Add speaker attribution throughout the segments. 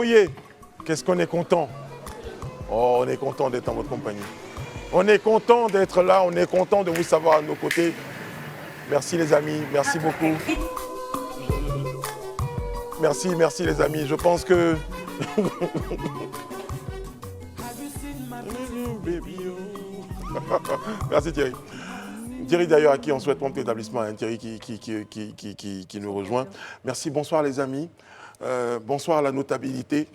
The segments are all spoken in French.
Speaker 1: yeah, qu'est-ce qu'on est content. Oh, on est content d'être en votre compagnie. On est content d'être là, on est content de vous savoir à nos côtés. Merci les amis, merci beaucoup. Merci les amis. Je pense que... Merci Thierry. Thierry d'ailleurs à qui on souhaite prompt établissement, hein, Thierry qui nous rejoint. Merci, bonsoir les amis. Bonsoir la notabilité.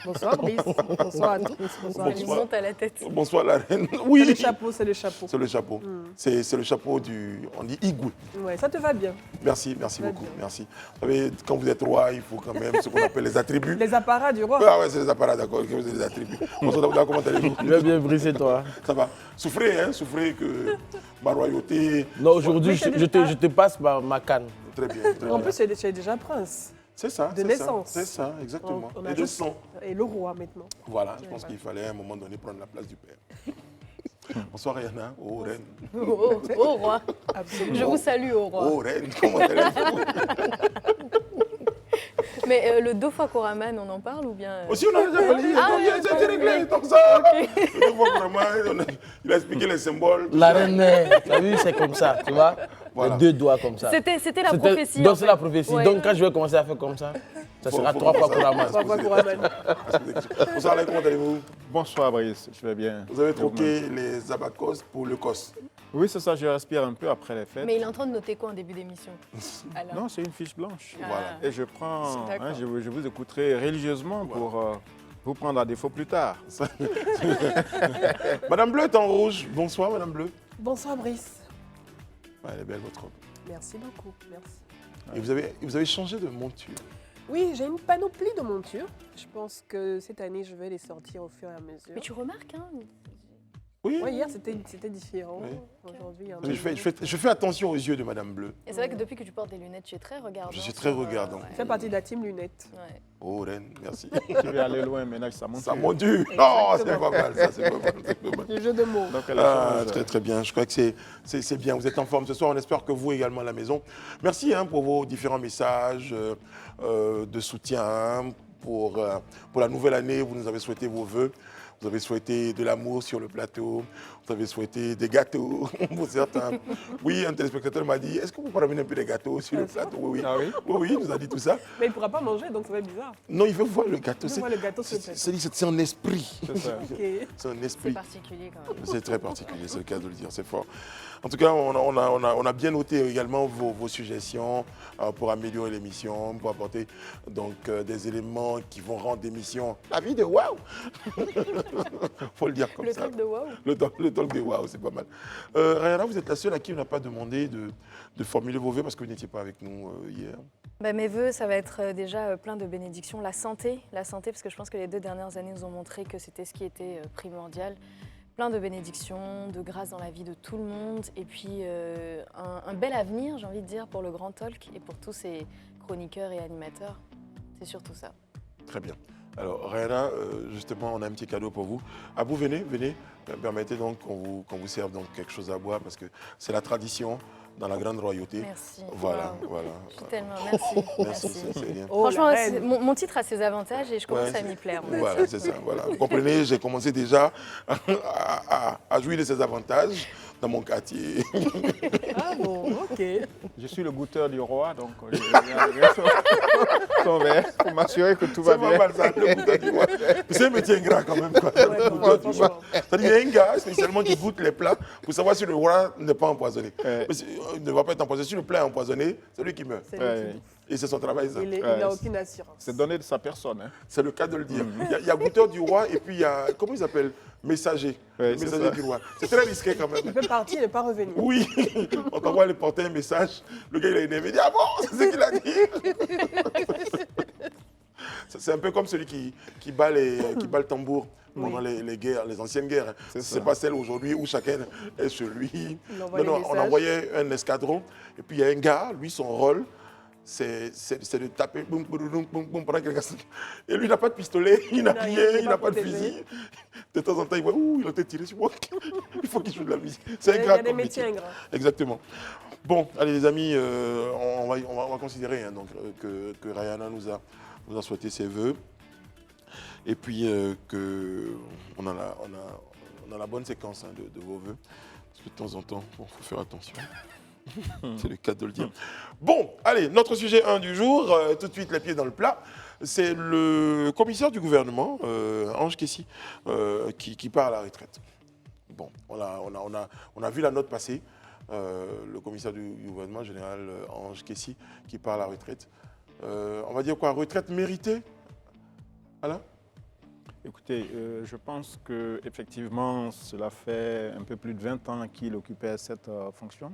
Speaker 2: Bonsoir Brice, bonsoir à tous. Bonsoir.
Speaker 3: Il monte à la tête.
Speaker 1: Bonsoir la reine. Oui.
Speaker 2: C'est le chapeau, c'est le chapeau.
Speaker 1: C'est le chapeau. C'est le chapeau du... On dit Igwe.
Speaker 2: Ouais, ça te va bien.
Speaker 1: Merci beaucoup. Bien. Merci. Vous savez, quand vous êtes roi, il faut quand même ce qu'on appelle les attributs.
Speaker 2: Les apparats du roi.
Speaker 1: Ah ouais, c'est les apparats, d'accord. Vous avez les attributs. Bonsoir, comment allez-vous?
Speaker 4: Je vais bien, Brice, et toi?
Speaker 1: Ça va. Souffrez que ma royauté...
Speaker 4: Non, aujourd'hui, je te passe ma canne.
Speaker 1: Très bien.
Speaker 2: En plus, tu es déjà prince.
Speaker 1: C'est ça.
Speaker 2: De naissance.
Speaker 1: C'est ça, exactement.
Speaker 2: On
Speaker 1: et de sang.
Speaker 2: Et le roi maintenant.
Speaker 1: Voilà, je pense qu'il fallait à un moment donné prendre la place du père. Bonsoir Rihanna, oh reine.
Speaker 3: Oh roi.
Speaker 2: Absolument.
Speaker 3: Je vous salue au roi.
Speaker 1: Oh reine, comment allez-vous?
Speaker 3: Mais le Dofakuraman, on en parle ou bien
Speaker 1: Aussi, on a déjà parlé, ça a été réglé, donc ça. Le Dofakuraman, il a expliqué les symboles.
Speaker 4: La reine, tu as vu, c'est comme ça, tu vois?
Speaker 1: Voilà.
Speaker 4: Les deux doigts comme ça.
Speaker 3: C'était la prophétie.
Speaker 4: Donc c'est la prophétie.
Speaker 3: Ouais.
Speaker 4: Donc quand je vais commencer à faire comme ça, ça sera trois fois pour la main.
Speaker 2: 3 fois pour Aman.
Speaker 1: Bonsoir Alain, comment allez-vous?
Speaker 5: Bonsoir Brice, je vais bien.
Speaker 1: Vous avez troqué les abacos pour le cos.
Speaker 5: Oui, c'est ça, je respire un peu après les fêtes.
Speaker 3: Mais il est en train de noter quoi en début d'émission?
Speaker 5: Non, c'est une fiche blanche.
Speaker 1: Voilà.
Speaker 5: Et je prends,
Speaker 3: D'accord.
Speaker 5: je vous écouterai religieusement pour vous prendre à défaut plus tard.
Speaker 1: Madame Bleu est en rouge. Bonsoir Madame Bleu.
Speaker 2: Bonsoir Brice.
Speaker 1: Ouais, elle est belle votre robe.
Speaker 2: Merci beaucoup, merci.
Speaker 1: Et vous avez changé de monture.
Speaker 2: Oui, j'ai une panoplie de montures. Je pense que cette année, je vais les sortir au fur et à mesure.
Speaker 3: Mais tu remarques, hein?
Speaker 1: Oui.
Speaker 2: Ouais, hier, c'était différent.
Speaker 1: Oui.
Speaker 2: Aujourd'hui, il y a un
Speaker 1: Je fais attention aux yeux de Madame Bleu.
Speaker 3: Et c'est vrai que depuis que tu portes des lunettes, tu es très regardant.
Speaker 1: Je suis très regardant.
Speaker 2: Tu fais partie de la team lunettes.
Speaker 3: Ouais.
Speaker 1: Oh reine, merci.
Speaker 5: Tu vais aller loin maintenant, ça monte.
Speaker 1: Ça m'a dû. Oh, c'est pas mal, ça, c'est pas mal. C'est pas mal.
Speaker 2: Le jeu de mots.
Speaker 5: Donc, elle a
Speaker 1: Ah,
Speaker 5: changé.
Speaker 1: très très bien, je crois que c'est bien, vous êtes en forme ce soir, on espère que vous également à la maison. Merci hein, pour vos différents messages de soutien hein, pour la nouvelle année, vous nous avez souhaité vos vœux. Vous avez souhaité de l'amour sur le plateau, vous avez souhaité des gâteaux pour certains. Oui, un téléspectateur m'a dit, est-ce que vous pouvez ramener un peu des gâteaux sur le plateau? Oui, oui.
Speaker 5: Ah oui?
Speaker 1: Oui, il nous a dit tout ça.
Speaker 2: Mais il ne pourra pas manger, donc ça va être bizarre.
Speaker 1: Non, il veut voir le gâteau.
Speaker 2: Il veut voir le gâteau sur le plateau.
Speaker 1: C'est un esprit.
Speaker 5: C'est ça.
Speaker 2: Ok.
Speaker 1: C'est un
Speaker 3: C'est
Speaker 1: esprit.
Speaker 3: particulier quand même.
Speaker 1: C'est très particulier, c'est le cas de le dire, c'est fort. En tout cas, on a bien noté également vos suggestions pour améliorer l'émission, pour apporter donc, des éléments qui vont rendre l'émission la vie de waouh. Faut le dire comme
Speaker 3: Le
Speaker 1: ça.
Speaker 3: truc de waouh.
Speaker 1: Le talk de waouh, c'est pas mal. Rihanna, vous êtes la seule à qui on n'a pas demandé de formuler vos vœux parce que vous n'étiez pas avec nous hier.
Speaker 3: Bah, mes vœux, ça va être déjà plein de bénédictions. La santé, parce que je pense que les 2 dernières années nous ont montré que c'était ce qui était primordial. Plein de bénédictions, de grâce dans la vie de tout le monde. Et puis un bel avenir, j'ai envie de dire, pour le Grand Talk et pour tous ces chroniqueurs et animateurs. C'est surtout ça.
Speaker 1: Très bien. Alors, Rihanna, justement, on a un petit cadeau pour vous. Ah, vous venez. Permettez donc qu'on vous serve donc quelque chose à boire parce que c'est la tradition dans la grande royauté.
Speaker 3: Merci.
Speaker 1: Voilà,
Speaker 3: Wow.
Speaker 1: voilà.
Speaker 3: Je suis tellement merci.
Speaker 1: Merci, c'est bien.
Speaker 2: Oh,
Speaker 3: Franchement,
Speaker 2: la reine.
Speaker 3: mon titre a ses avantages et je commence
Speaker 1: Ouais,
Speaker 3: à m'y plaire.
Speaker 1: Voilà, c'est ça. Voilà. Vous comprenez, j'ai commencé déjà à jouir de ces avantages dans mon quartier.
Speaker 2: Ah bon, ok.
Speaker 5: Je suis le goûteur du roi, donc je viens son verre pour m'assurer que tout va
Speaker 1: C'est pas
Speaker 5: bien.
Speaker 1: mal ça, le goûteur du roi. C'est un métier ingrat quand même. Quoi.
Speaker 2: Ouais,
Speaker 1: Le goûteur du roi.
Speaker 2: franchement.
Speaker 1: C'est-à-dire, il y a un gars spécialement qui goûte les plats pour savoir si le roi n'est pas empoisonné.
Speaker 5: Ouais.
Speaker 1: Mais il ne va pas être empoisonné. Si le plat est empoisonné, c'est lui qui meurt.
Speaker 2: C'est
Speaker 5: Ouais.
Speaker 2: lui qui dit.
Speaker 1: Et c'est son travail, ça.
Speaker 2: Il n'a aucune assurance.
Speaker 5: C'est donné de sa personne. Hein.
Speaker 1: C'est le cas de le dire. Il y a goûteur du roi et puis il y a, comment il s'appelle? Messager.
Speaker 5: Ouais,
Speaker 1: Le
Speaker 5: c'est
Speaker 1: messager
Speaker 5: ça.
Speaker 1: du roi. C'est très risqué quand même.
Speaker 2: Il peut partir et ne pas revenir.
Speaker 1: Oui, on t'envoie aller porter un message. Le gars, il est énervé. Il dit, ah bon, c'est ce qu'il a dit. C'est un peu comme celui qui bat le tambour pendant les guerres, les anciennes guerres. C'est pas celle aujourd'hui où chacun est chez lui.
Speaker 2: Il envoie les
Speaker 1: on
Speaker 2: messages.
Speaker 1: envoyait un escadron. Et puis il y a un gars, lui, son rôle, c'est de taper, boum, boum, boum, boum, boum, pendant quelqu'un. Et lui, il n'a pas de pistolet, il n'a
Speaker 2: Non, il
Speaker 1: rien,
Speaker 2: est
Speaker 1: il n'a
Speaker 2: pas
Speaker 1: pas de
Speaker 2: protégé.
Speaker 1: fusil. De temps en temps, il voit, ouh, il a été tiré sur moi. Il faut qu'il joue de la musique. C'est
Speaker 2: Il y
Speaker 1: ingrat
Speaker 2: a des
Speaker 1: comme
Speaker 2: métiers
Speaker 1: métier.
Speaker 2: ingrats.
Speaker 1: Exactement. Bon, allez les amis, on va considérer hein, donc, que Rihanna nous a souhaité ses vœux. et puis qu'on a, on a la bonne séquence hein, de vos vœux. Parce que de temps en temps, il faut faire attention. C'est le cas de le dire. Bon, allez, notre sujet 1 du jour, tout de suite les pieds dans le plat. C'est le commissaire du gouvernement, Ange Kessi, qui part à la retraite. Bon, on a vu la note passer. Le commissaire du gouvernement, général Ange Kessi, qui part à la retraite. On va dire quoi, retraite méritée? Alain?
Speaker 5: Écoutez, je pense qu'effectivement, cela fait un peu plus de 20 ans qu'il occupait cette fonction.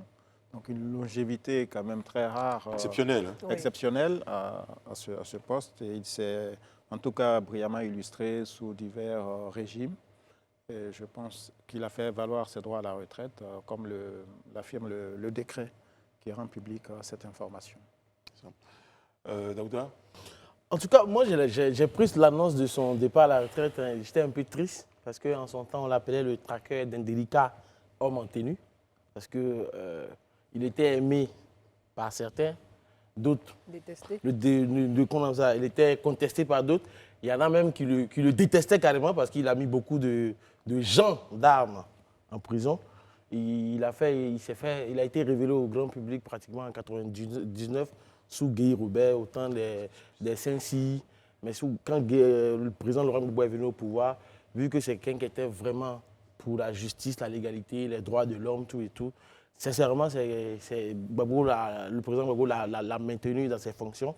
Speaker 5: Donc une longévité quand même très rare.
Speaker 1: Exceptionnelle. Hein.
Speaker 2: Oui.
Speaker 5: Exceptionnelle à ce poste. Et il s'est en tout cas brillamment illustré sous divers régimes. Et je pense qu'il a fait valoir ses droits à la retraite, comme l'affirme le décret qui rend public cette information.
Speaker 1: Daouda?
Speaker 4: En tout cas, moi, j'ai pris l'annonce de son départ à la retraite. Hein, j'étais un peu triste parce qu'en son temps, on l'appelait le traqueur d'un délicat homme en tenue. Parce qu'il était aimé par certains, d'autres.
Speaker 2: Détesté.
Speaker 4: Il était contesté par d'autres. Il y en a même qui le détestaient carrément parce qu'il a mis beaucoup de gens d'armes en prison. Il a été révélé au grand public pratiquement en 1999 sous Guy Robert, au temps des Saint-Cy. Mais quand le président Laurent Gbagbo est venu au pouvoir, vu que c'est quelqu'un qui était vraiment pour la justice, la légalité, les droits de l'homme, tout et tout, sincèrement, le président Gbagbo l'a maintenu dans ses fonctions.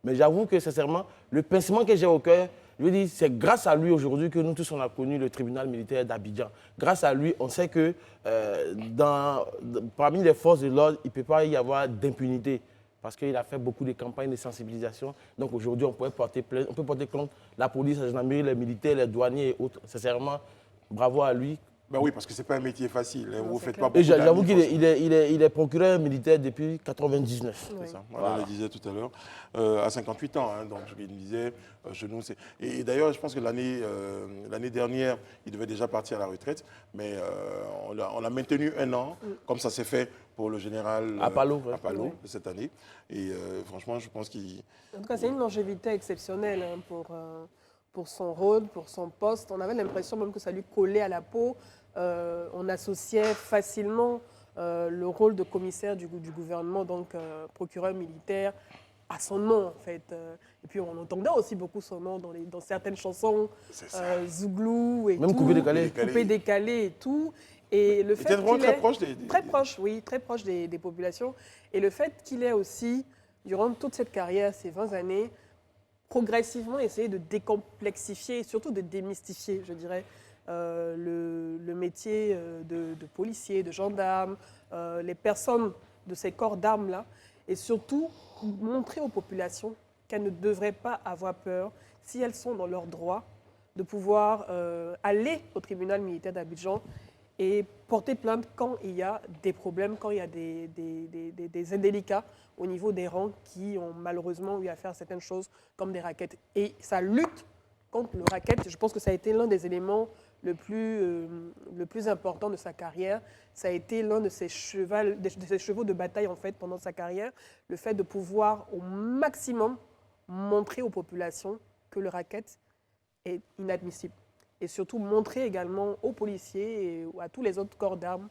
Speaker 4: Mais j'avoue que, sincèrement, le pincement que j'ai au cœur, je veux dire, c'est grâce à lui aujourd'hui que nous tous, on a connu le tribunal militaire d'Abidjan. Grâce à lui, on sait que parmi les forces de l'ordre, il ne peut pas y avoir d'impunité. Parce qu'il a fait beaucoup de campagnes de sensibilisation. Donc aujourd'hui, on peut porter contre la police, la gendarmerie, les militaires, les douaniers et autres. Sincèrement, bravo à lui.
Speaker 1: Ben oui, parce que ce n'est pas un métier facile. Hein. Vous faites
Speaker 2: clair.
Speaker 1: pas beaucoup
Speaker 4: Et j'avoue
Speaker 1: d'amis,
Speaker 4: qu'il est procureur militaire depuis 1999.
Speaker 2: Oui.
Speaker 1: C'est ça. Voilà, on le disait tout à l'heure. À 58 ans, hein, donc il disait, chez nous, c'est... Et d'ailleurs, je pense que l'année dernière, il devait déjà partir à la retraite, mais on l'a maintenu un an, comme ça s'est fait pour le général
Speaker 4: Apallo, ouais.
Speaker 1: Apallo de cette année. Et franchement, je pense qu'il...
Speaker 2: En tout cas, c'est une longévité exceptionnelle hein, pour son rôle, pour son poste. On avait l'impression même que ça lui collait à la peau. On associait facilement le rôle de commissaire du gouvernement, donc procureur militaire, à son nom en fait. Et puis on entendait aussi beaucoup son nom dans certaines chansons, Zouglou et
Speaker 4: même
Speaker 2: tout.
Speaker 4: Coupé
Speaker 2: décalé et tout. Et le fait
Speaker 1: était vraiment
Speaker 2: qu'il
Speaker 1: très
Speaker 2: est
Speaker 1: proche
Speaker 2: très proche, oui, très proche des populations. Et le fait qu'il ait aussi, durant toute cette carrière, ces 20 années, progressivement essayé de décomplexifier et surtout de démystifier, je dirais, le métier de policier, de gendarme, les personnes de ces corps d'armes-là, et surtout montrer aux populations qu'elles ne devraient pas avoir peur, si elles sont dans leurs droits, de pouvoir aller au tribunal militaire d'Abidjan et porter plainte quand il y a des problèmes, quand il y a des indélicats au niveau des rangs qui ont malheureusement eu à faire certaines choses comme des rackets. Et sa lutte contre le racket, je pense que ça a été l'un des éléments le plus important de sa carrière. Ça a été l'un de ses chevaux de bataille en fait pendant sa carrière, le fait de pouvoir au maximum montrer aux populations que le racket est inadmissible. Et surtout montrer également aux policiers et à tous les autres corps d'armes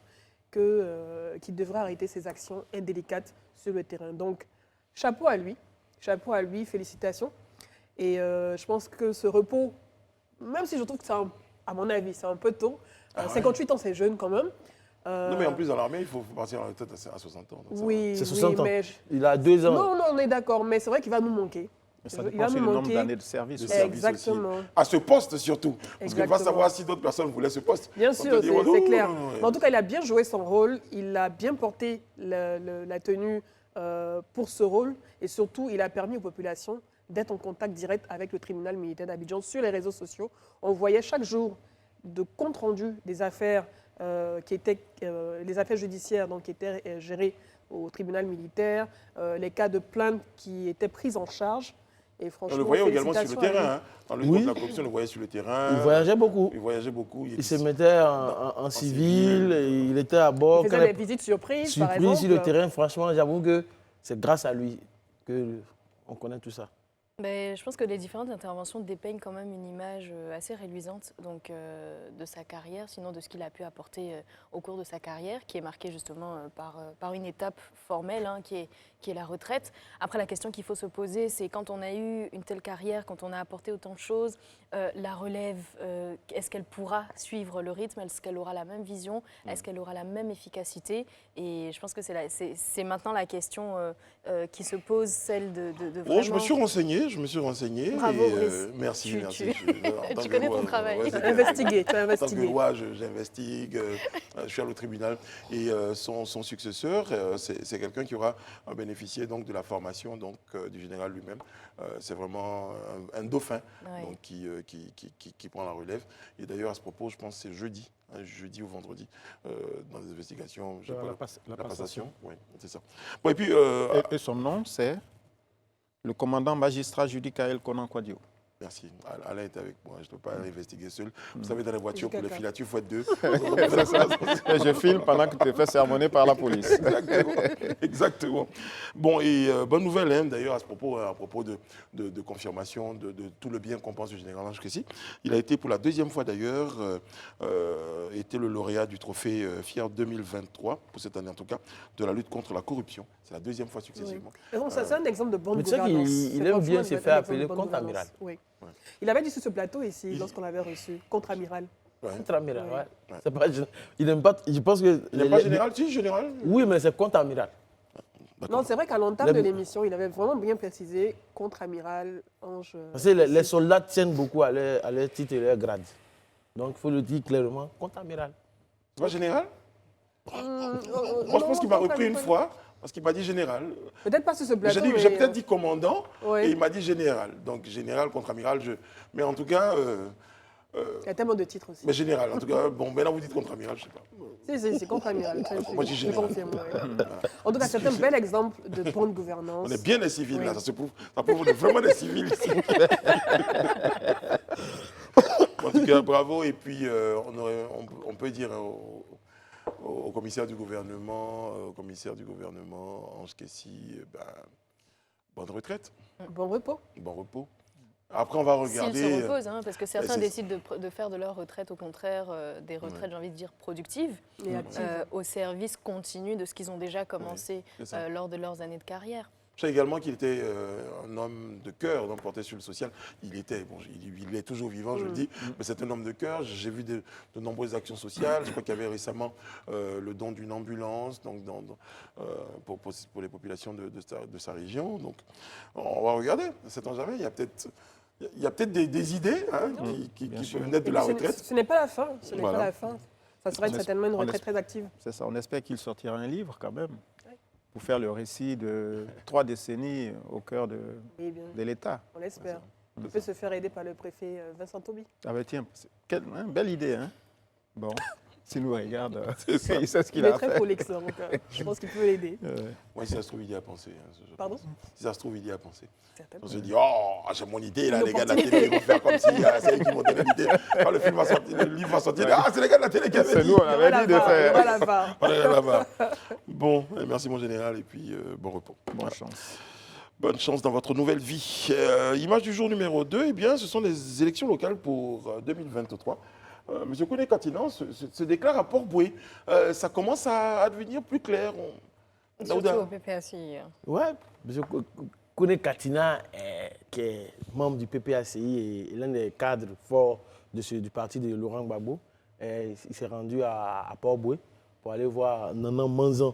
Speaker 2: qu'ils devraient arrêter ces actions indélicates sur le terrain. Donc, chapeau à lui, félicitations. Et je pense que ce repos, même si je trouve que c'est, à mon avis, c'est un peu tôt, 58 ans c'est jeune quand même.
Speaker 1: Non, mais en plus, dans l'armée, il faut partir en retraite à 60 ans. Donc
Speaker 2: Oui,
Speaker 4: c'est 60 ans.
Speaker 2: mais
Speaker 4: Il a 2 ans.
Speaker 2: Non, on est d'accord, mais c'est vrai qu'il va nous manquer.
Speaker 5: Mais ça
Speaker 2: Il
Speaker 5: dépend
Speaker 2: va
Speaker 5: aussi du
Speaker 2: nous
Speaker 5: nombre
Speaker 2: manquer.
Speaker 5: d'années de service.
Speaker 2: Exactement.
Speaker 1: Aussi. À ce poste surtout. Parce qu'il va
Speaker 2: Exactement.
Speaker 1: savoir si d'autres personnes voulaient ce poste.
Speaker 2: Bien
Speaker 1: On
Speaker 2: sûr,
Speaker 1: peut dire, oh,
Speaker 2: c'est
Speaker 1: non,
Speaker 2: clair.
Speaker 1: non, non,
Speaker 2: Mais en tout cas, il a bien joué son rôle, il a bien porté la tenue pour ce rôle et surtout, il a permis aux populations d'être en contact direct avec le tribunal militaire d'Abidjan sur les réseaux sociaux. On voyait chaque jour de compte rendu des affaires les affaires judiciaires donc, qui étaient gérées au tribunal militaire, les cas de plainte qui étaient pris en charge. Et franchement,
Speaker 1: on le voyait également sur le
Speaker 2: félicitations à lui.
Speaker 1: terrain. Hein. Dans le groupe de la corruption, on le voyait sur le terrain.
Speaker 4: Il voyageait beaucoup.
Speaker 1: Il
Speaker 4: Il se mettait en civil, et il était à bord.
Speaker 2: Il faisait des visites surprises, par exemple.
Speaker 4: sur le terrain, franchement, j'avoue que c'est grâce à lui qu'on connaît tout ça.
Speaker 3: Ben, je pense que les différentes interventions dépeignent quand même une image assez réluisante donc, de sa carrière, sinon de ce qu'il a pu apporter au cours de sa carrière, qui est marquée justement par une étape formelle hein, qui est la retraite. Après, la question qu'il faut se poser, c'est quand on a eu une telle carrière, quand on a apporté autant de choses, la relève, est-ce qu'elle pourra suivre le rythme? Est-ce qu'elle aura la même vision? Est-ce qu'elle aura la même efficacité? Et je pense que c'est maintenant la question qui se pose, celle de vraiment...
Speaker 1: Oh, je me suis renseigné.
Speaker 3: Bravo,
Speaker 1: et,
Speaker 3: Brice.
Speaker 1: merci, merci.
Speaker 3: Tu connais ton travail.
Speaker 1: ouais,
Speaker 2: Tu as investigué, tu as
Speaker 1: En tant que
Speaker 2: investigué.
Speaker 1: loi, j'investigue, je suis allé au tribunal. Et son successeur, c'est quelqu'un qui aura bénéficié donc, de la formation donc, du général lui-même. C'est vraiment un dauphin
Speaker 3: Ouais.
Speaker 1: donc, qui prend la relève. Et d'ailleurs, à ce propos, je pense que c'est jeudi ou vendredi, dans les investigations. Je sais pas,
Speaker 5: La
Speaker 1: la
Speaker 5: passation.
Speaker 1: passation, oui, c'est ça. Bon, et puis,
Speaker 5: Et son nom, c'est le commandant magistrat Judicaël Conan Kwadio.
Speaker 1: merci. Alain est avec moi. Je ne peux pas investiguer seul. Vous savez, dans les voitures, pour les
Speaker 2: Judicaël.
Speaker 1: filatures, il faut être deux.
Speaker 5: Et je filme pendant que tu te fais sermonner par la police.
Speaker 1: Exactement. Exactement. Bon, et bonne nouvelle, hein, d'ailleurs, à propos de confirmation de tout le bien qu'on pense du général Ange Crécy. Il a été, pour la deuxième fois d'ailleurs, été le lauréat du trophée Fier 2023, pour cette année en tout cas, de la lutte contre la corruption. C'est la deuxième fois successivement.
Speaker 2: Et donc, ça, c'est un exemple de bonne
Speaker 4: Mais tu sais
Speaker 2: gouvernance.
Speaker 4: qu'il
Speaker 2: C'est
Speaker 4: aime bien
Speaker 2: franchement
Speaker 4: se
Speaker 2: un
Speaker 4: faire
Speaker 2: exemple de
Speaker 4: appeler
Speaker 2: bonne
Speaker 4: contre-amiral.
Speaker 2: gouvernance. Oui.
Speaker 1: Ouais.
Speaker 2: Il avait dit sur ce plateau ici, lorsqu'on l'avait reçu, contre-amiral.
Speaker 1: Ouais.
Speaker 4: Contre-amiral,
Speaker 2: Oui.
Speaker 4: ouais. C'est pas, il n'aime pas, je pense que...
Speaker 1: Il n'est pas général, si, général.
Speaker 4: Oui, mais c'est contre-amiral.
Speaker 2: Non, c'est vrai qu'à l'entame
Speaker 4: Les-
Speaker 2: de l'émission, il avait vraiment bien précisé contre-amiral, Ange.
Speaker 4: Parce que les soldats tiennent beaucoup à leur titre et leur grade. Donc, il faut le dire clairement, contre-amiral.
Speaker 1: C'est pas général. Moi, je
Speaker 2: non,
Speaker 1: pense qu'il m'a repris
Speaker 2: contre-amiral.
Speaker 1: une fois, parce qu'il m'a dit général.
Speaker 2: Peut-être pas sur ce plateau.
Speaker 1: J'ai
Speaker 2: mais,
Speaker 1: peut-être dit commandant,
Speaker 2: ouais.
Speaker 1: et il m'a dit général. Donc, général, contre-amiral, mais en tout cas...
Speaker 2: Il y a tellement de titres aussi.
Speaker 1: mais général, en tout cas, bon, maintenant vous dites contre-amiral, je ne sais pas.
Speaker 2: Si, c'est contre-amiral.
Speaker 1: Moi, je dis
Speaker 2: Je
Speaker 1: général.
Speaker 2: confirme. Ouais. En tout cas, c'est un bel exemple de bonne gouvernance.
Speaker 1: On est bien des civils,
Speaker 2: Oui.
Speaker 1: là, ça prouve on est vraiment des civils ici. En tout cas, bravo, et puis on peut dire au commissaire du gouvernement, Ange Crécy, bonne retraite,
Speaker 2: Bon repos.
Speaker 1: bon repos. Après, on va
Speaker 3: S'ils
Speaker 1: regarder...
Speaker 3: se reposent, hein, parce que certains
Speaker 1: c'est-
Speaker 3: décident de faire de leur retraite, au contraire, des retraites, j'ai envie de dire, productives,
Speaker 2: Et actif.
Speaker 3: au service continu de ce qu'ils ont déjà commencé
Speaker 1: c'est ça.
Speaker 3: lors de leurs années de carrière.
Speaker 1: Je sais également qu'il était un homme de cœur, donc porté sur le social. Il est toujours vivant, je le dis, mais c'est un homme de cœur. J'ai vu de nombreuses actions sociales. Je crois qu'il y avait récemment le don d'une ambulance donc pour les populations de sa région. Donc, on va regarder, ne sait-on jamais. Il y a peut-être des idées hein, qui peuvent naître de
Speaker 2: Et
Speaker 1: la
Speaker 2: puis,
Speaker 1: retraite.
Speaker 2: Ce n'est pas la fin. Ce n'est
Speaker 1: Voilà.
Speaker 2: pas la fin. Ça serait certainement une retraite très active.
Speaker 5: C'est ça, on espère qu'il sortira un livre quand même, pour faire le récit de 3 décennies au cœur de
Speaker 2: Eh bien,
Speaker 5: l'État.
Speaker 2: on l'espère. Il peut se faire aider par le préfet Vincent Toby.
Speaker 5: Ah ben tiens, belle idée, hein. Bon, s'il nous regarde, il sait ce
Speaker 2: Il
Speaker 5: qu'il
Speaker 2: est
Speaker 5: a
Speaker 2: très
Speaker 5: fait.
Speaker 2: prolixe, donc je pense qu'il peut l'aider.
Speaker 1: Moi, si ça se trouve, il y a pensé.
Speaker 2: Pardon?
Speaker 1: Si ça se trouve, il y a pensé.
Speaker 2: Certainement.
Speaker 1: On se dit, oh, j'ai mon idée, là,
Speaker 2: Une
Speaker 1: les gars de la
Speaker 2: opportunité.
Speaker 1: télé, ils vont faire comme si c'est eux qui m'ont donné l'idée. Quand le film va sortir, le livre va sortir, ah, c'est les gars de la télé qui avaient
Speaker 5: C'est
Speaker 1: dit.
Speaker 5: nous, on avait dit de faire.
Speaker 2: Voilà, va.
Speaker 1: On est là-bas. Bon, merci mon général, et puis bon repos.
Speaker 5: Bonne chance.
Speaker 1: Bonne chance dans votre nouvelle vie. Image du jour numéro 2, eh bien, ce sont les élections locales pour 2023. Monsieur Kone Katinan se déclare à Port-Boué. Ça commence à devenir plus clair.
Speaker 3: Surtout
Speaker 1: Daouda.
Speaker 3: au PPACI.
Speaker 4: Ouais, je connais Katina, qui est membre du PPACI et l'un des cadres forts du parti de Laurent Gbagbo. Il s'est rendu à Port-Boué pour aller voir Nanan Manzan,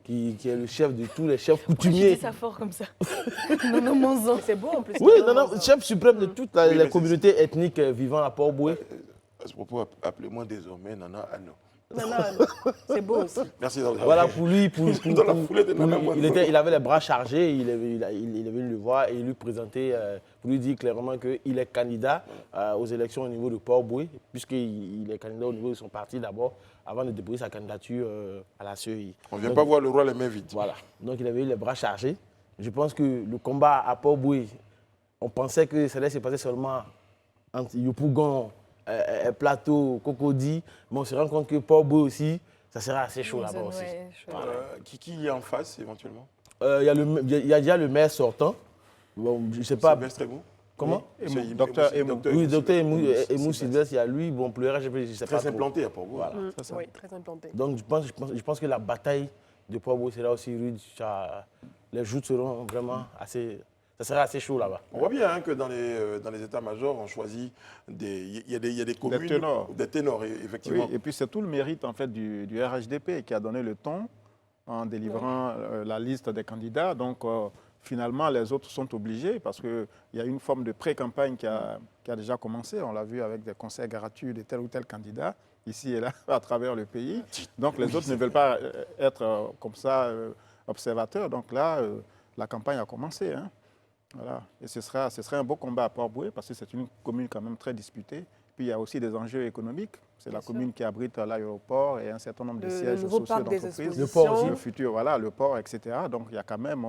Speaker 4: qui est le chef de tous les chefs
Speaker 3: Tu
Speaker 4: coutumiers.
Speaker 3: dis ça fort comme ça. Non, Manzan.
Speaker 2: C'est beau en plus.
Speaker 4: Oui, chef suprême de toutes
Speaker 1: Oui,
Speaker 4: les
Speaker 1: mais
Speaker 4: communautés ethniques vivant à Port-Boué.
Speaker 1: À ce propos, appelez-moi désormais Nana Anno.
Speaker 2: Non, non, c'est beau aussi.
Speaker 1: Merci Daouda.
Speaker 4: Voilà, pour lui,
Speaker 1: Dans la foulée de Nana Manzan.
Speaker 4: il avait les bras chargés, il est venu le voir et lui présenter, pour lui dire clairement qu'il est candidat aux élections au niveau de Port-Boué, puisqu'il est candidat au niveau de son parti d'abord, avant de déposer sa candidature à la CEI.
Speaker 1: On ne vient pas voir le roi les mains vides.
Speaker 4: Voilà, donc il avait eu les bras chargés. Je pense que le combat à Port-Boué, on pensait que ça allait se passer seulement entre Yopougon, Plateau, Cocody, mais on se rend compte que Port-Boué aussi, ça sera assez chaud là-bas aussi.
Speaker 3: Ouais, chaud.
Speaker 1: Qui est en face éventuellement?
Speaker 4: Il y a déjà le maire sortant, Bon, je ne sais pas.
Speaker 1: Sylvestre Emou.
Speaker 4: Comment?
Speaker 1: Oui,
Speaker 5: Emou, docteur Emou.
Speaker 4: Oui, docteur Emou
Speaker 1: Sylvestre.
Speaker 4: Sylvestre, il y a lui. Bon, pour le RHDP, je ne sais pas.
Speaker 1: Très
Speaker 4: trop.
Speaker 1: implanté à Port-Boueux.
Speaker 4: Voilà.
Speaker 5: C'est ça.
Speaker 2: Oui, très implanté.
Speaker 4: Donc, je pense que la bataille de Port-Boueux sera aussi rude. Les joutes seront vraiment assez. Ça sera assez chaud là-bas.
Speaker 1: On voit bien hein, que dans les états-majors, on choisit il y a des communes,
Speaker 5: Des ténors.
Speaker 1: effectivement.
Speaker 5: Oui, et puis c'est tout le mérite en fait du RHDP qui a donné le ton en délivrant la liste des candidats. Donc finalement, les autres sont obligés parce qu'il y a une forme de pré-campagne qui a déjà commencé. On l'a vu avec des conseils gratuits de tel ou tel candidat, ici et là, à travers le pays. Donc les autres ne veulent pas être comme ça observateurs. Donc là, la campagne a commencé. Hein. Voilà. Et ce serait un beau combat à Port-Boueux parce que c'est une commune quand même très disputée. Puis il y a aussi des enjeux économiques. C'est la commune qui abrite l'aéroport et un certain nombre de sièges sociaux d'entreprise.
Speaker 4: Le port aussi.
Speaker 5: Le futur, voilà, le port, etc. Donc il y a quand même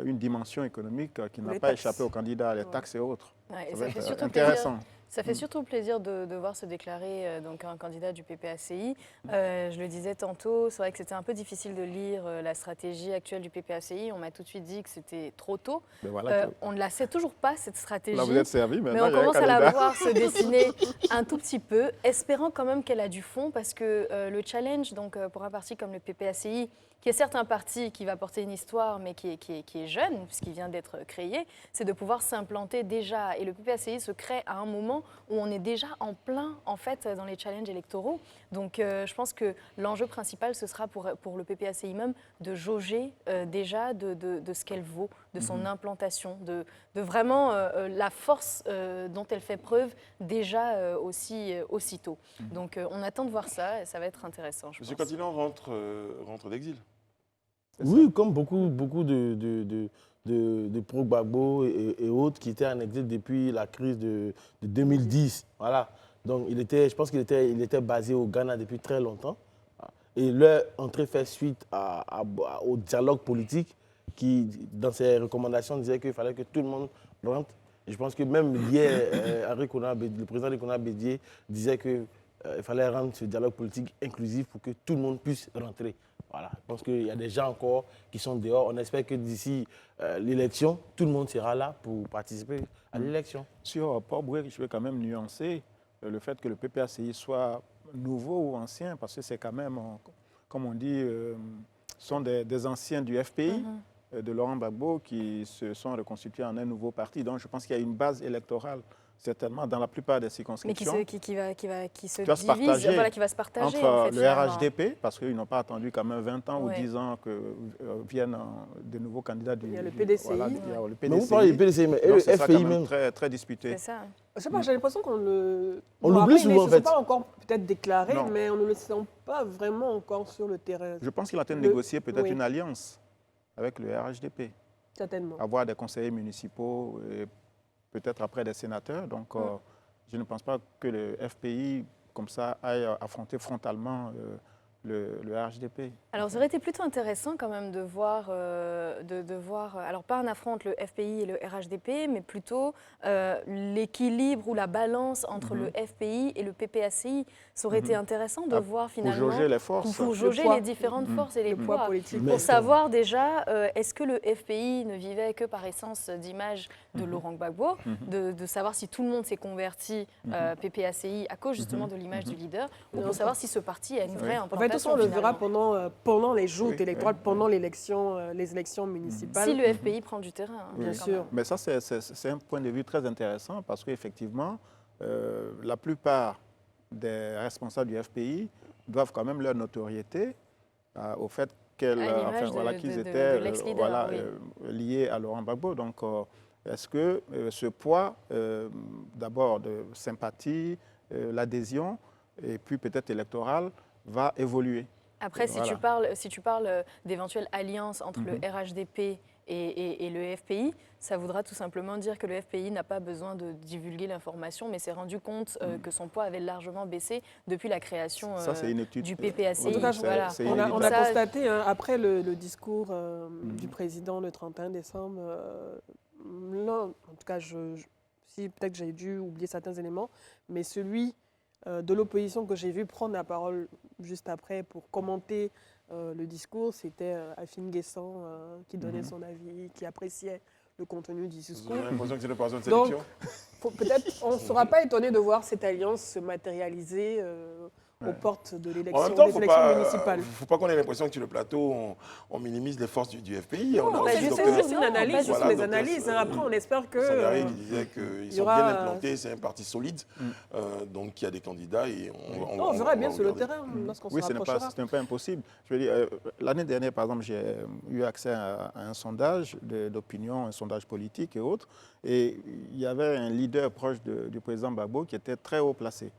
Speaker 5: une dimension économique qui n'a pas échappé aux candidats, les taxes et autres.
Speaker 3: Ouais, et
Speaker 5: Ça va
Speaker 3: ça fait
Speaker 5: être
Speaker 3: surtout
Speaker 5: intéressant.
Speaker 3: Ça fait surtout plaisir de voir se déclarer donc un candidat du PPACI. Je le disais tantôt, c'est vrai que c'était un peu difficile de lire la stratégie actuelle du PPACI. On m'a tout de suite dit que c'était trop tôt.
Speaker 5: Mais voilà,
Speaker 3: On ne la sait toujours pas, cette stratégie.
Speaker 5: là, vous êtes servi,
Speaker 3: Mais
Speaker 5: maintenant,
Speaker 3: on
Speaker 5: il y a un
Speaker 3: commence à la
Speaker 5: candidat.
Speaker 3: voir se dessiner un tout petit peu, espérant quand même qu'elle a du fond, parce que le challenge, donc, pour un parti comme le PPACI, qui est certes un parti qui va porter une histoire, mais qui est jeune, puisqu'il vient d'être créé, c'est de pouvoir s'implanter déjà. Et le PPACI se crée à un moment où on est déjà en plein, en fait, dans les challenges électoraux. Donc, je pense que l'enjeu principal, ce sera pour le PPACI même de jauger déjà de ce qu'elle vaut, de son implantation, de vraiment la force dont elle fait preuve déjà aussitôt. Donc, on attend de voir ça et ça va être intéressant, je
Speaker 1: Monsieur
Speaker 3: pense.
Speaker 1: Cotillon rentre d'exil.
Speaker 4: Oui, comme beaucoup de pro-Gbagbo et autres qui étaient en exil depuis la crise de 2010. Voilà. Donc, je pense qu'il était basé au Ghana depuis très longtemps. Et leur entrée fait suite au dialogue politique qui, dans ses recommandations, disait qu'il fallait que tout le monde rentre. Et je pense que même hier, le président Rikona Bédié disait qu'il fallait rendre ce dialogue politique inclusif pour que tout le monde puisse rentrer. Voilà. Je pense qu'il y a des gens encore qui sont dehors. On espère que d'ici l'élection, tout le monde sera là pour participer à l'élection.
Speaker 5: Sur Port-Boueux, je vais quand même nuancer le fait que le PPACI soit nouveau ou ancien, parce que c'est quand même, comme on dit, sont des anciens du FPI, de Laurent Gbagbo, qui se sont reconstitués en un nouveau parti. Donc je pense qu'il y a une base électorale, certainement, dans la plupart des
Speaker 3: Mais
Speaker 5: circonscriptions.
Speaker 3: qui se
Speaker 5: Doit se
Speaker 3: divise,
Speaker 5: partager
Speaker 3: voilà, qui va se partager.
Speaker 5: entre
Speaker 3: en fait,
Speaker 5: le
Speaker 3: finalement.
Speaker 5: RHDP, parce qu'ils n'ont pas attendu quand même 20 ans
Speaker 3: Ouais.
Speaker 5: ou 10 ans que viennent de nouveaux candidats du...
Speaker 2: Il y a le PDCI.
Speaker 5: Voilà, il y a le
Speaker 4: Mais vous
Speaker 5: PDCI.
Speaker 4: parlez du PDC, mais
Speaker 5: Donc,
Speaker 4: le
Speaker 5: c'est ça, quand
Speaker 4: FPI
Speaker 5: même
Speaker 4: même.
Speaker 5: très, très disputé.
Speaker 3: C'est ça.
Speaker 2: Je sais pas, j'ai l'impression qu'on le.
Speaker 4: On l'oublie
Speaker 2: après,
Speaker 4: souvent,
Speaker 2: ils
Speaker 4: en
Speaker 2: ne
Speaker 4: fait.
Speaker 2: sont pas encore peut-être déclarés,
Speaker 5: Non.
Speaker 2: mais on ne le sent pas vraiment encore sur le terrain.
Speaker 5: Je pense qu'il a en train de
Speaker 2: Le-
Speaker 5: négocier peut-être
Speaker 2: oui.
Speaker 5: une alliance avec le RHDP,
Speaker 2: Certainement.
Speaker 5: avoir des conseillers municipaux et peut-être après des sénateurs. Donc, je ne pense pas que le FPI, comme ça, aille affronter frontalement le RHDP.
Speaker 3: Alors, ça aurait été plutôt intéressant quand même de voir, alors pas un affront entre le FPI et le RHDP, mais plutôt l'équilibre ou la balance entre le FPI et le PPACI. Ça aurait été intéressant de voir
Speaker 5: Pour
Speaker 3: finalement,
Speaker 5: jauger les forces.
Speaker 3: pour jauger
Speaker 2: poids.
Speaker 3: les différentes forces et les
Speaker 2: Le poids
Speaker 3: poids.
Speaker 2: politique.
Speaker 4: Mais-
Speaker 3: Pour savoir déjà, est-ce que le FPI ne vivait que par essence d'image de Laurent Gbagbo, de savoir si tout le monde s'est converti PPACI à cause justement de l'image du leader, ou de savoir si ce parti a une vraie
Speaker 2: En fait, tout ça,
Speaker 3: implantation.
Speaker 2: on le verra
Speaker 3: finalement.
Speaker 2: pendant les joutes
Speaker 5: Oui,
Speaker 2: électorales, pendant les élections municipales.
Speaker 3: Si le FPI prend du terrain, hein,
Speaker 2: Bien
Speaker 3: quand
Speaker 2: sûr.
Speaker 3: même.
Speaker 5: Mais ça, c'est un point de vue très intéressant parce qu'effectivement, la plupart des responsables du FPI doivent quand même leur notoriété au fait
Speaker 3: À l'image
Speaker 5: qu'ils
Speaker 3: de
Speaker 5: étaient
Speaker 3: l'ex-leader, oui.
Speaker 5: liés à Laurent Gbagbo. Donc, est-ce que ce poids, d'abord de sympathie, l'adhésion, et puis peut-être électorale, va évoluer?
Speaker 3: Après,
Speaker 5: Voilà.
Speaker 3: si tu parles d'éventuelles alliances entre le RHDP et le FPI, ça voudra tout simplement dire que le FPI n'a pas besoin de divulguer l'information, mais s'est rendu compte que son poids avait largement baissé depuis la création
Speaker 5: Ça, c'est une étude.
Speaker 3: du PPACI.
Speaker 2: En tout cas,
Speaker 3: Voilà.
Speaker 5: c'est
Speaker 2: On a
Speaker 5: inédit.
Speaker 3: Ça,
Speaker 2: constaté, hein, après le discours du président le 31 décembre, là, en tout cas, si peut-être que j'ai dû oublier certains éléments, mais celui de l'opposition que j'ai vu prendre la parole juste après pour commenter le discours, c'était Afine Guessant qui donnait son avis, qui appréciait le contenu du discours.
Speaker 1: Vous avez l'impression que c'est le président de
Speaker 2: Donc,
Speaker 1: sélection?
Speaker 2: peut-être, on ne sera pas étonné de voir cette alliance se matérialiser aux portes de
Speaker 1: En
Speaker 2: l'élection,
Speaker 1: même temps,
Speaker 2: des élections municipales.
Speaker 1: faut pas qu'on ait l'impression que sur le plateau, on minimise les forces du FPI. On a
Speaker 2: Non,
Speaker 1: aussi
Speaker 2: je
Speaker 1: le
Speaker 2: sais,
Speaker 1: docteur-
Speaker 2: juste une analyse, juste
Speaker 1: Voilà,
Speaker 2: les
Speaker 1: docteur,
Speaker 2: analyses. Après, on espère que...
Speaker 1: Sangaré qui disait qu'ils
Speaker 2: y
Speaker 1: sont
Speaker 2: aura-
Speaker 1: bien implantés, c'est un parti solide, donc il y a des candidats et on
Speaker 2: verra bien
Speaker 1: va
Speaker 2: sur le
Speaker 1: regarder.
Speaker 2: terrain lorsqu'on
Speaker 5: Oui,
Speaker 2: se
Speaker 5: ce n'est
Speaker 2: rapprochera.
Speaker 5: pas impossible. Je veux dire, l'année dernière, par exemple, j'ai eu accès à un sondage d'opinion, un sondage politique et autres, et il y avait un leader proche du président Gbagbo qui était très haut placé.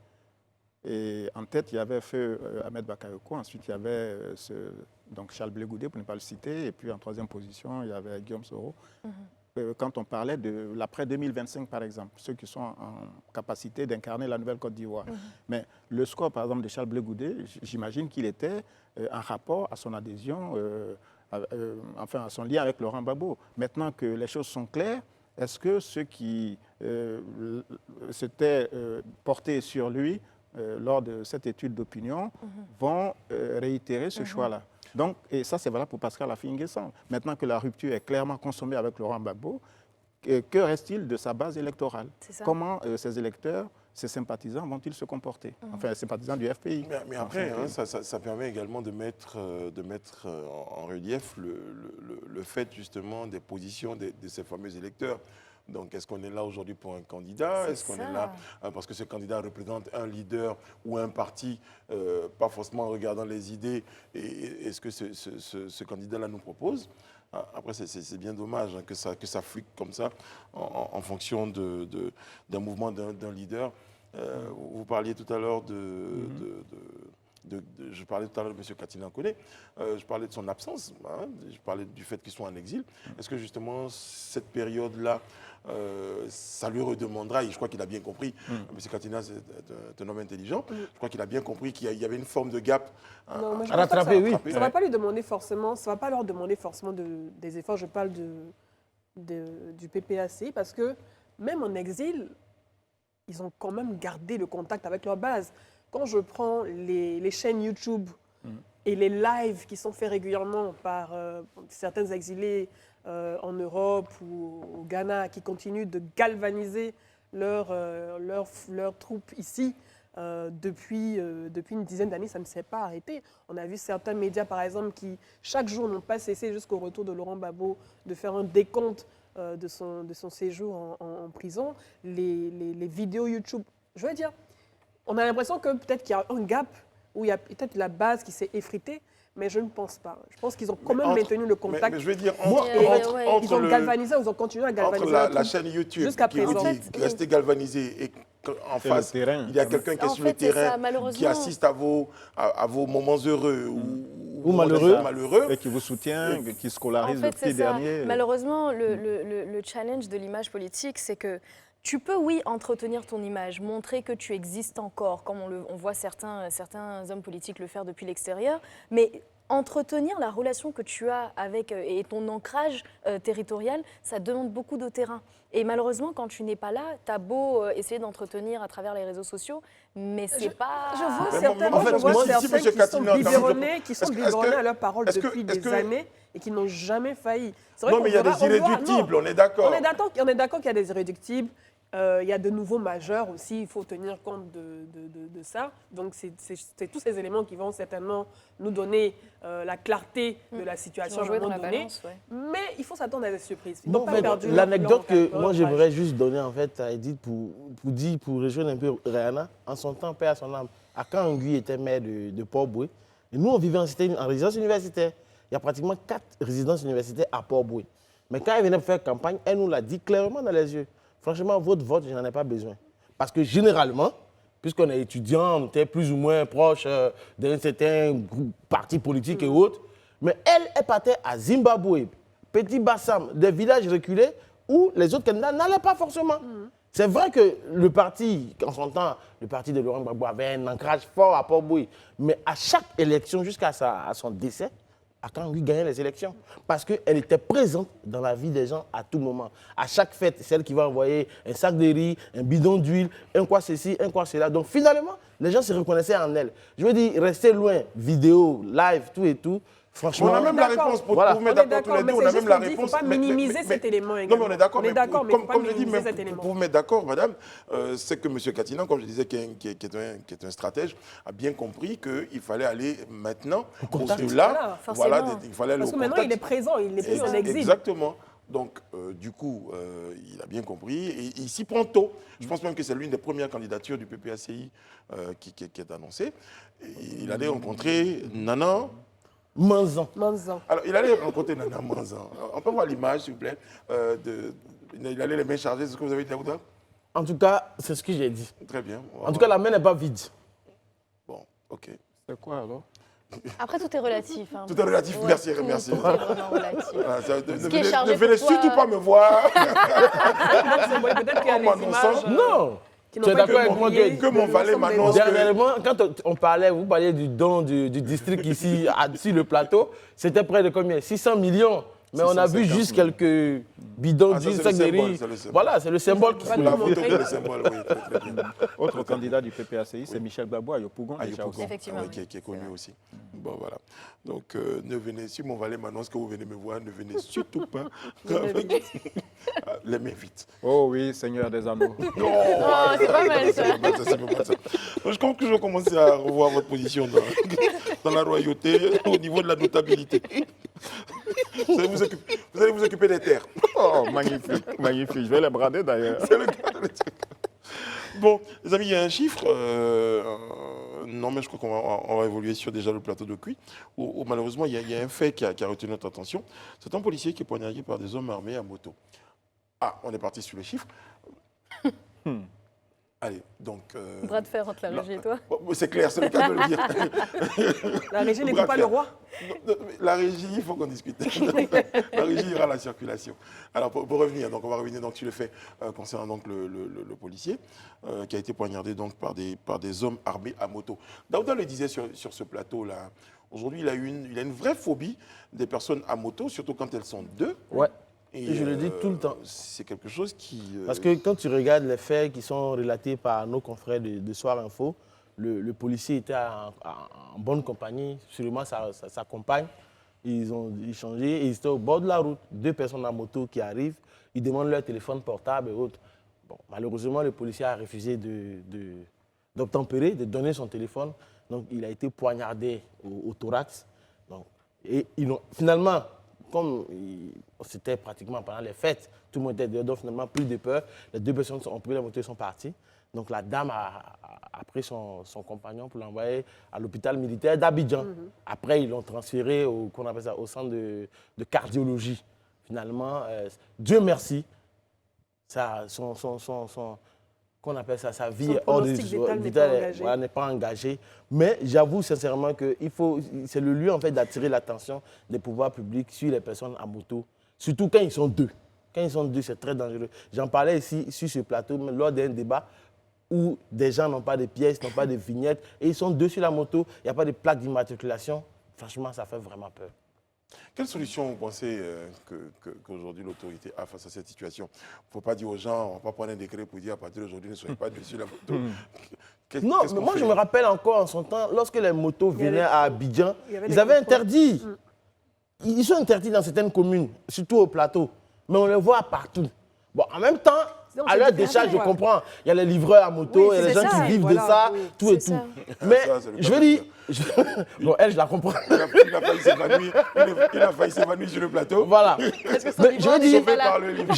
Speaker 5: Et en tête, il y avait feu Ahmed Bakayoko, ensuite il y avait donc Charles Blé Goudé, pour ne pas le citer, et puis en troisième position, il y avait Guillaume Soro. Quand on parlait de l'après 2025, par exemple, ceux qui sont en capacité d'incarner la nouvelle Côte d'Ivoire. Mais le score, par exemple, de Charles Blé Goudé, j'imagine qu'il était en rapport à son adhésion, enfin à son lien avec Laurent Gbagbo. Maintenant que les choses sont claires, est-ce que ceux qui s'étaient portés sur lui lors de cette étude d'opinion vont réitérer ce choix-là? Donc, et ça, c'est valable pour Pascal Affi-N'Guessan. Maintenant que la rupture est clairement consommée avec Laurent Gbagbo, que reste-t-il de sa base électorale? Comment ces électeurs, ces sympathisants vont-ils se comporter? Enfin, les sympathisants du FPI.
Speaker 1: Mais après, ça permet également de mettre en relief le fait justement des positions de ces fameux électeurs. Donc, est-ce qu'on est là aujourd'hui pour un candidat? Est-ce qu'on est là parce que ce candidat représente un leader ou un parti, pas forcément en regardant les idées, et est-ce que ce candidat-là nous propose? Après, c'est bien dommage que ça flucte comme ça en fonction d'un mouvement d'un leader. Vous parliez tout à l'heure je parlais tout à l'heure de M. Katina Koné, je parlais de son absence, je parlais du fait qu'il soit en exil. Est-ce que justement cette période-là, ça lui redemandera, et je crois qu'il a bien compris, M. Katina c'est un homme intelligent, je crois qu'il a bien compris qu'il y avait une forme de gap
Speaker 2: Non, moi, je
Speaker 4: à
Speaker 2: pense pas que
Speaker 4: rattraper, oui.
Speaker 2: ça ne va pas lui demander forcément, ça va pas leur demander forcément des efforts. Je parle du PPAC parce que même en exil, ils ont quand même gardé le contact avec leur base. Quand je prends les chaînes YouTube et les lives qui sont faits régulièrement par certains exilés en Europe ou au Ghana qui continuent de galvaniser leurs troupes ici, depuis une dizaine d'années, ça ne s'est pas arrêté. On a vu certains médias, par exemple, qui chaque jour n'ont pas cessé jusqu'au retour de Laurent Gbagbo de faire un décompte de son séjour en prison. Les vidéos YouTube, je veux dire, on a l'impression que peut-être qu'il y a un gap, où il y a peut-être la base qui s'est effritée, mais je ne pense pas. Je pense qu'ils ont quand même maintenu le contact.
Speaker 1: Mais je veux dire,
Speaker 2: ils ont galvanisé, ils ont continué à galvaniser.
Speaker 1: Entre la chaîne YouTube
Speaker 2: jusqu'à
Speaker 1: qui vous
Speaker 2: présent.
Speaker 1: dit restez galvanisé et en
Speaker 5: C'est
Speaker 1: face,
Speaker 5: le terrain.
Speaker 1: il y a quelqu'un qui est sur le terrain, qui assiste à vos moments heureux ou malheureux.
Speaker 5: Et qui vous soutient, qui scolarise le petit dernier.
Speaker 3: Malheureusement, le challenge de l'image politique, c'est que tu peux, oui, entretenir ton image, montrer que tu existes encore, comme on voit certains hommes politiques le faire depuis l'extérieur, mais entretenir la relation que tu as avec et ton ancrage territorial, ça demande beaucoup de terrain. Et malheureusement, quand tu n'es pas là, tu as beau essayer d'entretenir à travers les réseaux sociaux, mais c'est pas...
Speaker 2: Je vois
Speaker 1: Mais
Speaker 2: certains,
Speaker 1: en fait,
Speaker 2: je vois
Speaker 1: moi,
Speaker 2: certains
Speaker 1: si M.
Speaker 2: qui sont
Speaker 1: Katina,
Speaker 2: biberonnés,
Speaker 1: est-ce que-
Speaker 2: à leurs paroles
Speaker 1: est-ce que-
Speaker 2: depuis
Speaker 1: est-ce
Speaker 2: des
Speaker 1: que-
Speaker 2: années et qui n'ont jamais failli. C'est vrai
Speaker 1: Non,
Speaker 2: qu'on
Speaker 1: mais il y a
Speaker 2: verra-
Speaker 1: des
Speaker 2: on verra-
Speaker 1: irréductibles,
Speaker 2: non.
Speaker 1: on est d'accord.
Speaker 2: On est d'accord qu'il y a des irréductibles. Il y a de nouveaux majeurs aussi, il faut tenir compte de ça. Donc, c'est tous ces éléments qui vont certainement nous donner la clarté de la situation à un
Speaker 3: jouer dans
Speaker 2: moment
Speaker 3: la
Speaker 2: donné.
Speaker 3: balance, ouais.
Speaker 2: Mais il faut s'attendre à des surprises. Ils
Speaker 4: Non,
Speaker 2: n'ont
Speaker 4: en
Speaker 2: pas
Speaker 4: fait,
Speaker 2: perdu
Speaker 4: l'anecdote
Speaker 2: leur
Speaker 4: que moi
Speaker 2: ancrage.
Speaker 4: j'aimerais juste donner en fait à Edith pour rejoindre un peu Rihanna, en son temps, père à son âme, à quand Ngui était maire de Port-Boué. Et nous, on vivait en résidence universitaire. Il y a pratiquement 4 résidences universitaires à Port-Boué. Mais quand elle venait faire campagne, elle nous l'a dit clairement dans les yeux. Franchement, votre vote, je n'en ai pas besoin. Parce que généralement, puisqu'on est étudiant, on était plus ou moins proche d'un certain parti politique et autres, mais elle partait à Zimbabwe, Petit Bassam, des villages reculés où les autres candidats n'allaient pas forcément. C'est vrai que le parti, en son temps, le parti de Laurent Gbagbo avait un ancrage fort à Port-Boué, mais à chaque élection, jusqu'à son décès, Akan gagnait les élections parce qu'elle était présente dans la vie des gens à tout moment. À chaque fête, celle qui va envoyer un sac de riz, un bidon d'huile, un quoi ceci, un quoi cela. Donc finalement, les gens se reconnaissaient en elle. Je veux dire, rester loin, vidéo, live, tout et tout, Franchement,
Speaker 1: On a même la
Speaker 2: D'accord.
Speaker 1: réponse pour
Speaker 4: Voilà.
Speaker 1: vous
Speaker 2: On
Speaker 1: mettre
Speaker 2: est
Speaker 1: d'accord tous
Speaker 2: d'accord,
Speaker 1: les
Speaker 2: mais
Speaker 1: deux. On
Speaker 2: c'est
Speaker 1: a
Speaker 2: juste
Speaker 1: même la
Speaker 2: qu'on dit qu'il ne
Speaker 1: réponse.
Speaker 2: faut pas minimiser cet élément
Speaker 1: Non,
Speaker 2: également.
Speaker 1: mais on est d'accord.
Speaker 2: On est
Speaker 1: mais
Speaker 2: d'accord, mais il ne faut pas
Speaker 1: comme je dis,
Speaker 2: minimiser
Speaker 1: même
Speaker 2: cet élément.
Speaker 1: pour vous mettre d'accord, madame, c'est que M. Katinan, comme je disais, qui est un stratège, a bien compris qu'il fallait aller maintenant au-delà.
Speaker 3: Voilà, forcément.
Speaker 1: Il fallait aller
Speaker 2: Parce
Speaker 1: au
Speaker 2: que maintenant,
Speaker 1: contact.
Speaker 2: il est présent, il n'est plus en exil.
Speaker 1: Exactement. Donc, du coup, il a bien compris et il s'y prend tôt. Je pense même que c'est l'une des premières candidatures du PPACI qui est annoncée. Et il allait rencontrer Nana
Speaker 4: Manzan.
Speaker 2: Manzan.
Speaker 1: Alors, il allait rencontrer Nana Manzan. On peut voir l'image, s'il vous plaît. Il allait les mains chargées, c'est ce que vous avez dit, Aouda?
Speaker 4: En tout cas, c'est ce que j'ai dit.
Speaker 1: Très bien.
Speaker 4: En tout cas, la main n'est pas vide.
Speaker 1: Bon, ok.
Speaker 5: C'est quoi alors?
Speaker 3: Après, tout est relatif. Hein.
Speaker 1: Tout est relatif, merci,
Speaker 3: tout,
Speaker 1: merci.
Speaker 3: Tout est vraiment relatif.
Speaker 1: Voilà,
Speaker 3: Ce qui est chargé
Speaker 1: ne venez
Speaker 3: pour toi-
Speaker 1: surtout pas me voir.
Speaker 2: Peut-être qu'il y a
Speaker 1: En
Speaker 2: des
Speaker 1: m'annonçant.
Speaker 2: images
Speaker 4: Non.
Speaker 2: qui
Speaker 4: Tu es
Speaker 2: n'ont pas
Speaker 4: d'accord
Speaker 2: été
Speaker 4: avec moi
Speaker 2: publiées.
Speaker 1: que mon valet
Speaker 2: Nous sommes des-
Speaker 1: m'annonce que-
Speaker 4: Dernièrement, quand on parlait, vous parliez du don du district ici, sur le plateau, c'était près de combien? 600 millions. Mais on a vu
Speaker 5: 650
Speaker 4: juste quelques bidons
Speaker 1: Ah, ça,
Speaker 4: d'huile,
Speaker 1: c'est
Speaker 4: sacs
Speaker 1: le
Speaker 4: de
Speaker 1: symbole,
Speaker 4: riz.
Speaker 1: c'est le symbole.
Speaker 4: Voilà, c'est le symbole qui
Speaker 2: Pas
Speaker 4: se
Speaker 2: de
Speaker 1: La
Speaker 2: la
Speaker 1: photo
Speaker 2: montrer.
Speaker 1: que le symbole, oui, très, très bien.
Speaker 5: Autre candidat du PPACI, c'est Michel Babou à Yopougon.
Speaker 1: Ah,
Speaker 5: déjà
Speaker 1: Yopougon,
Speaker 5: aussi.
Speaker 3: Effectivement,
Speaker 1: oui,
Speaker 3: oui.
Speaker 1: qui est connu aussi. Bon, voilà. Donc, ne venez, si mon valet m'annonce que vous venez me voir, ne venez surtout pas. Les mains vite.
Speaker 5: Oh oui, Seigneur des Anneaux.
Speaker 1: Non,
Speaker 3: c'est pas mal, ça.
Speaker 1: c'est pas ça, c'est pas ça. Donc, je compte que je vais commencer à revoir votre position dans la royauté au niveau de la notabilité. Vous allez vous occuper des terres.
Speaker 5: Oh, magnifique, magnifique. Je vais les brader d'ailleurs.
Speaker 1: C'est le cas de le dire. Bon, les amis, il y a un chiffre. Non, mais je crois qu'on va évoluer sur déjà le plateau de Cuy, où malheureusement, il y a un fait qui a retenu notre attention. C'est un policier qui est poignardé par des hommes armés à moto. Ah, on est parti sur les chiffres. Allez, donc...
Speaker 3: Bras de fer entre la régie et toi.
Speaker 1: bon, c'est clair, c'est le cas de le dire.
Speaker 2: La régie
Speaker 1: Bras
Speaker 2: n'écoute
Speaker 1: de
Speaker 2: pas
Speaker 1: fer.
Speaker 2: le roi.
Speaker 1: Non, mais la régie, il faut qu'on discute. La régie, il y aura la circulation. Alors, pour revenir, donc, on va revenir donc, sur le fait concernant donc, le policier qui a été poignardé donc, par des hommes armés à moto. Daouda le disait sur ce plateau-là. Aujourd'hui, il a une vraie phobie des personnes à moto, surtout quand elles sont deux.
Speaker 4: Ouais.
Speaker 1: Et
Speaker 4: je le dis tout le temps.
Speaker 1: C'est quelque chose qui...
Speaker 4: Parce que quand tu regardes les faits qui sont relatés par nos confrères de Soir Info, le policier était en bonne compagnie, sûrement sa compagne. Ils ont échangé et ils étaient au bord de la route. Deux personnes à moto qui arrivent, ils demandent leur téléphone portable et autres. Bon, malheureusement, le policier a refusé d'obtempérer, de donner son téléphone. Donc, il a été poignardé au thorax. Donc, et finalement, comme c'était pratiquement pendant les fêtes, tout le monde était dehors, donc finalement, plus de peur. Les deux personnes ont pris la moto et sont parties. Donc la dame a pris son compagnon pour l'envoyer à l'hôpital militaire d'Abidjan. Après, ils l'ont transféré au centre de cardiologie. Finalement, Dieu merci, qu'on appelle ça, sa vie
Speaker 2: Son
Speaker 4: est hors de
Speaker 2: pronostic vital n'est pas engagé.
Speaker 4: voilà, n'est pas engagé. Mais j'avoue sincèrement que c'est le lieu en fait d'attirer l'attention des pouvoirs publics sur les personnes à moto, surtout quand ils sont deux. Quand ils sont deux, c'est très dangereux. J'en parlais ici sur ce plateau lors d'un débat où des gens n'ont pas de pièces, n'ont pas de vignettes, et ils sont deux sur la moto, il n'y a pas de plaque d'immatriculation. Franchement, ça fait vraiment peur.
Speaker 1: Quelle solution vous pensez qu'aujourd'hui l'autorité a face à cette situation? Il ne faut pas dire aux gens, on ne va pas prendre un décret pour dire à partir d'aujourd'hui ne soyez pas dessus la moto.
Speaker 4: Non, mais moi je me rappelle encore en son temps, lorsque les motos venaient à Abidjan,
Speaker 2: il y avait
Speaker 4: ils
Speaker 2: des
Speaker 4: avaient
Speaker 2: contrôles.
Speaker 4: interdit. Ils sont interdits dans certaines communes, surtout au plateau, mais on les voit partout. Bon, en même temps,
Speaker 2: Sinon,
Speaker 4: à
Speaker 2: c'est
Speaker 4: leur
Speaker 2: interdit,
Speaker 4: décharge, je
Speaker 2: quoi.
Speaker 4: comprends. Il y a les livreurs à moto,
Speaker 2: Oui,
Speaker 4: il y a les
Speaker 2: c'est
Speaker 4: gens
Speaker 2: ça,
Speaker 4: qui vivent
Speaker 2: voilà,
Speaker 4: de ça,
Speaker 2: oui.
Speaker 4: tout et
Speaker 3: C'est
Speaker 4: tout.
Speaker 3: ça.
Speaker 4: Mais
Speaker 1: Ça, c'est le
Speaker 4: je
Speaker 1: cas
Speaker 4: veux
Speaker 1: de
Speaker 4: dire, bon, elle, je la comprends.
Speaker 1: Il a failli s'évanouir. Il a failli s'évanouir sur le plateau.
Speaker 4: Voilà.
Speaker 3: son
Speaker 4: Mais
Speaker 3: livreur
Speaker 4: je veux
Speaker 3: n'est
Speaker 4: dire,
Speaker 3: pas là.
Speaker 1: Par le livre.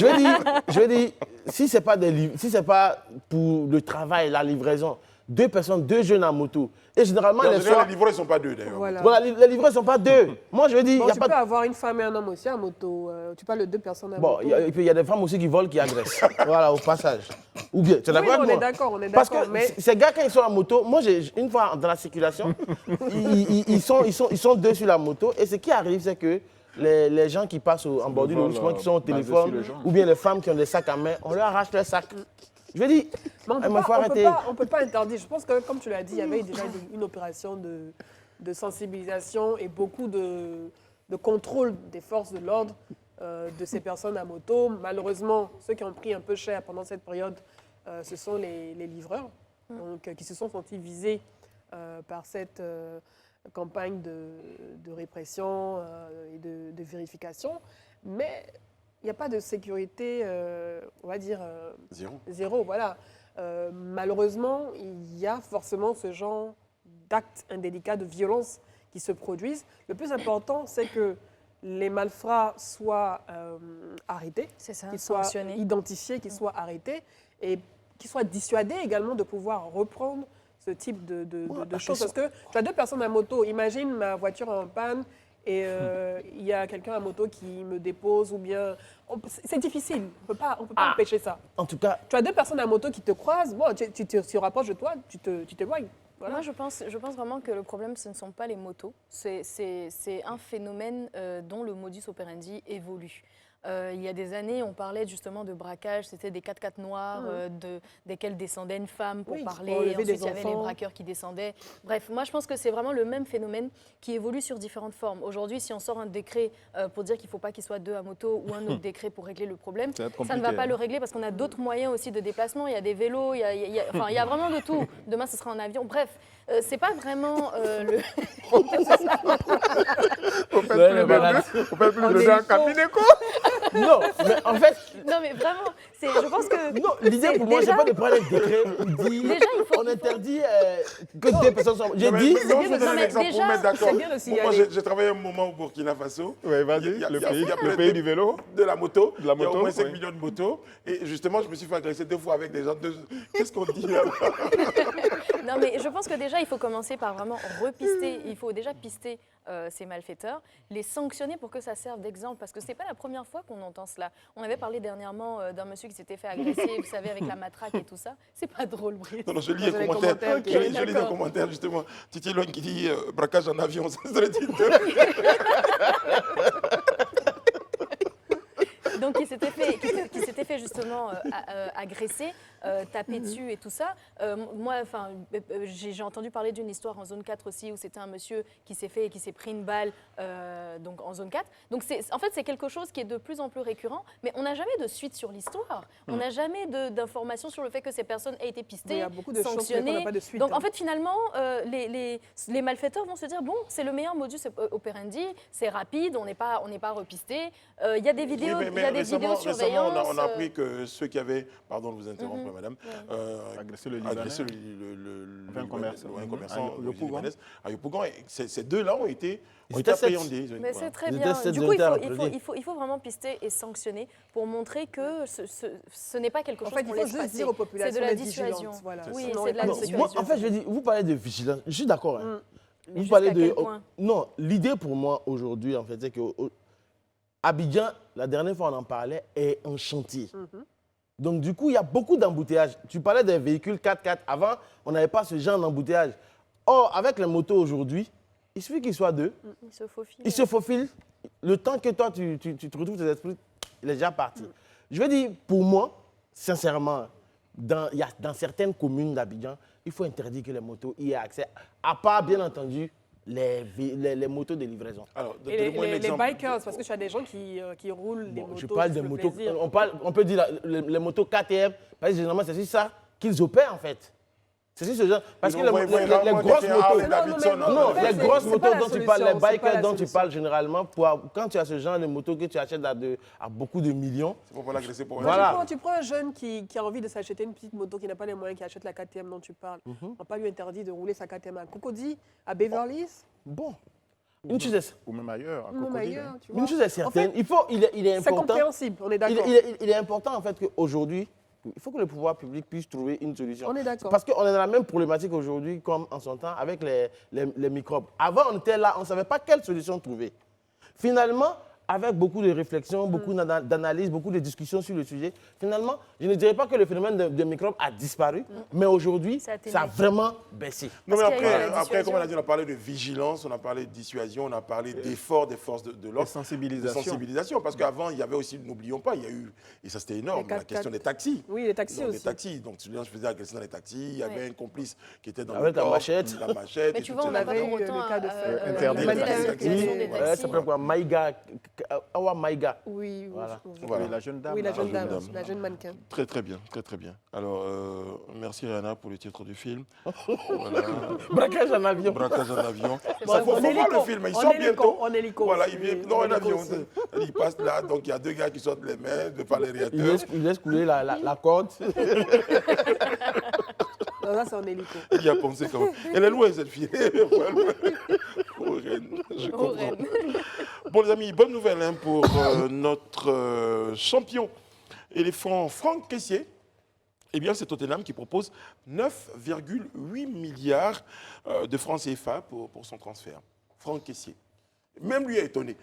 Speaker 4: je veux dire, si c'est pas si c'est pas pour le travail, la livraison, deux personnes, deux jeunes à moto, et généralement
Speaker 1: En
Speaker 4: les
Speaker 1: général,
Speaker 4: soirs,
Speaker 1: les livreurs ne sont pas deux d'ailleurs.
Speaker 2: Voilà.
Speaker 4: voilà, les livreurs sont pas deux. Moi je veux dire,
Speaker 2: Bon,
Speaker 4: il y a
Speaker 2: tu
Speaker 4: pas
Speaker 2: peux avoir une femme et un homme aussi à moto. Tu parles de deux personnes à
Speaker 4: Bon,
Speaker 2: moto.
Speaker 4: et puis il y a des femmes aussi qui volent, qui agressent. Voilà, au passage. Ou bien, tu es
Speaker 2: Oui,
Speaker 4: d'accord
Speaker 2: on
Speaker 4: avec
Speaker 2: est
Speaker 4: moi?
Speaker 2: d'accord, on est
Speaker 4: Parce
Speaker 2: d'accord.
Speaker 4: que
Speaker 2: Mais
Speaker 4: ces gars, quand ils sont en moto, moi, une fois dans la circulation, ils sont deux sur la moto. Et ce qui arrive, c'est que les gens qui passent en bordure,
Speaker 5: vol,
Speaker 4: souvent qui sont au
Speaker 5: basé
Speaker 4: téléphone,
Speaker 5: sur les gens.
Speaker 4: ou bien les femmes qui ont des sacs à main, on leur arrache leurs sacs. Je veux dire,
Speaker 2: Mais on
Speaker 4: il
Speaker 2: ne
Speaker 4: faut arrêter.
Speaker 2: peut pas interdire. Je pense que, comme tu l'as dit, il y avait déjà une opération de sensibilisation et beaucoup de contrôle des forces de l'ordre de ces personnes à moto. Malheureusement, ceux qui ont pris un peu cher pendant cette période, ce sont les livreurs, donc, qui se sont sentis visés par campagne de répression et de vérification, mais il n'y a pas de sécurité, on va dire, zéro. Voilà. Malheureusement, il y a forcément ce genre d'actes indélicats, de violences qui se produisent. Le plus important, c'est que les malfrats soient arrêtés,
Speaker 3: C'est ça,
Speaker 2: qu'ils soient
Speaker 3: sanctionné.
Speaker 2: identifiés, qu'ils soient arrêtés et qu'ils soient dissuadés également de pouvoir reprendre ce type de choses. Parce que tu as deux personnes à moto. Imagine ma voiture en panne et il y a quelqu'un à moto qui me dépose ou bien... C'est difficile, on peut pas empêcher ça.
Speaker 4: En tout cas,
Speaker 2: Tu as deux personnes à moto qui te croisent, bon, tu te rapproches de toi, tu t'éloignes. Voilà.
Speaker 3: Moi, je pense vraiment que le problème, ce ne sont pas les motos. C'est un phénomène dont le modus operandi évolue. Il y a des années, on parlait justement de braquage, c'était des 4x4 noirs desquels descendait une femme pour
Speaker 2: Oui,
Speaker 3: parler.
Speaker 2: pour enlever
Speaker 3: Ensuite,
Speaker 2: des
Speaker 3: il y avait les
Speaker 2: enfants.
Speaker 3: braqueurs qui descendaient. Bref, moi, je pense que c'est vraiment le même phénomène qui évolue sur différentes formes. Aujourd'hui, si on sort un décret pour dire qu'il ne faut pas qu'il soit deux à moto ou un autre décret pour régler le problème,
Speaker 5: Ça va être
Speaker 3: ça ne
Speaker 5: compliqué,
Speaker 3: va pas
Speaker 5: hein.
Speaker 3: le régler parce qu'on a d'autres moyens aussi de déplacement. Il y a des vélos, il y a vraiment de tout. Demain, ce sera en avion. Bref, c'est pas vraiment le...
Speaker 5: Faut faire
Speaker 4: Ouais,
Speaker 5: plus
Speaker 4: voilà.
Speaker 5: faut faire plus
Speaker 2: On
Speaker 5: de
Speaker 2: est
Speaker 5: dans
Speaker 2: faux.
Speaker 5: cabinet, quoi.
Speaker 4: non, mais en fait,
Speaker 3: Non, mais vraiment, je pense que...
Speaker 4: non, l'idée pour moi,
Speaker 3: déjà-
Speaker 4: c'est pas de prendre un décret pour dire
Speaker 3: Déjà, il faut-
Speaker 4: on interdit que des personnes sont. J'ai dit,
Speaker 1: Non, je
Speaker 3: bien,
Speaker 1: vous donne
Speaker 3: non,
Speaker 1: un
Speaker 3: mais
Speaker 1: exemple pour
Speaker 3: déjà,
Speaker 1: mettre d'accord.
Speaker 2: c'est bien de
Speaker 1: Moi,
Speaker 2: signaler.
Speaker 1: j'ai travaillé un moment au Burkina Faso.
Speaker 5: Oui, vas-y,
Speaker 1: Il y a-
Speaker 5: le
Speaker 1: il y a-
Speaker 5: pays,
Speaker 1: il y a
Speaker 5: le
Speaker 1: plein
Speaker 5: pays
Speaker 1: de-
Speaker 5: du vélo.
Speaker 1: De la moto.
Speaker 5: De la
Speaker 1: Il y a au
Speaker 5: moto,
Speaker 1: moins 5
Speaker 5: oui.
Speaker 1: millions de motos. Et justement, je me suis fait agresser 2 fois avec des gens. Qu'est-ce qu'on dit là?
Speaker 3: Non, mais je pense que déjà, il faut commencer par vraiment repister. Il faut déjà pister ces malfaiteurs, les sanctionner pour que ça serve d'exemple. Parce que ce n'est pas la première fois qu'on entend cela. On avait parlé dernièrement d'un monsieur qui s'était fait agresser, vous savez, avec la matraque et tout ça. C'est pas drôle, Brice.
Speaker 1: Non, non, je lis
Speaker 2: Dans
Speaker 1: un
Speaker 2: les
Speaker 1: commentaire.
Speaker 2: commentaires,
Speaker 1: Je lis un
Speaker 3: d'accord.
Speaker 1: commentaire, justement. Titi Loin qui dit braquage en avion. Ça serait dit.
Speaker 3: Donc, qui s'était fait justement agresser, taper dessus et tout ça. Moi, enfin, j'ai entendu parler d'une histoire en zone 4 aussi où c'était un monsieur qui s'est pris une balle donc en zone 4. Donc, en fait, c'est quelque chose qui est de plus en plus récurrent, mais on n'a jamais de suite sur l'histoire. On n'a jamais d'informations sur le fait que ces personnes aient été
Speaker 2: Il
Speaker 3: pistées,
Speaker 2: y a beaucoup de choses, mais qu'on
Speaker 3: sanctionnées.
Speaker 2: n'a pas de suite.
Speaker 3: Donc, en fait, finalement, les malfaiteurs vont se dire bon, c'est le meilleur modus operandi, c'est rapide, on n'est pas repisté. Il y a des vidéos, il y a des
Speaker 1: récemment,
Speaker 3: vidéosurveillance.
Speaker 1: on a appris que ceux qui avaient, pardon de vous interrompre, madame,
Speaker 5: Agressé le Libanais.
Speaker 1: agressé
Speaker 5: Un commerçant.
Speaker 1: un commerçant
Speaker 5: À Yopougon.
Speaker 1: libanais, à Yopougon. Et ces deux-là ont été
Speaker 4: Ils étaient sept.
Speaker 1: appréhendés.
Speaker 3: Mais
Speaker 1: Voilà.
Speaker 3: c'est très
Speaker 4: Ils
Speaker 3: bien.
Speaker 4: étaient
Speaker 3: Du coup,
Speaker 4: applaudis.
Speaker 3: il faut vraiment pister et sanctionner pour montrer que ce n'est pas quelque
Speaker 2: En
Speaker 3: chose
Speaker 2: fait, il
Speaker 3: qu'on
Speaker 2: faut
Speaker 3: laisse
Speaker 2: juste
Speaker 3: passer.
Speaker 2: dire aux populations
Speaker 3: C'est de la
Speaker 2: d'être
Speaker 3: dissuasion.
Speaker 2: vigilantes, voilà.
Speaker 3: Oui,
Speaker 2: Sinon,
Speaker 3: c'est de la
Speaker 2: on est
Speaker 4: non,
Speaker 2: pas
Speaker 3: dissuasion.
Speaker 4: moi, en fait, je dis, vous parlez de vigilance. Je suis d'accord. Hein.
Speaker 3: Mais
Speaker 4: Vous parlez
Speaker 3: jusqu'à
Speaker 4: de.
Speaker 3: quel point
Speaker 4: Non, l'idée pour moi aujourd'hui, en fait, c'est que Abidjan, la dernière fois on en parlait, est un chantier. Donc, du coup, il y a beaucoup d'embouteillages. Tu parlais des véhicules 4x4. Avant, on n'avait pas ce genre d'embouteillage. Or, avec les motos aujourd'hui, il suffit qu'ils soient deux.
Speaker 3: Il se faufile.
Speaker 4: Il se faufile. Le temps que toi, tu te retrouves tes esprits, il est déjà parti. Je veux dire, pour moi, sincèrement, dans certaines communes d'Abidjan, il faut interdire que les motos y aient accès, à part, bien entendu, les motos de livraison.
Speaker 1: Alors,
Speaker 2: Et
Speaker 1: donnez-moi un
Speaker 2: les
Speaker 1: exemple.
Speaker 2: bikers, parce que tu as des gens qui roulent des
Speaker 4: Bon,
Speaker 2: motos.
Speaker 4: je parle
Speaker 2: juste
Speaker 4: des
Speaker 2: le
Speaker 4: motos,
Speaker 2: plaisir.
Speaker 4: on peut dire les motos KTM, parce que généralement, c'est sur ça qu'ils opèrent, en fait. C'est sur ce genre. Parce que
Speaker 1: Ils envoient
Speaker 4: les
Speaker 1: rarement
Speaker 4: grosses
Speaker 1: des
Speaker 4: motos.
Speaker 1: Harley
Speaker 2: Non, non,
Speaker 1: Davidson,
Speaker 2: mais
Speaker 1: hein.
Speaker 4: Non,
Speaker 2: en fait,
Speaker 4: les
Speaker 2: c'est-
Speaker 4: grosses
Speaker 2: c'est
Speaker 4: motos
Speaker 2: pas la
Speaker 4: dont tu parles, les
Speaker 2: solution, c'est pas
Speaker 4: bikers
Speaker 2: la
Speaker 4: dont tu
Speaker 2: solution.
Speaker 4: parles généralement, quand tu as ce genre de moto que tu achètes à beaucoup de millions,
Speaker 1: Il faut pas l'agresser pour
Speaker 4: Voilà.
Speaker 2: Tu prends un jeune qui a envie de s'acheter une petite moto, qui n'a pas les moyens, qui achète la KTM dont tu parles. On va pas lui interdire de rouler sa KTM à Cocody, à Beverly Hills,
Speaker 4: bon. Une chose est,
Speaker 5: Ou même ailleurs, à
Speaker 2: ou même
Speaker 5: Cocody,
Speaker 2: ailleurs.
Speaker 5: hein.
Speaker 2: Tu vois.
Speaker 4: une chose est certaine, il est
Speaker 2: C'est
Speaker 4: important.
Speaker 2: compréhensible, on est d'accord.
Speaker 4: Il est important en fait qu'aujourd'hui, il faut que le pouvoir public puisse trouver une solution.
Speaker 2: On est d'accord.
Speaker 4: Parce qu'on est dans la même problématique aujourd'hui comme en son temps avec les microbes. Avant, on était là, on ne savait pas quelle solution trouver. Finalement, avec beaucoup de réflexions, beaucoup d'analyses, beaucoup de discussions sur le sujet, finalement, je ne dirais pas que le phénomène de microbes a disparu, mais aujourd'hui,
Speaker 3: Ça a atténué.
Speaker 4: ça a vraiment baissé.
Speaker 1: Non, mais
Speaker 3: Parce qu'il y a eu la
Speaker 1: après,
Speaker 3: dissuasion.
Speaker 1: comme on a dit, on a parlé de vigilance, on a parlé de dissuasion, on a parlé d'efforts des forces de
Speaker 5: De
Speaker 1: l'ordre. De
Speaker 5: sensibilisation.
Speaker 1: sensibilisation, parce qu'avant, il y avait aussi, n'oublions pas, il y a eu, et ça c'était énorme,
Speaker 2: Les
Speaker 1: la
Speaker 2: 4x4.
Speaker 1: question des taxis.
Speaker 2: Oui, les taxis
Speaker 1: Donc,
Speaker 2: aussi.
Speaker 1: les taxis, donc je faisais agresser dans les taxis, il y avait
Speaker 3: Ouais.
Speaker 1: un complice qui était dans
Speaker 4: Avec
Speaker 1: le
Speaker 4: la
Speaker 1: corps,
Speaker 4: machette.
Speaker 1: la machette
Speaker 3: Mais
Speaker 1: et
Speaker 3: tu
Speaker 1: toutes
Speaker 3: vois, on
Speaker 1: ces
Speaker 3: n'a pas
Speaker 2: avait
Speaker 3: pour
Speaker 2: eu
Speaker 3: autant
Speaker 2: le cas de fait,
Speaker 5: interdit
Speaker 3: limité
Speaker 5: les
Speaker 3: la
Speaker 5: taxis.
Speaker 3: circulation des
Speaker 1: Ouais,
Speaker 4: Ouais,
Speaker 3: taxis.
Speaker 4: ça s'appelle quoi Maïga Awa Maïga.
Speaker 2: Oui, oui,
Speaker 4: Voilà.
Speaker 1: Voilà.
Speaker 5: Oui, la jeune dame.
Speaker 2: Oui, la
Speaker 5: là.
Speaker 2: jeune dame,
Speaker 1: dame.
Speaker 2: la jeune mannequin.
Speaker 1: Très très bien, très très bien. Alors, merci Rihanna pour le titre du film. Voilà.
Speaker 4: Braquage en avion.
Speaker 1: Braquage en avion.
Speaker 2: Bon,
Speaker 1: Ça, faut
Speaker 2: en
Speaker 1: voir le
Speaker 2: hélico.
Speaker 1: film, il
Speaker 2: En
Speaker 1: sort
Speaker 2: hélico,
Speaker 1: bientôt.
Speaker 2: en hélico
Speaker 1: Voilà,
Speaker 2: aussi,
Speaker 1: il vient
Speaker 2: oui,
Speaker 1: dans
Speaker 2: en
Speaker 1: un
Speaker 2: hélico
Speaker 1: avion.
Speaker 2: aussi.
Speaker 1: Il passe là, donc il y a deux gars qui sortent les mains par les
Speaker 4: Il
Speaker 1: réacteurs.
Speaker 4: laisse couler la corde.
Speaker 2: Non, ça, c'est en hélico.
Speaker 1: Il y a pensé quand même. Elle est loin cette fille. Au Rennes, je comprends.
Speaker 3: Rennes.
Speaker 1: Bon les amis, bonne nouvelle hein, pour notre champion éléphant Franck Kessié. Eh bien, c'est Tottenham qui propose 9,8 milliards de francs CFA pour son transfert. Franck Kessié. Même lui est étonné.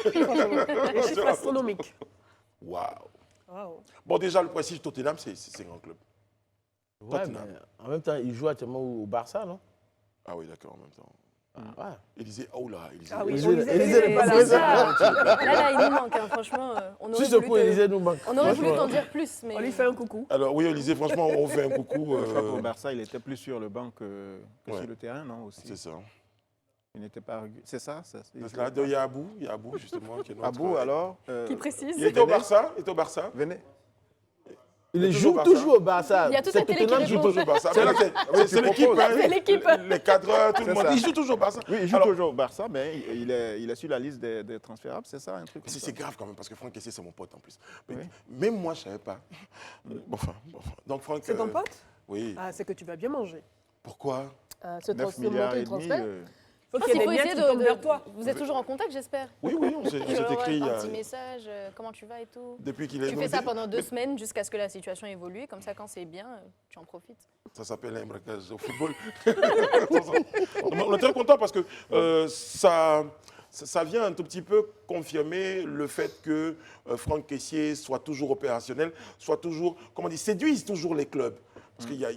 Speaker 2: Les chiffres astronomiques.
Speaker 1: Waouh.
Speaker 2: Waouh.
Speaker 1: Bon, déjà, le prestige Tottenham, c'est un grand club.
Speaker 4: Ouais,
Speaker 1: Tottenham.
Speaker 4: mais en même temps, il joue actuellement au Barça, non?
Speaker 1: Ah oui, d'accord, en même temps.
Speaker 4: Ouais.
Speaker 1: Élisée, oh là, Élisée.
Speaker 2: Ah oui,
Speaker 4: Élisée-
Speaker 2: Élisée
Speaker 4: Élisée
Speaker 2: n'est
Speaker 4: n'est
Speaker 2: pas
Speaker 4: pas
Speaker 2: là.
Speaker 3: C'est ça. Là, il nous manque, hein, franchement. On aurait
Speaker 4: Si ce
Speaker 3: voulu
Speaker 4: coup, Élisée nous manque.
Speaker 3: on aurait voulu
Speaker 4: Franchement.
Speaker 3: t'en dire plus, mais
Speaker 2: On lui fait un coucou.
Speaker 1: Alors oui, Élisée, franchement, on fait un coucou.
Speaker 5: Je crois qu'au Barça, il était plus sur le banc que
Speaker 1: Ouais.
Speaker 5: sur le terrain, non aussi.
Speaker 1: C'est ça.
Speaker 5: Il n'était pas C'est ça,
Speaker 1: Donc là, il y a Abou, justement. Qui est notre-
Speaker 5: Abou, alors
Speaker 3: qui précise.
Speaker 1: Il était au Barça, il était au Barça.
Speaker 5: Venez.
Speaker 4: Il
Speaker 1: toujours
Speaker 4: joue
Speaker 1: au Barça.
Speaker 4: toujours au Barça.
Speaker 3: Il y a toute
Speaker 4: C'est
Speaker 3: la télé qui
Speaker 4: Tottenham
Speaker 3: répond.
Speaker 4: joue
Speaker 1: Toujours au Barça. Mais là, c'est l'équipe.
Speaker 5: proposes.
Speaker 1: hein.
Speaker 3: C'est l'équipe.
Speaker 1: Les cadres, tout le
Speaker 5: C'est
Speaker 1: monde.
Speaker 5: ça.
Speaker 1: Il joue toujours au Barça.
Speaker 5: Oui, il joue
Speaker 1: Alors,
Speaker 5: toujours au Barça, mais il est sur la liste des transférables, c'est ça, un truc comme ça.
Speaker 1: c'est grave quand même, parce que Franck Kessié, c'est mon pote en plus. Mais
Speaker 5: Oui.
Speaker 1: même moi, je ne savais pas. Enfin. Donc, Franck.
Speaker 2: C'est ton pote?
Speaker 1: Oui.
Speaker 2: Ah, c'est que tu vas bien manger.
Speaker 1: Pourquoi
Speaker 2: Ce
Speaker 5: 9 milliards
Speaker 2: monter
Speaker 5: et
Speaker 2: le
Speaker 5: demi.
Speaker 2: transfert.
Speaker 3: Je
Speaker 2: Faut
Speaker 3: pense
Speaker 2: qu'il y ait
Speaker 3: qu'il
Speaker 2: des
Speaker 3: faut
Speaker 2: miettes
Speaker 3: essayer
Speaker 2: qui tombent vers toi.
Speaker 3: Vous êtes toujours en contact, j'espère.
Speaker 1: Oui, on s'est écrit
Speaker 3: Un petit message, comment tu vas et tout.
Speaker 1: depuis qu'il est
Speaker 3: Tu fais ça pendant 2 semaines jusqu'à ce que la situation évolue. Comme ça, quand c'est bien, tu en profites.
Speaker 1: Ça s'appelle un braquage au football. On est très content parce que ça vient un tout petit peu confirmer le fait que Franck Kessié soit toujours opérationnel, soit toujours, comment on dit, séduise toujours les clubs. Parce qu'il y a,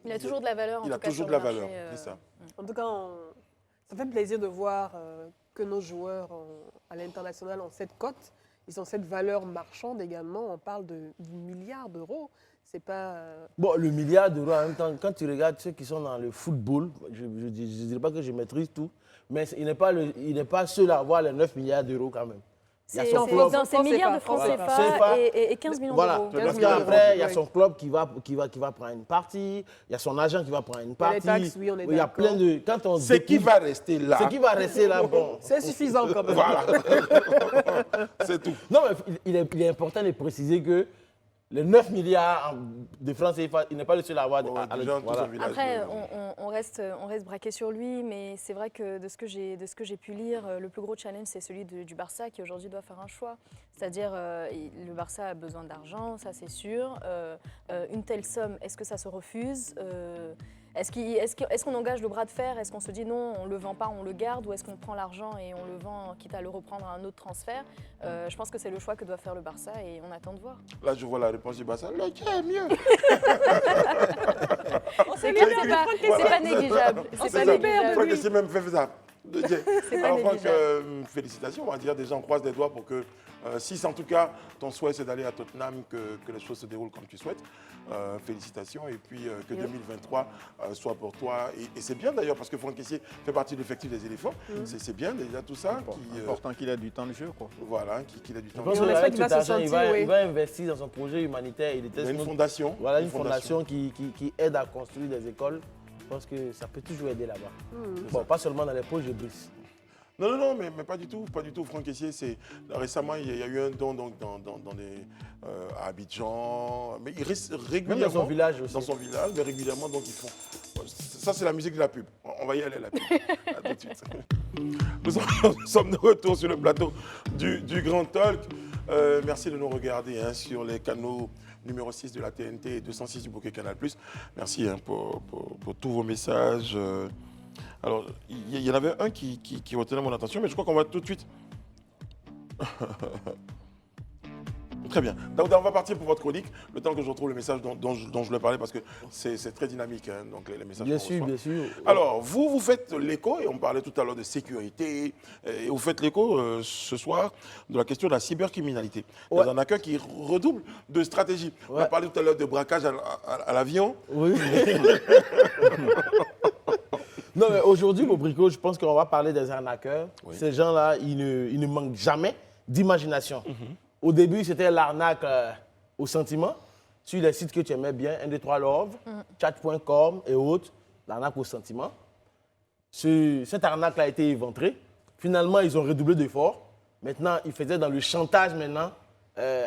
Speaker 3: Il a toujours de la valeur, en
Speaker 1: il a
Speaker 3: tout cas,
Speaker 1: toujours
Speaker 3: sur
Speaker 1: de
Speaker 3: le
Speaker 1: la
Speaker 3: marché,
Speaker 1: valeur, c'est ça.
Speaker 2: En tout cas, ça fait plaisir de voir que nos joueurs à l'international ont cette cote. Ils ont cette valeur marchande également. On parle de milliards d'euros. C'est pas.
Speaker 4: Bon, le milliard d'euros, en même temps, quand tu regardes ceux qui sont dans le football, je ne dirais pas que je maîtrise tout, mais il n'est pas seul à avoir les 9 milliards d'euros quand même. Il y a
Speaker 3: C'est
Speaker 4: son club.
Speaker 3: dans ces milliards de francs
Speaker 4: Voilà.
Speaker 3: CFA
Speaker 4: CFA.
Speaker 3: et 15 millions
Speaker 4: Voilà.
Speaker 3: d'euros.
Speaker 2: 15
Speaker 4: Parce
Speaker 2: millions
Speaker 4: qu'après, il y a
Speaker 2: d'euros,
Speaker 4: son club qui va prendre une partie, il y a son agent qui va prendre une
Speaker 2: y a
Speaker 4: partie.
Speaker 2: les taxes, oui, on est
Speaker 4: Il y a
Speaker 2: d'accord.
Speaker 4: plein de. Quand on
Speaker 1: Ce qui va rester là,
Speaker 4: Ce qui va rester là, bon.
Speaker 2: C'est suffisant quand même.
Speaker 1: voilà. C'est tout.
Speaker 4: Non, mais il est important de préciser que les 9 milliards de francs CFA, il n'est pas le seul à avoir.
Speaker 1: Bon,
Speaker 4: à-
Speaker 1: déjà, tout
Speaker 4: voilà.
Speaker 1: son village,
Speaker 3: Après, on reste braqué sur lui, mais c'est vrai que de ce que j'ai pu lire, le plus gros challenge, c'est celui du Barça qui aujourd'hui doit faire un choix. C'est-à-dire, le Barça a besoin d'argent, ça c'est sûr. Une telle somme, est-ce que ça se refuse Est-ce qu'on engage le bras de fer? Est-ce qu'on se dit non, on ne le vend pas, on le garde? Ou est-ce qu'on prend l'argent et on le vend, quitte à le reprendre à un autre transfert? Je pense que c'est le choix que doit faire le Barça et on attend de voir.
Speaker 1: Là, je vois la réponse du Barça. Lequel est mieux?
Speaker 3: C'est pas négligeable. C'est pas négligeable.
Speaker 1: Franck Kessié même fait ça.
Speaker 3: C'est pas
Speaker 1: Alors Franck,
Speaker 3: négligeable.
Speaker 1: félicitations, on va dire. Déjà, on croise les doigts pour que, si en tout cas ton souhait c'est d'aller à Tottenham, que les choses se déroulent comme tu souhaites. Félicitations et puis que 2023 soit pour toi. Et c'est bien d'ailleurs parce que Franck Kessié fait partie de l'effectif des éléphants. C'est bien déjà tout ça.
Speaker 5: Important qu'il ait du temps de jeu, quoi.
Speaker 1: Voilà, qu'il a du temps.
Speaker 4: Je pense
Speaker 2: Et on espère
Speaker 4: qu'avec
Speaker 2: qu'il va
Speaker 4: cet
Speaker 2: se
Speaker 4: argent,
Speaker 2: sentir, oui.
Speaker 4: il va investir dans son projet humanitaire. Il
Speaker 1: Il y a
Speaker 4: déteste
Speaker 1: une
Speaker 4: notre-
Speaker 1: fondation.
Speaker 4: Voilà, une fondation qui aide à construire des écoles. Je pense que ça peut toujours aider là-bas. Bon, pas seulement dans les poches de Brice.
Speaker 1: Non, mais pas du tout, pas du tout. Franck Kessié, récemment, il y a eu un don donc, à Abidjan, mais il reste régulièrement
Speaker 4: Même dans son village aussi.
Speaker 1: Dans son village, mais régulièrement, donc ils font. Ça, c'est la musique de la pub. On va y aller, la pub. À tout de suite. Nous sommes de retour sur le plateau du Grand Talk. Merci de nous regarder hein, sur les canaux numéro 6 de la TNT et 206 du Bouquet Canal+. Merci hein, pour tous vos messages. Alors, il y en avait un qui retenait mon attention, mais je crois qu'on va tout de suite. Très bien. Daouda, on va partir pour votre chronique, le temps que je retrouve le message dont je voulais parler, parce que c'est très dynamique, hein, donc les messages
Speaker 4: Bien
Speaker 1: qu'on
Speaker 4: sûr,
Speaker 1: reçoit.
Speaker 4: bien sûr.
Speaker 1: Alors, vous faites l'écho, et on parlait tout à l'heure de sécurité, et vous faites l'écho ce soir de la question de la cybercriminalité. Il y a
Speaker 4: Ouais.
Speaker 1: un hacker qui redouble de stratégie. On a
Speaker 4: Ouais.
Speaker 1: parlé tout à l'heure de braquage à l'avion.
Speaker 4: Oui. Non, mais aujourd'hui, Bobrico, je pense qu'on va parler des arnaqueurs.
Speaker 1: Oui.
Speaker 4: Ces gens-là, ils ne manquent jamais. d'imagination. Au début, c'était l'arnaque au sentiment, sur les sites que tu aimais bien, 1, 2, 3 Love, chat.com et autres, l'arnaque au sentiment. Cette arnaque-là a été éventrée. Finalement, ils ont redoublé d'efforts. Maintenant, ils faisaient dans le chantage maintenant,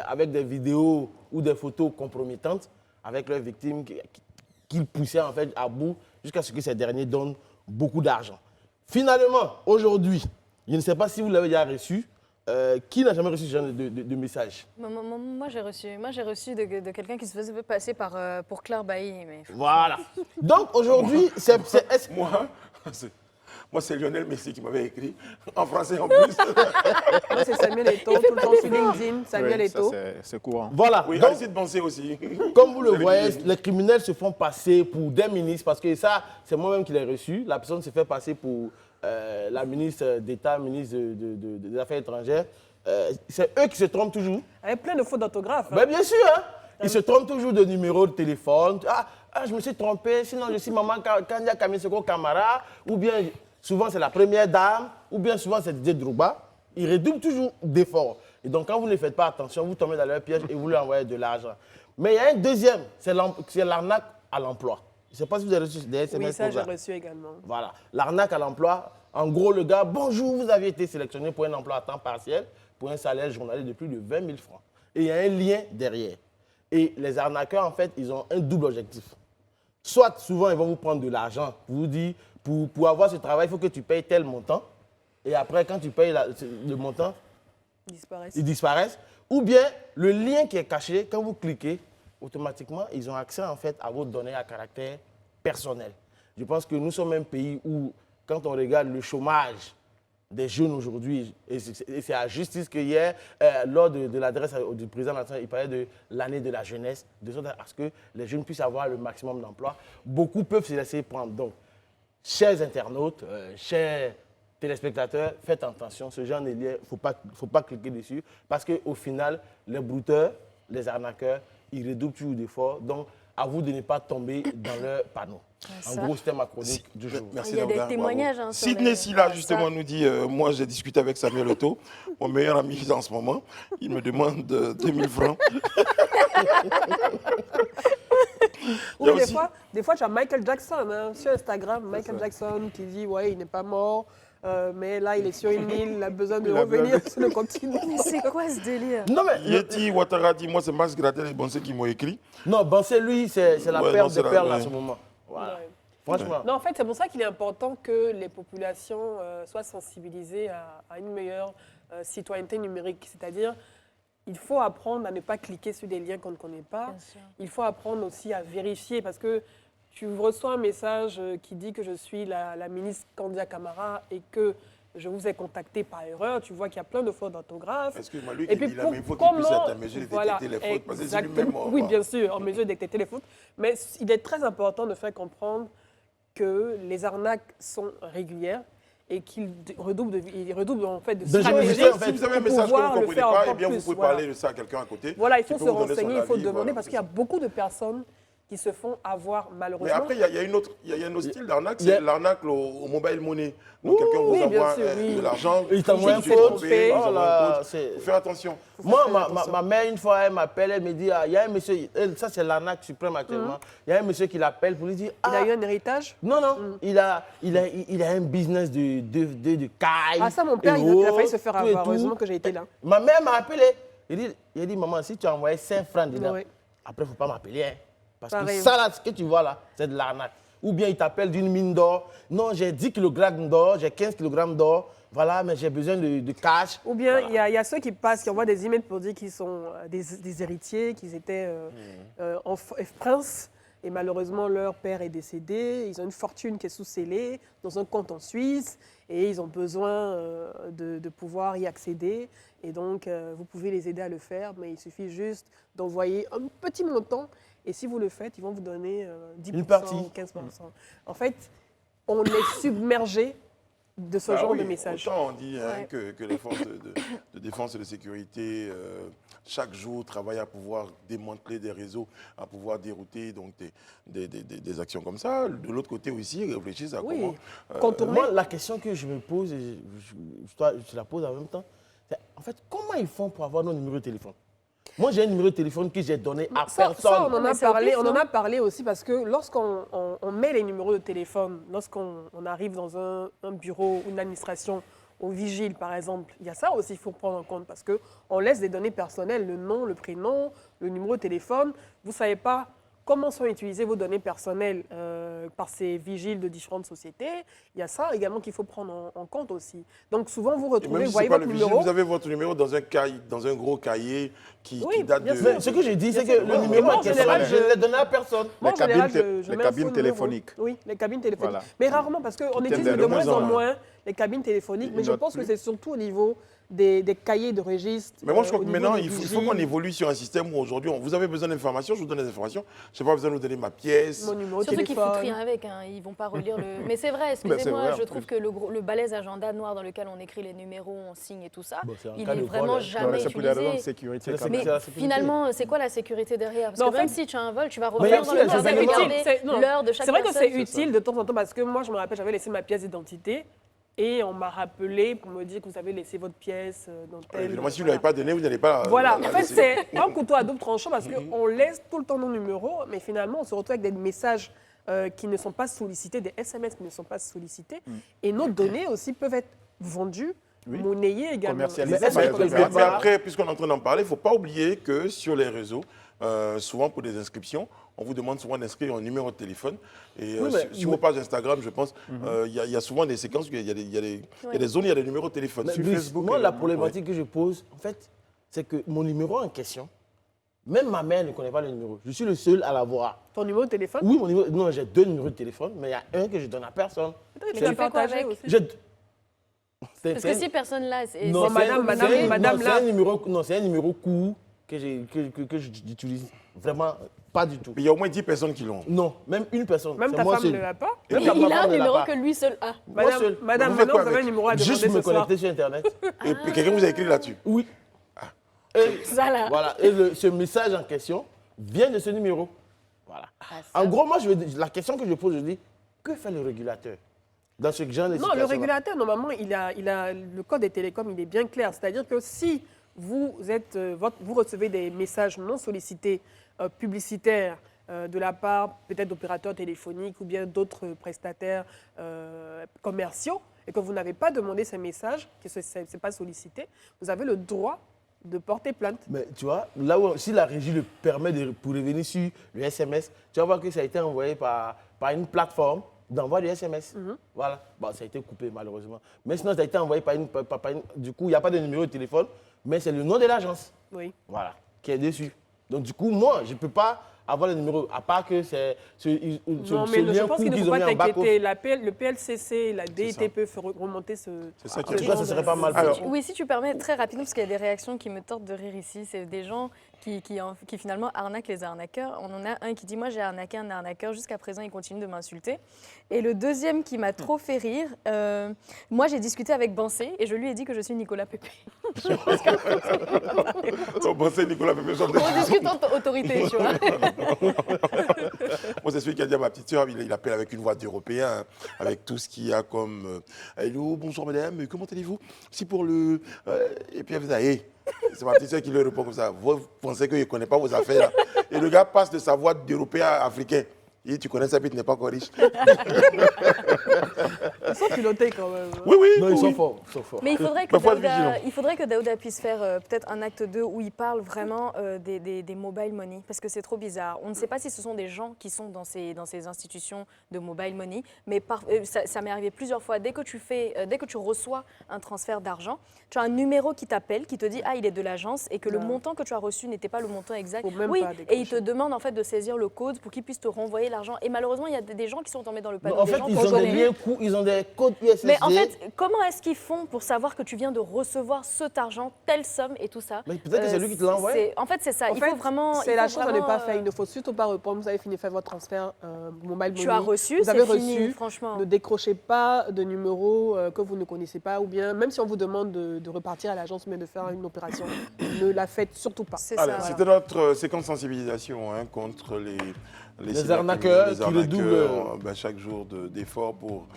Speaker 4: avec des vidéos ou des photos compromettantes avec leurs victimes qu'ils poussaient en fait à bout jusqu'à ce que ces derniers donnent beaucoup d'argent. Finalement, aujourd'hui, je ne sais pas si vous l'avez déjà reçu, qui n'a jamais reçu ce genre de message?
Speaker 3: Moi, j'ai reçu de quelqu'un qui se faisait passer pour Claire Bailly. Mais...
Speaker 4: Voilà. Donc aujourd'hui,
Speaker 1: Moi, c'est Lionel Messi qui m'avait écrit, en français en plus.
Speaker 2: Moi, c'est Samuel Eto'o, tout le temps sur LinkedIn. Samuel
Speaker 5: Oui, ça,
Speaker 2: Eto'o.
Speaker 5: c'est courant.
Speaker 4: Voilà.
Speaker 1: Oui,
Speaker 4: Donc,
Speaker 1: Aristide Bansé aussi.
Speaker 4: comme vous le
Speaker 1: C'est
Speaker 4: voyez,
Speaker 1: lui.
Speaker 4: les criminels se font passer pour des ministres, parce que ça, c'est moi-même qui l'ai reçu. La personne se fait passer pour la ministre d'État, ministre des Affaires étrangères. C'est eux qui se trompent toujours.
Speaker 2: Avec plein de fautes d'orthographe.
Speaker 4: Ben, bien sûr, hein? Ils se trompent toujours de numéro de téléphone. Ah, je me suis trompé, sinon je suis maman Kanya Kamisoko Kamara, ou bien souvent c'est la première dame, ou bien souvent c'est Didier Drogba. Ils redoublent toujours d'efforts. Et donc quand vous ne faites pas attention, vous tombez dans leur piège et vous leur envoyez de l'argent. Mais il y a un deuxième, c'est l'arnaque à l'emploi. Je ne sais pas si vous avez reçu des SMS
Speaker 2: Oui, ça,
Speaker 4: pour
Speaker 2: j'ai
Speaker 4: ça.
Speaker 2: reçu également.
Speaker 4: Voilà, l'arnaque à l'emploi. En gros, le gars, bonjour, vous avez été sélectionné pour un emploi à temps partiel, pour un salaire journalier de plus de 20 000 francs. Et il y a un lien derrière. Et les arnaqueurs, en fait, ils ont un double objectif. Soit, souvent, ils vont vous prendre de l'argent pour vous dire, pour avoir ce travail, il faut que tu payes tel montant. Et après, quand tu payes le montant, ils disparaissent. Ou bien, le lien qui est caché, quand vous cliquez, automatiquement, ils ont accès, en fait, à vos données à caractère personnel. Je pense que nous sommes un pays où, quand on regarde le chômage des jeunes aujourd'hui, et c'est à justice que hier, lors de l'adresse du président national, il parlait de l'année de la jeunesse, de sorte à ce que les jeunes puissent avoir le maximum d'emplois. Beaucoup peuvent se laisser prendre. Donc, chers internautes, chers téléspectateurs, faites attention, ce genre de lien, il ne faut pas cliquer dessus, parce qu'au final, les brouteurs, les arnaqueurs, ils redoublent toujours d'efforts. Donc, à vous de ne pas tomber dans leur panneau. En gros, c'était ma chronique du jour.
Speaker 1: Merci
Speaker 3: Il y a des
Speaker 1: Norda,
Speaker 3: témoignages.
Speaker 1: bravo.
Speaker 3: Hein, sur
Speaker 1: Sidney
Speaker 3: les-
Speaker 1: Silla,
Speaker 3: ça.
Speaker 1: justement, nous dit moi, j'ai discuté avec Samuel Eto'o, mon meilleur ami en ce moment. Il me demande 2000 francs. Il y a
Speaker 2: Oui,
Speaker 1: aussi-
Speaker 2: des fois, tu as Michael Jackson hein, sur Instagram. Michael Jackson qui dit ouais, il n'est pas mort, mais là, il est sur une île, il a besoin de
Speaker 5: Il a
Speaker 2: revenir
Speaker 5: besoin
Speaker 2: sur le continent.
Speaker 3: Mais c'est quoi ce délire?
Speaker 4: Non, mais
Speaker 1: Yeti Ouattara dit moi, c'est Max Gratel et Bansé qui m'ont écrit.
Speaker 4: non, Bansé, lui, c'est la
Speaker 1: Ouais,
Speaker 4: perte
Speaker 1: non, c'est
Speaker 4: de
Speaker 1: la-
Speaker 4: perles
Speaker 1: ouais.
Speaker 4: à ce moment. Voilà.
Speaker 2: Ouais.
Speaker 4: Franchement.
Speaker 2: Non, en fait, c'est pour ça qu'il est important que les populations soient sensibilisées à une meilleure citoyenneté numérique. C'est-à-dire, il faut apprendre à ne pas cliquer sur des liens qu'on ne connaît pas.
Speaker 3: Bien sûr.
Speaker 2: Il faut apprendre aussi à vérifier parce que tu reçois un message qui dit que je suis la ministre Kandia Camara et que je vous ai contacté par erreur. Tu vois qu'il y a plein de fautes d'orthographe.
Speaker 1: Excuse-moi, lui,
Speaker 2: Et puis,
Speaker 1: il a il faut qu'il puisse être en mesure de
Speaker 2: voilà,
Speaker 1: détecter les fautes, parce que c'est
Speaker 2: exactement.
Speaker 1: lui-même.
Speaker 2: Oui, bien sûr, en mesure de détecter les fautes. Mais il est très important de faire comprendre que les arnaques sont régulières et qu'ils redoublent en fait de
Speaker 4: De
Speaker 2: stratégie
Speaker 4: générosité, en
Speaker 1: Si
Speaker 4: fait.
Speaker 1: vous avez un
Speaker 2: pour
Speaker 1: message que vous
Speaker 2: pouvoir
Speaker 1: ne
Speaker 2: le
Speaker 1: comprenez
Speaker 2: faire
Speaker 1: pas,
Speaker 2: encore
Speaker 1: eh bien, vous
Speaker 2: plus,
Speaker 1: pouvez
Speaker 2: voilà.
Speaker 1: parler de ça à quelqu'un à côté.
Speaker 2: Voilà, il
Speaker 1: qui
Speaker 2: faut
Speaker 1: peut
Speaker 2: se
Speaker 1: vous donner son
Speaker 2: renseigner, il faut
Speaker 1: avis,
Speaker 2: demander
Speaker 1: voilà,
Speaker 2: parce
Speaker 1: c'est
Speaker 2: qu'il y a
Speaker 1: ça.
Speaker 2: beaucoup de personnes qui se font avoir
Speaker 1: Mais
Speaker 2: malheureusement.
Speaker 1: après, il y a un autre style d'arnaque,
Speaker 4: Il y a-
Speaker 1: c'est l'arnaque au mobile money. Donc, quelqu'un vous
Speaker 2: oui, bien
Speaker 1: envoie
Speaker 2: sûr, oui.
Speaker 1: de l'argent,
Speaker 4: Il t'envoie
Speaker 1: je
Speaker 4: un
Speaker 1: me suis
Speaker 4: code.
Speaker 1: trompé, ils
Speaker 2: Oh
Speaker 1: envoient
Speaker 4: là,
Speaker 1: un code.
Speaker 4: c'est-
Speaker 1: Faut faire attention.
Speaker 4: Moi,
Speaker 2: faire
Speaker 4: ma mère, une fois, elle m'appelle, elle me dit, il y a un monsieur, ça c'est l'arnaque suprême actuellement, il y a un monsieur qui l'appelle pour lui dire,
Speaker 2: Il a eu un héritage.
Speaker 4: non, non, il a un business de caille.
Speaker 2: Ah ça, mon père,
Speaker 4: et
Speaker 2: il a failli
Speaker 4: autres,
Speaker 2: se faire
Speaker 4: tout et
Speaker 2: avoir.
Speaker 4: tout.
Speaker 2: Heureusement que j'ai été là.
Speaker 4: Ma mère m'a appelé. Il dit, maman, si tu as envoyé 5 francs dedans,
Speaker 2: Ouais.
Speaker 4: après, il ne faut pas m'appeler. Hein, parce
Speaker 2: Pareil.
Speaker 4: que ça, là, ce que tu vois là, c'est de l'arnaque. Ou bien il t'appelle d'une mine d'or. Non, j'ai 10 kg d'or, j'ai 15 kg d'or. Voilà, mais j'ai besoin de cash.
Speaker 2: Ou bien
Speaker 4: Voilà.
Speaker 2: il y a ceux qui passent, qui envoient des emails pour dire qu'ils sont des héritiers, qu'ils étaient princes. Et malheureusement, leur père est décédé. Ils ont une fortune qui est sous-scellée dans un compte en Suisse. Et ils ont besoin de pouvoir y accéder. Et donc, vous pouvez les aider à le faire. Mais il suffit juste d'envoyer un petit montant. Et si vous le faites, ils vont vous donner 10%
Speaker 4: Une partie.
Speaker 2: ou 15%. En fait, on est submergé de ce
Speaker 1: Ah
Speaker 2: genre
Speaker 1: oui,
Speaker 2: de message.
Speaker 1: Autant on dit hein,
Speaker 3: Ouais.
Speaker 1: que les forces de défense et de sécurité, chaque jour, travaillent à pouvoir démanteler des réseaux, à pouvoir dérouter donc, des actions comme ça. De l'autre côté aussi, ils réfléchissent à
Speaker 2: Oui.
Speaker 1: comment...
Speaker 2: Contourner.
Speaker 4: Moi, la question que je me pose, et je la pose en même temps, En fait, comment ils font pour avoir nos numéros de téléphone? Moi, j'ai un numéro de téléphone que j'ai donné à
Speaker 2: Ça,
Speaker 4: personne.
Speaker 2: on en
Speaker 3: Mais
Speaker 2: a
Speaker 3: c'est au
Speaker 2: parlé,
Speaker 3: pif,
Speaker 2: on en
Speaker 3: non?
Speaker 2: a parlé aussi parce que lorsqu'on on met les numéros de téléphone, lorsqu'on arrive dans un bureau ou une administration, au vigile par exemple, il y a ça aussi qu'il faut prendre en compte parce qu'on laisse des données personnelles, le nom, le prénom, le numéro de téléphone. Vous ne savez pas comment sont utilisées vos données personnelles par ces vigiles de différentes sociétés. Il y a ça également qu'il faut prendre en compte aussi. Donc souvent vous
Speaker 1: Et
Speaker 2: retrouvez,
Speaker 1: même
Speaker 2: vous
Speaker 1: si
Speaker 2: voyez
Speaker 1: c'est pas
Speaker 2: votre
Speaker 1: le vigile,
Speaker 2: numéro.
Speaker 1: vous avez votre numéro dans un cahier, dans un gros cahier qui
Speaker 2: Oui,
Speaker 1: date
Speaker 2: bien
Speaker 1: de...
Speaker 2: sûr.
Speaker 4: Mais ce que j'ai dit, c'est
Speaker 2: Bien
Speaker 4: que
Speaker 2: sûr.
Speaker 4: le
Speaker 2: Moi,
Speaker 4: numéro
Speaker 2: en
Speaker 4: en question,
Speaker 2: général,
Speaker 4: je ne l'ai donné à personne.
Speaker 2: Moi, en
Speaker 5: Les cabines
Speaker 2: général,
Speaker 5: té-
Speaker 2: je
Speaker 5: les
Speaker 2: mets un
Speaker 5: cabines
Speaker 2: faux numéro.
Speaker 5: téléphoniques.
Speaker 2: Oui, les cabines téléphoniques.
Speaker 5: Voilà.
Speaker 2: Mais rarement, parce qu'on utilise
Speaker 5: tiennent
Speaker 2: de
Speaker 5: de
Speaker 2: moins
Speaker 5: moins
Speaker 2: en
Speaker 5: en
Speaker 2: moins les cabines téléphoniques. Mais
Speaker 5: Ils
Speaker 2: je
Speaker 5: notent
Speaker 2: pense que
Speaker 5: plus.
Speaker 2: c'est surtout au niveau des cahiers de registre.
Speaker 1: Mais moi, je crois
Speaker 2: au
Speaker 1: que
Speaker 2: niveau
Speaker 1: maintenant,
Speaker 2: des
Speaker 1: il faut qu'on
Speaker 2: vigiles,
Speaker 1: évolue sur un système où aujourd'hui, vous avez besoin d'informations, je vous donne des informations. Je n'ai pas besoin de vous donner ma pièce.
Speaker 2: mon numéro de
Speaker 3: Surtout qu'ils ne foutent
Speaker 2: téléphone.
Speaker 3: rien avec, hein. Ils ne vont pas relire le... Mais c'est vrai,
Speaker 5: c'est
Speaker 3: excusez-moi,
Speaker 5: vrai, en
Speaker 3: je trouve
Speaker 5: plus.
Speaker 3: que le balèze agenda noir dans lequel on écrit les numéros, on signe et tout ça,
Speaker 4: Bon, c'est un
Speaker 3: il
Speaker 4: cas
Speaker 3: est
Speaker 4: de
Speaker 3: vraiment
Speaker 4: vol, hein.
Speaker 5: Non,
Speaker 3: jamais
Speaker 5: mais c'est pour des raisons de
Speaker 3: utilisé.
Speaker 5: sécurité.
Speaker 4: C'est
Speaker 5: quand
Speaker 4: la
Speaker 5: même.
Speaker 3: Mais
Speaker 4: c'est la sécurité.
Speaker 3: finalement, c'est quoi la sécurité derrière? Parce
Speaker 2: Non, en
Speaker 3: que même
Speaker 2: fait-
Speaker 3: si tu as un vol, tu vas
Speaker 4: Mais il y a
Speaker 3: revenir dans
Speaker 4: aussi
Speaker 3: le
Speaker 4: les
Speaker 3: jardin et
Speaker 4: événements.
Speaker 3: regarder
Speaker 2: C'est- non.
Speaker 3: l'heure de chaque
Speaker 2: C'est vrai que
Speaker 3: personne.
Speaker 2: c'est utile de temps en temps parce que moi, je me rappelle, j'avais laissé ma pièce d'identité et on m'a rappelé pour me dire que vous avez laissé votre pièce dans tel...
Speaker 1: Évidemment, si vous ne
Speaker 2: voilà.
Speaker 1: l'avez pas donné, vous n'allez pas...
Speaker 2: Voilà,
Speaker 1: la
Speaker 2: en fait,
Speaker 1: laisser.
Speaker 2: c'est un couteau à double tranchant parce qu'on laisse tout le temps nos numéros, mais finalement, on se retrouve avec des messages qui ne sont pas sollicités, des SMS qui ne sont pas sollicités. Et nos données aussi peuvent être vendues,
Speaker 5: Oui.
Speaker 2: monnayer également.
Speaker 5: Commercialisées
Speaker 4: Mais est-ce
Speaker 5: par
Speaker 4: que
Speaker 5: les
Speaker 4: vous pouvez
Speaker 1: Mais
Speaker 5: opérateurs.
Speaker 1: après, puisqu'on est en train d'en parler, il ne faut pas oublier que sur les réseaux, souvent pour des inscriptions, on vous demande souvent d'inscrire un numéro de téléphone. Et
Speaker 4: Oui, mais-
Speaker 1: sur vos pages Instagram, je pense, il y a souvent des séquences, il y a des zones, il y a des numéros de téléphone.
Speaker 4: Mais
Speaker 1: Sur
Speaker 4: Brice,
Speaker 1: Facebook,
Speaker 4: moi, la
Speaker 1: également.
Speaker 4: problématique que je pose, en fait, c'est que mon numéro en question, même ma mère ne connaît pas le numéro. Je suis le seul à l'avoir.
Speaker 2: Ton numéro de téléphone,
Speaker 4: Oui, mon numéro, non, j'ai 2 numéros de téléphone, mais il y a un que je donne à personne.
Speaker 2: peut-être que
Speaker 3: Mais
Speaker 2: tu
Speaker 3: tu
Speaker 2: peux
Speaker 3: fais quoi
Speaker 2: partager
Speaker 3: avec
Speaker 2: aussi.
Speaker 4: Je- C'est-
Speaker 3: Parce
Speaker 4: c'est
Speaker 3: que
Speaker 4: un-
Speaker 3: si personne là, c'est...
Speaker 4: Non,
Speaker 2: Bon,
Speaker 4: c'est
Speaker 2: madame,
Speaker 4: un-
Speaker 2: madame,
Speaker 4: c'est un-
Speaker 2: madame,
Speaker 4: non,
Speaker 2: là.
Speaker 4: c'est un numéro, non, c'est un numéro court que j'utilise vraiment pas du tout.
Speaker 1: Mais il y a au moins 10 personnes qui l'ont.
Speaker 4: Non, même une personne.
Speaker 2: Même
Speaker 4: c'est
Speaker 2: ta
Speaker 4: moi
Speaker 2: femme
Speaker 4: seul.
Speaker 2: ne l'a pas.
Speaker 4: Même
Speaker 3: il
Speaker 4: ma
Speaker 3: a un
Speaker 4: femme ne l'a
Speaker 3: numéro
Speaker 4: pas.
Speaker 3: que lui seul a.
Speaker 4: Moi seul.
Speaker 2: Madame,
Speaker 1: Vous faites
Speaker 2: maintenant,
Speaker 1: quoi
Speaker 2: vous avez un
Speaker 1: avec
Speaker 2: numéro à
Speaker 4: Juste
Speaker 2: demander
Speaker 4: me
Speaker 2: ce soir.
Speaker 4: connecter sur Internet.
Speaker 1: Et quelqu'un vous a écrit là-dessus.
Speaker 4: Oui. Et,
Speaker 3: Ça là.
Speaker 4: voilà. Et ce message en question vient de ce numéro. Voilà.
Speaker 3: ça.
Speaker 4: En gros, moi, la question que je pose, je dis, que fait le régulateur dans ce genre de
Speaker 2: Non, le
Speaker 4: situation-là?
Speaker 2: régulateur, normalement, il a le code des télécoms, il est bien clair. C'est-à-dire que si vous recevez des messages non sollicités publicitaires de la part peut-être d'opérateurs téléphoniques ou bien d'autres prestataires commerciaux et que vous n'avez pas demandé ces messages, que ce n'est pas sollicité, vous avez le droit de porter plainte.
Speaker 4: Mais tu vois, là où, si la régie le permet pour revenir sur le SMS, tu vas voir que ça a été envoyé par une plateforme d'envoi de SMS. Voilà. Bon, ça a été coupé malheureusement. Mais sinon, ça a été envoyé par une... Du coup, il n'y a pas de numéro de téléphone, mais c'est le nom de l'agence.
Speaker 2: Oui.
Speaker 4: Voilà, qui est dessus. Donc du coup, moi, je ne peux pas avoir le numéro, à part que c'est ce
Speaker 2: Non, mais je
Speaker 4: lien
Speaker 2: pense
Speaker 4: court
Speaker 2: qu'il ne
Speaker 4: qu'ils
Speaker 2: faut
Speaker 4: ont mis
Speaker 2: pas
Speaker 4: en back-off.
Speaker 2: t'inquiéter. Le PLCC, la DIT peut remonter ce...
Speaker 1: C'est ça qui
Speaker 4: En tout cas, ça serait pas mal.
Speaker 1: Alors,
Speaker 3: Oui, si tu permets, très rapidement, parce qu'il y a des réactions qui me tordent de rire ici. C'est des gens qui finalement arnaquent les arnaqueurs. On en a un qui dit « Moi, j'ai arnaqué un arnaqueur. Jusqu'à présent, il continue de m'insulter. » Et le deuxième qui m'a trop fait rire, moi, j'ai discuté avec Bansé et je lui ai dit que je suis Nicolas Pépé.
Speaker 1: on pensait Nicolas Pépé chanter.
Speaker 3: On discute en autorité, tu vois.
Speaker 1: Moi, c'est celui qui a dit à ma petite soeur, il appelle avec une voix d'Européen, hein, avec tout ce qu'il y a comme hello, bonsoir madame, comment allez-vous? Si pour le. Et puis elle faisait, hey. C'est ma petite soeur qui lui répond comme ça. Vous pensez qu'il ne connaît pas vos affaires là. Et le gars passe de sa voix d'Européen à Africain. Et tu connais ça, puis tu n'es pas encore riche.
Speaker 2: Ils sont pilotés quand même.
Speaker 1: Oui, oui.
Speaker 4: Non, ils
Speaker 1: oui.
Speaker 4: sont forts, ils sont forts.
Speaker 3: Mais il faudrait que,
Speaker 1: Mais faut être vigilant.
Speaker 3: Daouda puisse faire peut-être un acte 2 où il parle vraiment des mobile money, parce que c'est trop bizarre. On ne sait pas si ce sont des gens qui sont dans ces institutions de mobile money, mais ça m'est arrivé plusieurs fois. Dès que tu reçois un transfert d'argent, tu as un numéro qui t'appelle, qui te dit « Ah, il est de l'agence » et que le
Speaker 2: Non.
Speaker 3: montant que tu as reçu n'était pas le montant exact.
Speaker 2: Faut même
Speaker 3: Oui,
Speaker 2: pas
Speaker 3: et il te
Speaker 2: décrocher.
Speaker 3: demande en fait de saisir le code pour qu'il puisse te renvoyer l'argent. Et malheureusement, il y a des gens qui sont tombés dans le panneau.
Speaker 4: En
Speaker 3: des
Speaker 4: fait,
Speaker 3: gens
Speaker 4: ils
Speaker 3: qu'on
Speaker 4: ont des
Speaker 3: connaît.
Speaker 4: liens courts, ils ont des codes ISSD.
Speaker 3: Mais en fait, comment est-ce qu'ils font pour savoir que tu viens de recevoir cet argent, telle somme et tout ça?
Speaker 4: Mais peut-être que c'est lui qui te l'a envoyé.
Speaker 3: En fait, c'est ça.
Speaker 2: En
Speaker 3: Il
Speaker 2: fait,
Speaker 3: faut vraiment.
Speaker 2: c'est
Speaker 3: il
Speaker 2: la
Speaker 3: faut
Speaker 2: chose à ne
Speaker 3: vraiment,
Speaker 2: pas faire. Il ne faut surtout pas répondre. Vous avez fini de faire votre transfert mobile
Speaker 3: Tu
Speaker 2: money.
Speaker 3: as reçu,
Speaker 2: Vous avez
Speaker 3: c'est fini,
Speaker 2: reçu.
Speaker 3: franchement.
Speaker 2: Ne décrochez pas de numéro que vous ne connaissez pas, ou bien même si on vous demande de repartir à l'agence, mais de faire une opération, ne la faites surtout pas.
Speaker 3: C'est
Speaker 1: Alors,
Speaker 3: ça.
Speaker 1: c'était notre séquence sensibilisation hein, contre Les
Speaker 4: arnaqueurs
Speaker 1: les
Speaker 4: qui redoublent.
Speaker 1: ben, chaque jour d'efforts pour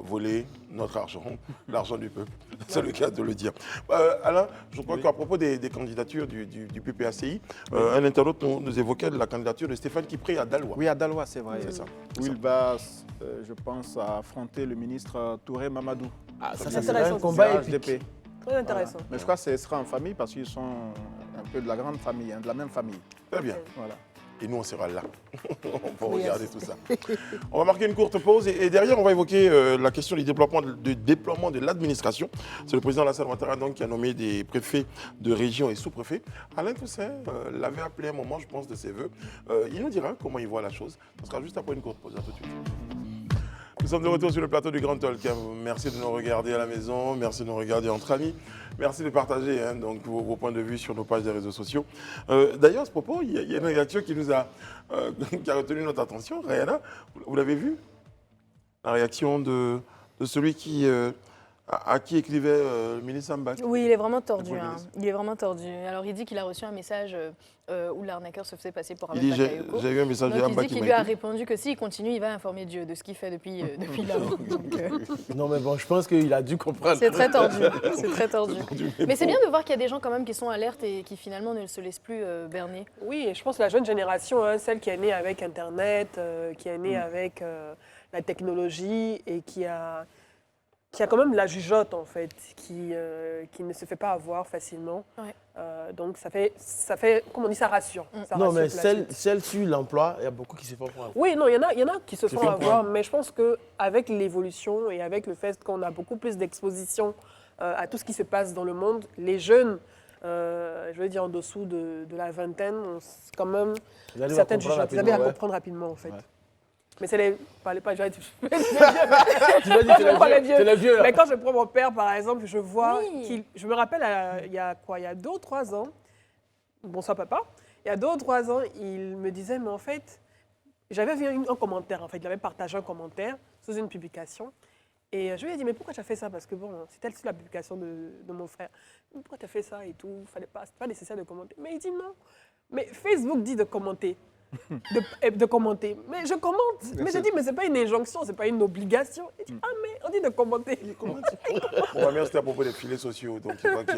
Speaker 1: voler notre argent, l'argent du peuple. C'est le cas de le dire. Alain, je crois qu'à propos des candidatures du PPACI, un internaute nous évoquait la candidature de Stéphane Kipré à Daloa.
Speaker 5: Oui, à Daloa, c'est vrai.
Speaker 1: C'est ça.
Speaker 5: Où il va, je pense, affronter le ministre Touré Mamadou.
Speaker 4: Ah, ça
Speaker 2: C'est
Speaker 4: sera un
Speaker 2: intéressant,
Speaker 4: combat
Speaker 5: du
Speaker 4: épique.
Speaker 5: HDP.
Speaker 2: Très intéressant.
Speaker 5: Voilà. Mais je crois que ce sera en famille parce qu'ils sont un peu de la grande famille, hein, de la même famille.
Speaker 1: Très bien.
Speaker 5: Voilà.
Speaker 1: Et nous, on sera là. On va
Speaker 2: Yes.
Speaker 1: regarder tout ça. On va marquer une courte pause et derrière, on va évoquer la question du déploiement de l'administration. C'est le président Alassane Ouattara donc, qui a nommé des préfets de région et sous-préfets. Alain Toussaint l'avait appelé un moment, je pense, de ses voeux. Il nous dira comment il voit la chose. Ce sera juste après une courte pause. À tout de suite. Nous sommes de retour sur le plateau du Grand Talk. Merci de nous regarder à la maison, merci de nous regarder entre amis, merci de partager donc, vos points de vue sur nos pages des réseaux sociaux. D'ailleurs, à ce propos, il y a une réaction qui a retenu notre attention. Rayana, vous l'avez vu? La réaction de celui à qui écrivait le ministre Sambak.
Speaker 3: Oui, il est vraiment tordu.
Speaker 1: Pour le
Speaker 3: Hein.
Speaker 1: ministre.
Speaker 3: Il est vraiment tordu. Alors, il dit qu'il a reçu un message où l'arnaqueur se faisait passer pour
Speaker 1: Il
Speaker 3: Ahmed
Speaker 1: dit, j'ai
Speaker 3: Bakayoko.
Speaker 1: j'ai eu un message de
Speaker 3: Donc, il
Speaker 1: Sambak
Speaker 3: dit
Speaker 1: qui
Speaker 3: qu'il
Speaker 1: m'a
Speaker 3: lui a
Speaker 1: écrit.
Speaker 3: répondu que s'il continue, il va informer Dieu de ce qu'il fait depuis là-haut. Donc,
Speaker 4: Non, mais bon, je pense qu'il a dû comprendre.
Speaker 3: c'est très tordu. C'est très tordu. Mais c'est bien de voir qu'il y a des gens quand même qui sont alertes et qui finalement ne se laissent plus berner.
Speaker 2: Oui, et je pense que la jeune génération, hein, celle qui est née avec Internet, qui est née avec la technologie et qui a quand même la jugeote, en fait, qui ne se fait pas avoir facilement.
Speaker 3: Ouais.
Speaker 2: Donc, ça fait, comme on dit, ça rassure. Ça
Speaker 4: Non,
Speaker 2: rassure
Speaker 4: mais
Speaker 2: pour la suite.
Speaker 4: celle sur l'emploi, il y a beaucoup qui se font prendre.
Speaker 2: Oui, non, il y en a qui se
Speaker 4: Se
Speaker 2: font
Speaker 4: font
Speaker 2: avoir,
Speaker 4: prendre.
Speaker 2: mais je pense qu'avec l'évolution et avec le fait qu'on a beaucoup plus d'exposition à tout ce qui se passe dans le monde, les jeunes, je veux dire en dessous de la vingtaine, ont quand même
Speaker 4: Vous allez
Speaker 2: certaines
Speaker 4: comprendre
Speaker 2: jugeotes. Vous avez à
Speaker 4: rapidement, ouais.
Speaker 2: comprendre rapidement, en fait.
Speaker 4: Ouais.
Speaker 2: Mais c'est les... Pas les pas,
Speaker 4: Tu vas dire, c'est
Speaker 2: pas les
Speaker 4: les
Speaker 2: vieux.
Speaker 4: vieux. C'est les vieux, là.
Speaker 2: Mais quand je prends mon père, par exemple, je vois
Speaker 3: Oui.
Speaker 2: qu'il... Je me rappelle, il y a 2 ou 3 ans, bonsoir papa, il y a 2 ou 3 ans, il me disait, mais en fait, j'avais vu un commentaire, en fait, il avait partagé un commentaire sous une publication. Et je lui ai dit, mais pourquoi tu as fait ça? Parce que bon, c'était sur la publication de mon frère. Pourquoi tu as fait ça et tout? C'était pas nécessaire de commenter. Mais il dit non. Mais Facebook dit de commenter. de commenter. Mais je commente. Mais je dis, mais c'est pas une injonction, c'est pas une obligation. Il dit, ah, mais on dit de commenter.
Speaker 1: Bon, merci, c'était à propos des filets sociaux. Donc, je crois qu'il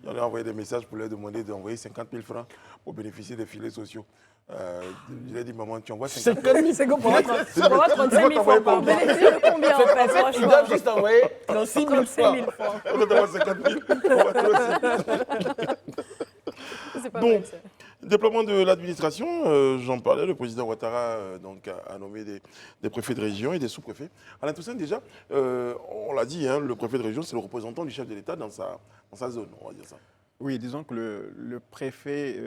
Speaker 1: y en a envoyé des messages pour leur demander d'envoyer 50 000 francs pour bénéficier des filets sociaux. Je lui ai dit, maman, tu envoies 50 000.
Speaker 2: C'est qu'on pourra 35 000 francs par mois.
Speaker 3: Bénéfice de combien en fait,
Speaker 4: Ils
Speaker 3: franchement
Speaker 4: doivent juste envoyer 36 000
Speaker 2: 35
Speaker 4: francs.
Speaker 2: 000 francs.
Speaker 1: On va t'envoyer 50 000. On va toi aussi.
Speaker 3: C'est pas
Speaker 1: Donc,
Speaker 3: mal ça.
Speaker 1: Déploiement de l'administration, j'en parlais, le président Ouattara donc, a nommé des préfets de région et des sous-préfets. Alain Toussaint, déjà, on l'a dit, hein, le préfet de région, c'est le représentant du chef de l'État dans sa zone, on va dire ça.
Speaker 5: Oui, disons que le préfet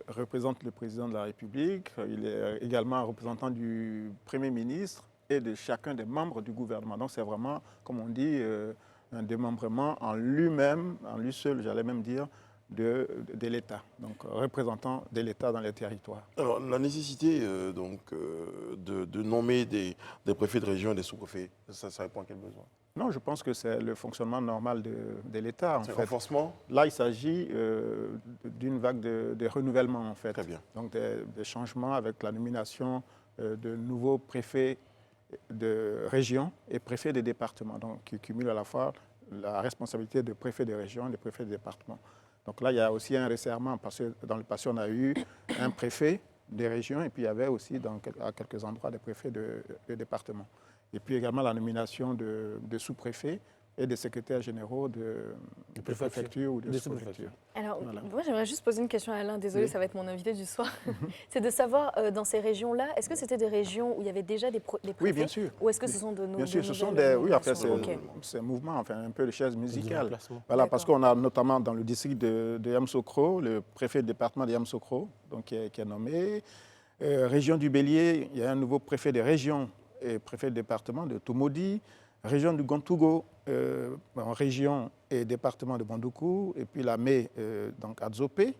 Speaker 5: représente le président de la République. Il est également un représentant du Premier ministre et de chacun des membres du gouvernement. Donc c'est vraiment, comme on dit, un démembrement en lui-même, en lui seul, j'allais même dire, de l'État, donc représentant de l'État dans les territoires.
Speaker 1: Alors, la nécessité de nommer des préfets de région et des sous-préfets, ça répond à quel besoin?
Speaker 5: Non, je pense que c'est le fonctionnement normal de l'État, en
Speaker 1: C'est
Speaker 5: fait.
Speaker 1: renforcement?
Speaker 5: Là, il s'agit d'une vague de renouvellement, en fait.
Speaker 1: Très bien.
Speaker 5: Donc, des changements avec la nomination de nouveaux préfets de région et préfets de département, donc qui cumulent à la fois la responsabilité de préfet de région et de préfet de département. Donc là, il y a aussi un resserrement, parce que dans le passé, on a eu un préfet des régions et puis il y avait aussi à quelques endroits des préfets de département. Et puis également la nomination de sous-préfets et des secrétaires généraux de préfecture ou de sous-préfecture.
Speaker 3: Alors,
Speaker 5: Voilà.
Speaker 3: moi, j'aimerais juste poser une question à Alain. Désolée, ça va être mon invité du soir. C'est de savoir, dans ces régions-là, est-ce que c'était des régions où il y avait déjà des préfets?
Speaker 5: Oui, bien sûr.
Speaker 3: Ou est-ce que ce sont de
Speaker 5: Bien sûr, ce sont
Speaker 3: nouvelles
Speaker 5: des... Oui, après,
Speaker 3: nominations? Ok.
Speaker 5: c'est un mouvement, enfin, un peu de chaise musicale.
Speaker 4: remplacement.
Speaker 5: Voilà, parce
Speaker 3: D'accord.
Speaker 5: qu'on a notamment dans le district de Yamoussoukro, le préfet du département de Yamoussoukro, donc qui est nommé. Région du Bélier, il y a un nouveau préfet de région et préfet de département de Toumoudi. Région du Gontougo, en région et département de Bandoukou. Et puis la Mé, donc à Dzopé.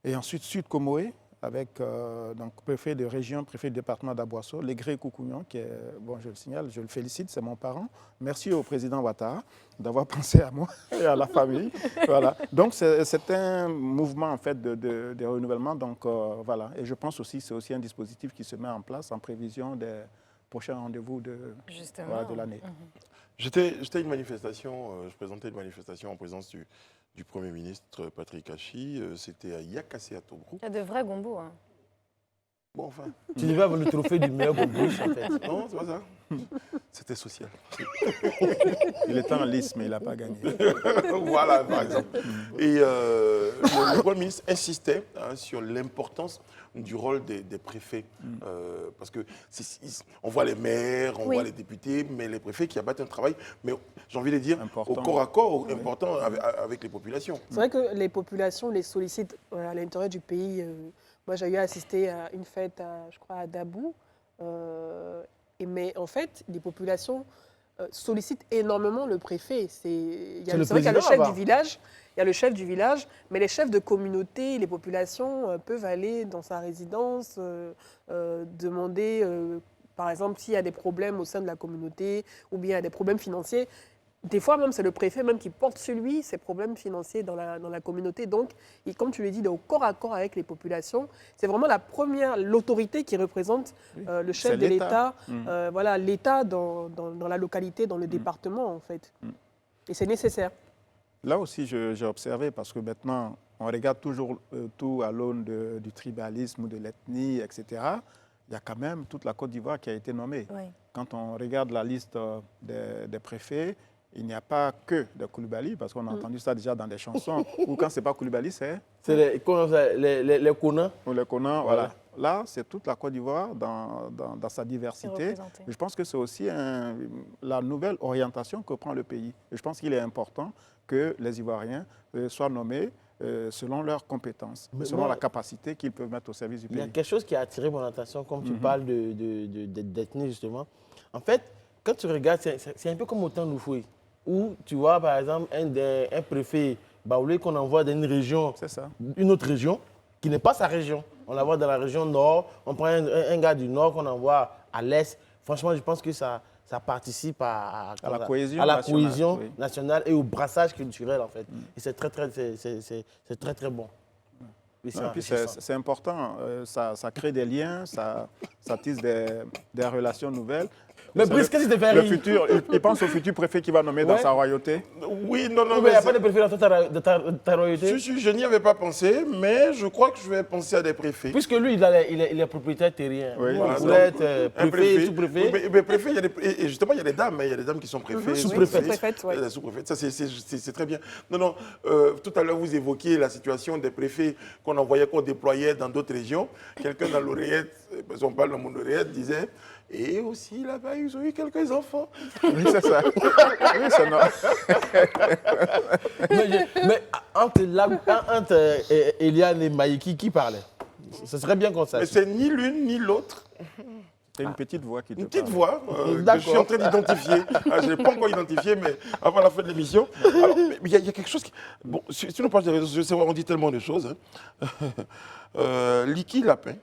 Speaker 5: Et ensuite Sud Comoé, avec donc préfet de région, préfet du département d'Aboisseau, Legré Koukounion, qui est, bon, je le signale, je le félicite, c'est mon parent. Merci au président Ouattara d'avoir pensé à moi et à la famille. Voilà. Donc c'est un mouvement en fait de renouvellement. Donc voilà. Et je pense aussi que c'est aussi un dispositif qui se met en place en prévision des prochains rendez-vous de l'année.
Speaker 1: J'étais à une manifestation, je présentais une manifestation en présence du Premier ministre Patrick Hachi. C'était à Yakassé à Tobruk.
Speaker 3: Il y a de vrais gombos. Hein.
Speaker 1: Bon, enfin.
Speaker 4: Tu devais avoir le trophée du meilleur gomboche, en fait.
Speaker 1: Non, c'est pas ça. C'était social.
Speaker 5: Il était en lice, mais il n'a pas gagné.
Speaker 1: Voilà, par exemple. Et le Premier ministre insistait sur l'importance du rôle des préfets. Parce que on voit les maires, on voit les députés, mais les préfets qui abattent un travail, mais j'ai envie de dire,
Speaker 5: important.
Speaker 1: Au corps à corps, important avec les populations.
Speaker 2: C'est vrai que les populations les sollicitent à l'intérieur du pays. Moi, j'ai eu à assister à une fête, je crois, à Dabou. Mais en fait, les populations sollicitent énormément le préfet. C'est vrai qu'il y a le chef du village, il y a le chef du village, mais les chefs de communauté, les populations peuvent aller dans sa résidence, demander, par exemple, s'il y a des problèmes au sein de la communauté ou bien il y a des problèmes financiers. Des fois, même, c'est le préfet même qui porte sur lui ces problèmes financiers dans la communauté. Donc, comme tu l'as dit, il est au corps à corps avec les populations. C'est vraiment l'autorité qui représente le chef de l'État. Voilà, l'État dans la localité, dans le département, en fait. Et c'est nécessaire.
Speaker 5: Là aussi, j'ai observé, parce que maintenant, on regarde toujours tout à l'aune du tribalisme ou de l'ethnie, etc. Il y a quand même toute la Côte d'Ivoire qui a été nommée. Oui. Quand on regarde la liste des préfets, il n'y a pas que des Koulibaly, parce qu'on a entendu ça déjà dans des chansons, ou quand ce n'est pas Koulibaly, c'est
Speaker 4: les Kona.
Speaker 5: Ou les Kona, voilà. Là, c'est toute la Côte d'Ivoire dans sa diversité. Et je pense que c'est aussi la nouvelle orientation que prend le pays. Et je pense qu'il est important que les Ivoiriens soient nommés selon leurs compétences, selon la capacité qu'ils peuvent mettre au service du pays.
Speaker 4: Il y a quelque chose qui a attiré mon attention, comme tu parles d'ethnie, justement. En fait, quand tu regardes, c'est un peu comme au temps d'Oufoué, où tu vois, par exemple, un préfet baoulé qu'on envoie dans une région, une autre région, qui n'est pas sa région. On l'envoie dans la région nord, on prend un gars du nord qu'on envoie à l'est. Franchement, je pense que ça participe à
Speaker 5: la cohésion
Speaker 4: nationale et au brassage culturel, en fait. Et c'est très, très bon.
Speaker 5: C'est important, ça crée des liens, ça tisse des relations nouvelles.
Speaker 4: Mais Brice, qu'est-ce qui te fait rire?
Speaker 5: Le futur, il pense au futur préfet qui va nommer dans sa royauté.
Speaker 1: Oui, non,
Speaker 4: mais il n'y a pas de préfet dans ta royauté?
Speaker 1: Je n'y avais pas pensé, mais je crois que je vais penser à des préfets.
Speaker 4: Puisque lui, il est propriétaire terrien.
Speaker 5: Oui,
Speaker 4: il voulait être préfet, sous-préfet.
Speaker 1: Oui, mais préfet, et justement, il y a des dames qui sont préfets.
Speaker 2: Sous-préfètes, oui.
Speaker 1: Sous-préfètes, ça c'est très bien. Non, tout à l'heure, vous évoquiez la situation des préfets qu'on envoyait, qu'on déployait dans d'autres régions. Quelqu'un dans l'oreillette, parce qu'on parle dans mon oreillette, disait... Et aussi, là-bas, ils ont eu quelques enfants.
Speaker 5: Oui, c'est ça. Oui, c'est normal.
Speaker 4: Mais entre Eliane et Maïki, qui parlait? Ce serait bien qu'on sache.
Speaker 1: Mais c'est ni l'une ni l'autre.
Speaker 5: C'est une petite voix qui te
Speaker 1: Une petite
Speaker 5: parle.
Speaker 1: voix que je suis en train d'identifier. Je ne l'ai pas encore identifiée, mais avant la fin de l'émission. Il y a quelque chose qui... Bon, si on parle des réseaux sociaux, c'est vrai, on dit tellement de choses. Liki Lapin.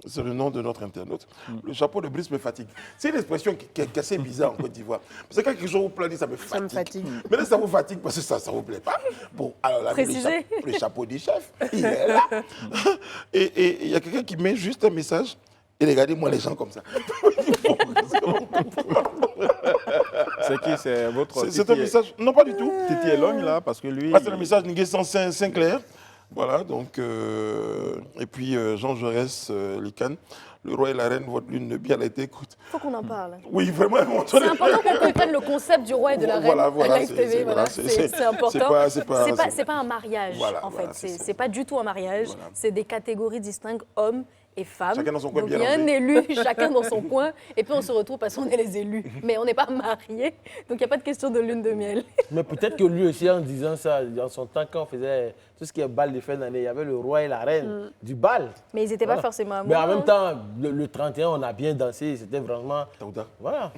Speaker 1: C'est le nom de notre internaute. Le chapeau de Brice me fatigue. C'est une expression qui est assez bizarre en Côte d'Ivoire. Parce que quand quelque chose vous plaît, ça me fatigue.
Speaker 2: Ça me fatigue.
Speaker 1: Mais là, ça vous fatigue parce que ça ne vous plaît pas. Bon, alors là, le chapeau du chef, il est là. Et il y a quelqu'un qui met juste un message. Et regardez-moi les gens comme ça.
Speaker 5: C'est qui? C'est votre
Speaker 1: C'est un message. Non, pas du tout.
Speaker 5: Titi Elogne, là, parce que lui...
Speaker 1: C'est le message Ngué Saint-Clair. Voilà, donc, et puis Jean Jaurès, Lican, le roi et la reine, votre lune de miel a été écoute.
Speaker 3: Il faut qu'on en parle.
Speaker 1: Oui, vraiment.
Speaker 3: C'est important qu'on comprenne le concept du roi et de la reine à Live TV. C'est important. C'est pas un mariage, en fait. C'est pas du tout un mariage. C'est des catégories distinctes, hommes et femmes.
Speaker 1: Chacun dans son coin,
Speaker 3: donc,
Speaker 1: bien
Speaker 3: il y a un élu, chacun dans son coin, et puis on se retrouve parce qu'on est les élus. Mais on n'est pas mariés, donc il n'y a pas de question de lune de miel.
Speaker 4: Mais peut-être que lui aussi, en disant ça, dans son temps, quand on faisait tout ce qui est bal de fin d'année, il y avait le roi et la reine du bal.
Speaker 3: Mais ils n'étaient pas forcément amoureux.
Speaker 4: Mais en même temps, le 31, on a bien dansé, c'était vraiment...
Speaker 1: Taouda.
Speaker 4: Voilà.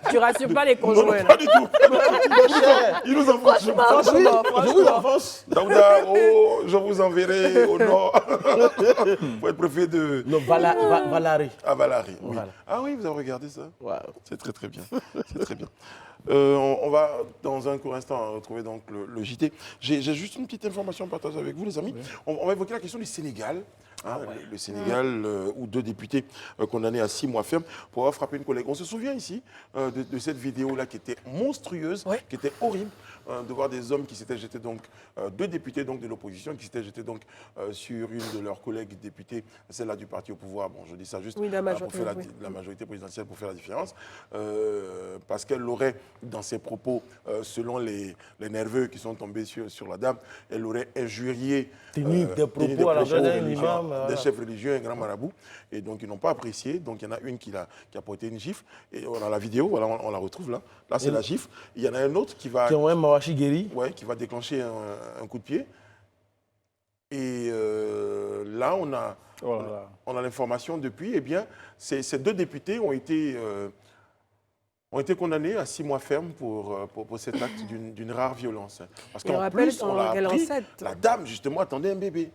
Speaker 2: Tu rassures pas les
Speaker 1: Non, non,
Speaker 2: pas
Speaker 1: pas du tout. Il nous envoie.
Speaker 2: Franchement,
Speaker 1: Daouda, oh, je vous enverrai au nord pour être préfet de...
Speaker 4: Non, Valérie.
Speaker 1: À Valary, oui.
Speaker 4: Voilà.
Speaker 1: Ah oui, vous avez regardé ça?
Speaker 4: Ouais.
Speaker 1: C'est très très bien. C'est très bien. On va dans un court instant retrouver donc le JT. J'ai juste une petite information à partager avec vous, les amis. On va évoquer la question du Sénégal. Hein, le Sénégal, où 2 députés condamnés à 6 mois ferme pour avoir frappé une collègue. On se souvient ici de cette vidéo-là qui était monstrueuse, qui était horrible, de voir des hommes qui s'étaient jetés, donc 2 députés donc, de l'opposition, qui s'étaient jetés donc, sur une de leurs collègues députés, celle-là du parti au pouvoir. Bon, je dis ça juste
Speaker 2: Oui,
Speaker 1: pour faire la majorité présidentielle, pour faire la différence, parce qu'elle l'aurait, dans ses propos, selon les nerveux qui sont tombés sur la dame, elle aurait injurié
Speaker 4: Tenu des propos à l'endroit d'un imam.
Speaker 1: Des chefs religieux, un grand marabout, et donc ils n'ont pas apprécié. Donc il y en a une qui a porté une gifle, et on a la vidéo, voilà, on la retrouve là. Là, c'est la gifle. Il y en a un autre qui va déclencher un coup de pied. Et là, on a l'information depuis, eh bien, ces 2 députés ont été condamnés à 6 mois ferme pour cet acte d'une rare violence. Parce qu'en plus, on l'a appris, la dame, justement, attendait un bébé.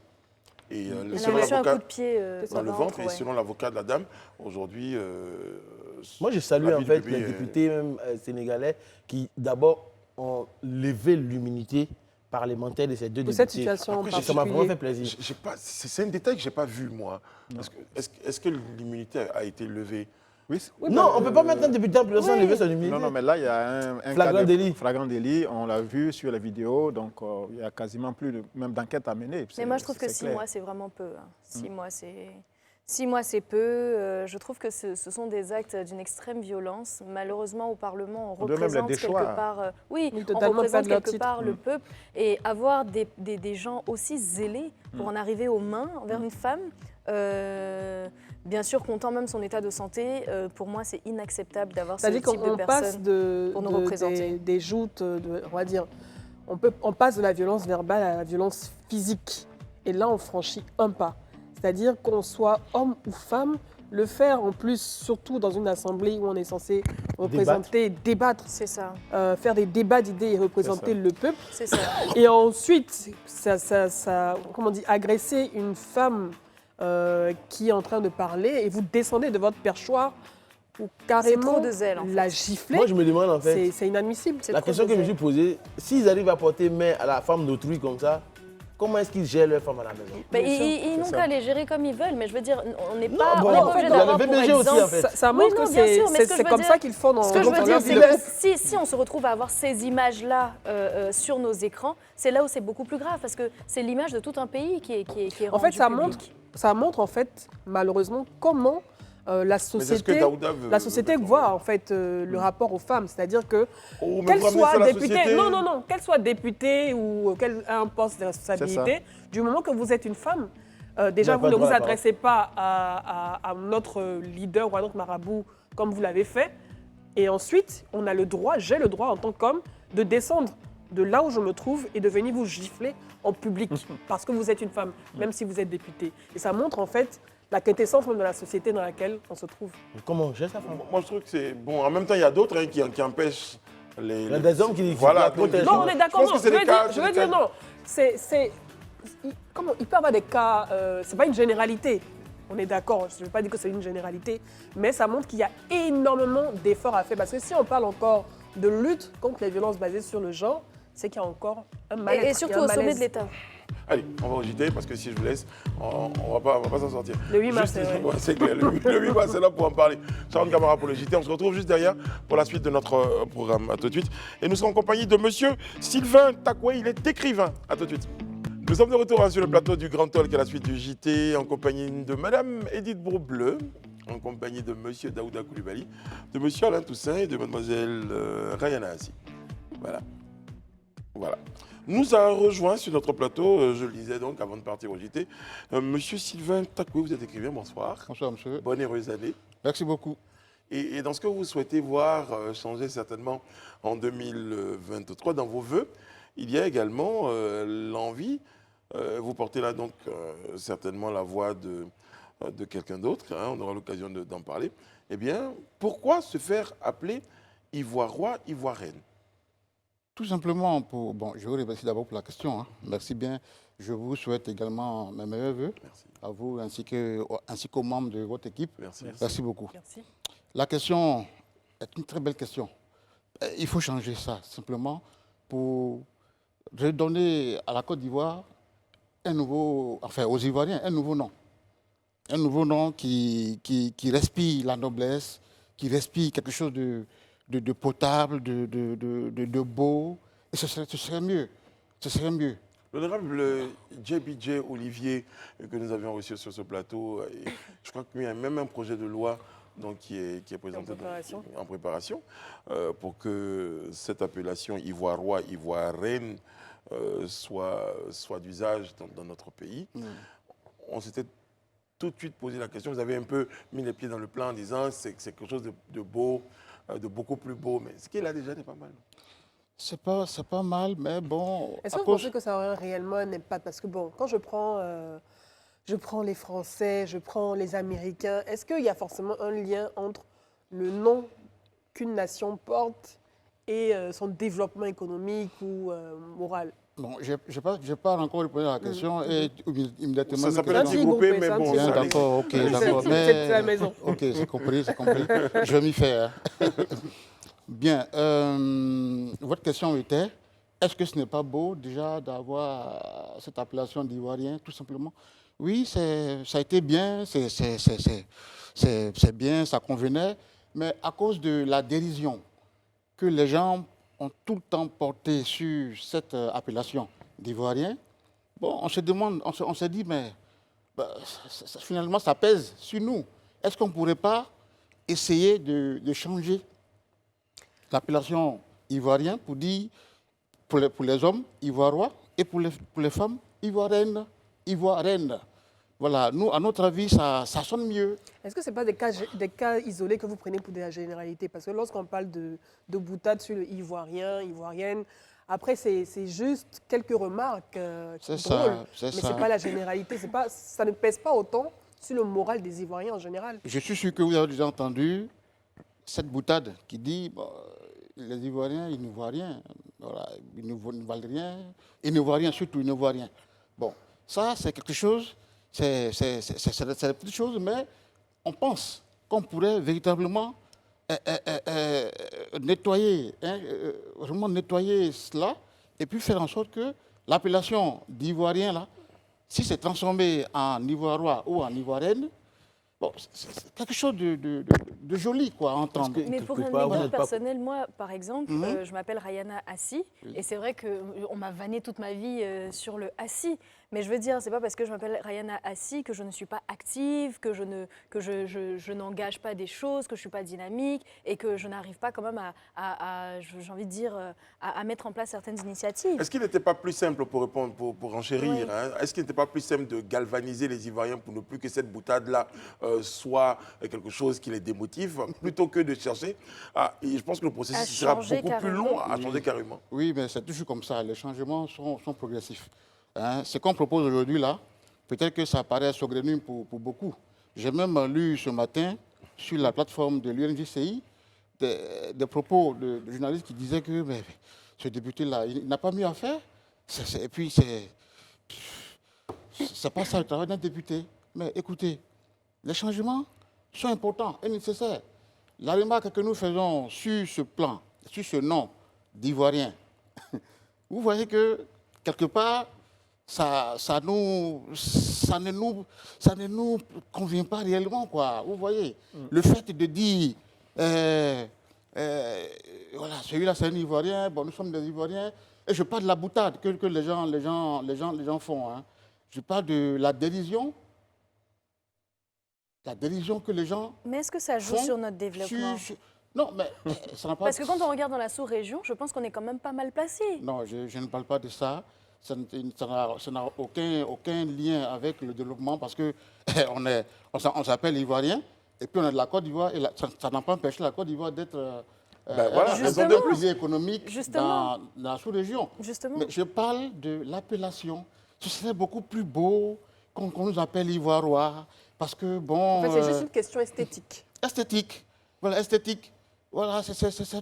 Speaker 1: Et selon l'avocat,
Speaker 3: un coup de pied
Speaker 1: dans le ventre, et selon l'avocat de la dame, aujourd'hui...
Speaker 4: Moi, je salue en fait les députés même, sénégalais qui, d'abord, ont levé l'immunité parlementaire de ces 2 députés.
Speaker 2: Cette situation
Speaker 1: Après,
Speaker 4: ça m'a vraiment fait plaisir.
Speaker 1: C'est un détail que je n'ai pas vu, moi. Est-ce que l'immunité a été levée?
Speaker 5: Oui.
Speaker 4: Non, on ne peut pas mettre un député en prison sans lever son immunité.
Speaker 5: Non, mais là, il y a un
Speaker 4: flagrant délit.
Speaker 5: Flagrant délit, on l'a vu sur la vidéo, donc il n'y a quasiment plus même d'enquête à mener.
Speaker 3: Mais moi, je trouve que 6 mois, c'est vraiment peu. 6 mois, c'est... 6 mois, c'est peu. Je trouve que ce sont des actes d'une extrême violence. Malheureusement, au Parlement, on représente quelque part, on représente quelque part le peuple. Et avoir des gens aussi zélés pour en arriver aux mains envers une femme, bien sûr, comptant même son état de santé, pour moi, c'est inacceptable d'avoir ce type de personnes pour nous représenter.
Speaker 2: Des joutes, on va dire, on passe de la violence verbale à la violence physique. Et là, on franchit un pas. C'est-à-dire qu'on soit homme ou femme, le faire en plus, surtout dans une assemblée où on est censé représenter, débattre,
Speaker 3: c'est ça.
Speaker 2: Faire des débats d'idées et représenter le peuple.
Speaker 3: C'est ça.
Speaker 2: Et ensuite, comment on dit, agresser une femme qui est en train de parler et vous descendez de votre perchoir pour carrément
Speaker 3: de zèle, en fait.
Speaker 2: La gifler.
Speaker 4: Moi, je me demande en fait.
Speaker 2: C'est inadmissible.
Speaker 4: La question que je me suis posée, s'ils arrivent à porter main à la femme d'autrui comme ça, comment est-ce qu'ils gèrent leur femme à la maison?
Speaker 3: Ils n'ont qu'à les gérer comme ils veulent, mais je veux dire, on n'est
Speaker 4: Non,
Speaker 3: pas obligé d'avoir pour exemple...
Speaker 4: aussi, en fait.
Speaker 2: Ça montre que c'est comme ça qu'ils font dans...
Speaker 3: Ce que je veux dire, c'est que si on se retrouve à avoir ces images-là sur nos écrans, c'est là où c'est beaucoup plus grave, parce que c'est l'image de tout un pays qui est rendue
Speaker 2: En fait, ça montre en fait, malheureusement, comment la société voit en fait le rapport aux femmes, c'est-à-dire que qu'elle soit députée, qu'elle soit députée ou qu'elle ait un poste de responsabilité, du moment que vous êtes une femme, déjà vous ne vous adressez pas à notre leader ou à notre marabout comme vous l'avez fait, et ensuite on a le droit, j'ai le droit en tant qu'homme de descendre de là où je me trouve et de venir vous gifler en public parce que vous êtes une femme, même si vous êtes députée. Et ça montre en fait la quintessence même de la société dans laquelle on se trouve.
Speaker 4: Mais comment on gère ça?
Speaker 1: Moi, je trouve que c'est bon. En même temps, il y a d'autres qui empêchent les...
Speaker 4: Il y a des hommes qui
Speaker 1: voilà,
Speaker 4: protègent.
Speaker 2: Non, on est d'accord. Je veux dire non. Il peut y avoir des cas... c'est pas une généralité. On est d'accord. Je ne veux pas dire que c'est une généralité. Mais ça montre qu'il y a énormément d'efforts à faire. Parce que si on parle encore de lutte contre les violences basées sur le genre, c'est qu'il y a encore un mal-être.
Speaker 3: Et surtout au sommet de l'État.
Speaker 1: Allez, on va au JT parce que si je vous laisse, on va pas s'en sortir.
Speaker 2: Le 8 mars,
Speaker 1: c'est clair. Le 8 mars, c'est là pour en parler. Charles Camara pour le JT. On se retrouve juste derrière pour la suite de notre programme. À tout de suite. Et nous sommes en compagnie de monsieur Sylvain Takoué. Il est écrivain. À tout de suite. Nous sommes de retour sur le plateau du Grand Talk à la suite du JT en compagnie de madame Edith Bourbleu, en compagnie de monsieur Daouda Coulibaly, de monsieur Alain Toussaint et de mademoiselle Rayana Assi. Voilà. Nous a rejoint sur notre plateau, je le disais donc avant de partir au JT, monsieur Sylvain Takoué, vous êtes écrivain, bonsoir.
Speaker 5: Bonsoir monsieur.
Speaker 1: Bonne et heureuse année.
Speaker 5: Merci beaucoup.
Speaker 1: Et dans ce que vous souhaitez voir changer certainement en 2023, dans vos vœux, il y a également l'envie, vous portez là donc certainement la voix de quelqu'un d'autre, hein, on aura l'occasion d'en parler. Eh bien, pourquoi se faire appeler ivoirois, ivoirienne?
Speaker 6: Tout simplement pour... Bon, je vous remercie d'abord pour la question. Hein. Merci bien. Je vous souhaite également mes meilleurs voeux
Speaker 1: Merci.
Speaker 6: à vous ainsi qu'aux membres de votre équipe.
Speaker 1: Merci.
Speaker 6: Merci beaucoup.
Speaker 2: Merci.
Speaker 6: La question est une très belle question. Il faut changer ça, simplement, pour redonner à la Côte d'Ivoire aux Ivoiriens, un nouveau nom. Un nouveau nom qui respire la noblesse, qui respire quelque chose de potable, de beau. Et ce serait mieux. Ce serait mieux.
Speaker 1: L'honorable JBJ Olivier, que nous avions reçu sur ce plateau, je crois qu'il y a même un projet de loi donc, qui est présenté en préparation pour que cette appellation ivoirois, ivoirienne soit d'usage dans notre pays. On s'était tout de suite posé la question, vous avez un peu mis les pieds dans le plat en disant que c'est quelque chose de beau, de beaucoup plus beau, mais ce qu'il a déjà n'est pas mal.
Speaker 6: C'est pas mal, mais bon...
Speaker 2: Est-ce que vous pensez que ça aurait réellement un impact? Parce que bon, quand je prends les Français, je prends les Américains, est-ce qu'il y a forcément un lien entre le nom qu'une nation porte et son développement économique ou moral?
Speaker 6: Bon, je n'ai pas encore répondu à la question et immédiatement...
Speaker 1: Ça s'appelle un petit
Speaker 2: petit
Speaker 1: groupé,
Speaker 2: groupé,
Speaker 1: mais
Speaker 2: c'est un
Speaker 1: bon...
Speaker 2: petit
Speaker 6: Bien,
Speaker 1: ça-
Speaker 6: d'accord, ok, d'accord.
Speaker 2: C'est la maison.
Speaker 6: Ok, c'est compris, c'est compris. Je vais m'y faire. Bien, votre question était, est-ce que ce n'est pas beau déjà d'avoir cette appellation d'Ivoirien, tout simplement? Oui, ça a été bien, c'est bien, ça convenait, mais à cause de la dérision que les gens ont tout le temps portée sur cette appellation d'Ivoirien, bon, on se demande, on s'est dit, mais finalement, ça pèse sur nous. Est-ce qu'on ne pourrait pas essayer de changer l'appellation ivoirien pour dire, pour les hommes, ivoirois, et pour les femmes, ivoiriennes, ivoiriennes. Voilà, nous, à notre avis, ça sonne mieux.
Speaker 2: Est-ce que ce n'est pas des cas isolés que vous prenez pour de la généralité? Parce que lorsqu'on parle de boutade sur le ivoirien, ivoirienne, après, c'est juste quelques remarques
Speaker 6: C'est
Speaker 2: drôles,
Speaker 6: ça, c'est
Speaker 2: mais
Speaker 6: ça.
Speaker 2: ce n'est pas la généralité. Ça ne pèse pas autant sur le moral des Ivoiriens en général.
Speaker 6: Je suis sûr que vous avez déjà entendu cette boutade qui dit bon, les Ivoiriens, ils ne voient rien. Voilà, ils ne valent rien. Ils ne voient rien, surtout, ils ne voient rien. Bon, ça, c'est quelque chose, c'est des petites choses, mais on pense qu'on pourrait véritablement nettoyer, vraiment nettoyer cela et puis faire en sorte que l'appellation d'Ivoirien, là, si c'est transformé en Ivoirois ou en Ivoirienne, bon, c'est quelque chose de joli quoi, à entendre.
Speaker 3: Mais pour
Speaker 4: quelque
Speaker 3: un
Speaker 4: part, vous
Speaker 3: exemple
Speaker 4: n'êtes pas-
Speaker 3: personnel, moi, par exemple, je m'appelle Rayana Assi, et c'est vrai qu'on m'a vanné toute ma vie sur le Assi. Mais je veux dire, c'est pas parce que je m'appelle Rayana Assi que je ne suis pas active, que je n'engage pas des choses, que je ne suis pas dynamique, et que je n'arrive pas quand même j'ai envie de dire, à mettre en place certaines initiatives.
Speaker 1: Est-ce qu'il n'était pas plus simple pour répondre, pour enchérir,
Speaker 3: Oui.
Speaker 1: hein, est-ce qu'il n'était pas plus simple de galvaniser les Ivoiriens pour ne plus que cette boutade-là soit quelque chose qui les démotive, plutôt que de chercher et je pense que le processus sera
Speaker 3: changer
Speaker 1: beaucoup plus long à changer carrément.
Speaker 6: Oui, mais c'est toujours comme ça. Les changements sont progressifs. Hein, ce qu'on propose aujourd'hui, là, peut-être que ça paraît saugrenu pour beaucoup. J'ai même lu ce matin, sur la plateforme de l'UNJCI, des propos de journalistes qui disaient que mais, ce député-là, il n'a pas mieux à faire. Et puis, c'est pas ça le travail d'un député. Mais écoutez, les changements sont importants et nécessaires. La remarque que nous faisons sur ce plan, sur ce nom d'Ivoirien, vous voyez que, quelque part, ça ne nous convient pas réellement, quoi. Vous voyez, le fait de dire, voilà, celui-là c'est un Ivoirien, bon, nous sommes des Ivoiriens, et je parle de la boutade que les gens font. Hein. Je parle de la dérision que les gens
Speaker 3: Mais est-ce que ça joue
Speaker 6: font
Speaker 3: sur notre développement?
Speaker 6: Non, mais ça n'a pas...
Speaker 3: Parce que quand on regarde dans la sous-région, je pense qu'on est quand même pas mal placé.
Speaker 6: Non, je ne parle pas de ça. Ça n'a aucun lien avec le développement parce que on s'appelle Ivoirien et puis on est de la Côte d'Ivoire et ça n'a pas empêché la Côte d'Ivoire d'être
Speaker 1: voilà,
Speaker 6: un des piliers économiques
Speaker 3: Justement.
Speaker 6: dans la sous-région.
Speaker 3: Justement.
Speaker 6: Mais je parle de l'appellation. Ce serait beaucoup plus beau qu'on nous appelle Ivoirois parce que, bon...
Speaker 2: En fait, c'est juste une question esthétique.
Speaker 6: Esthétique. Voilà, esthétique. Voilà, c'est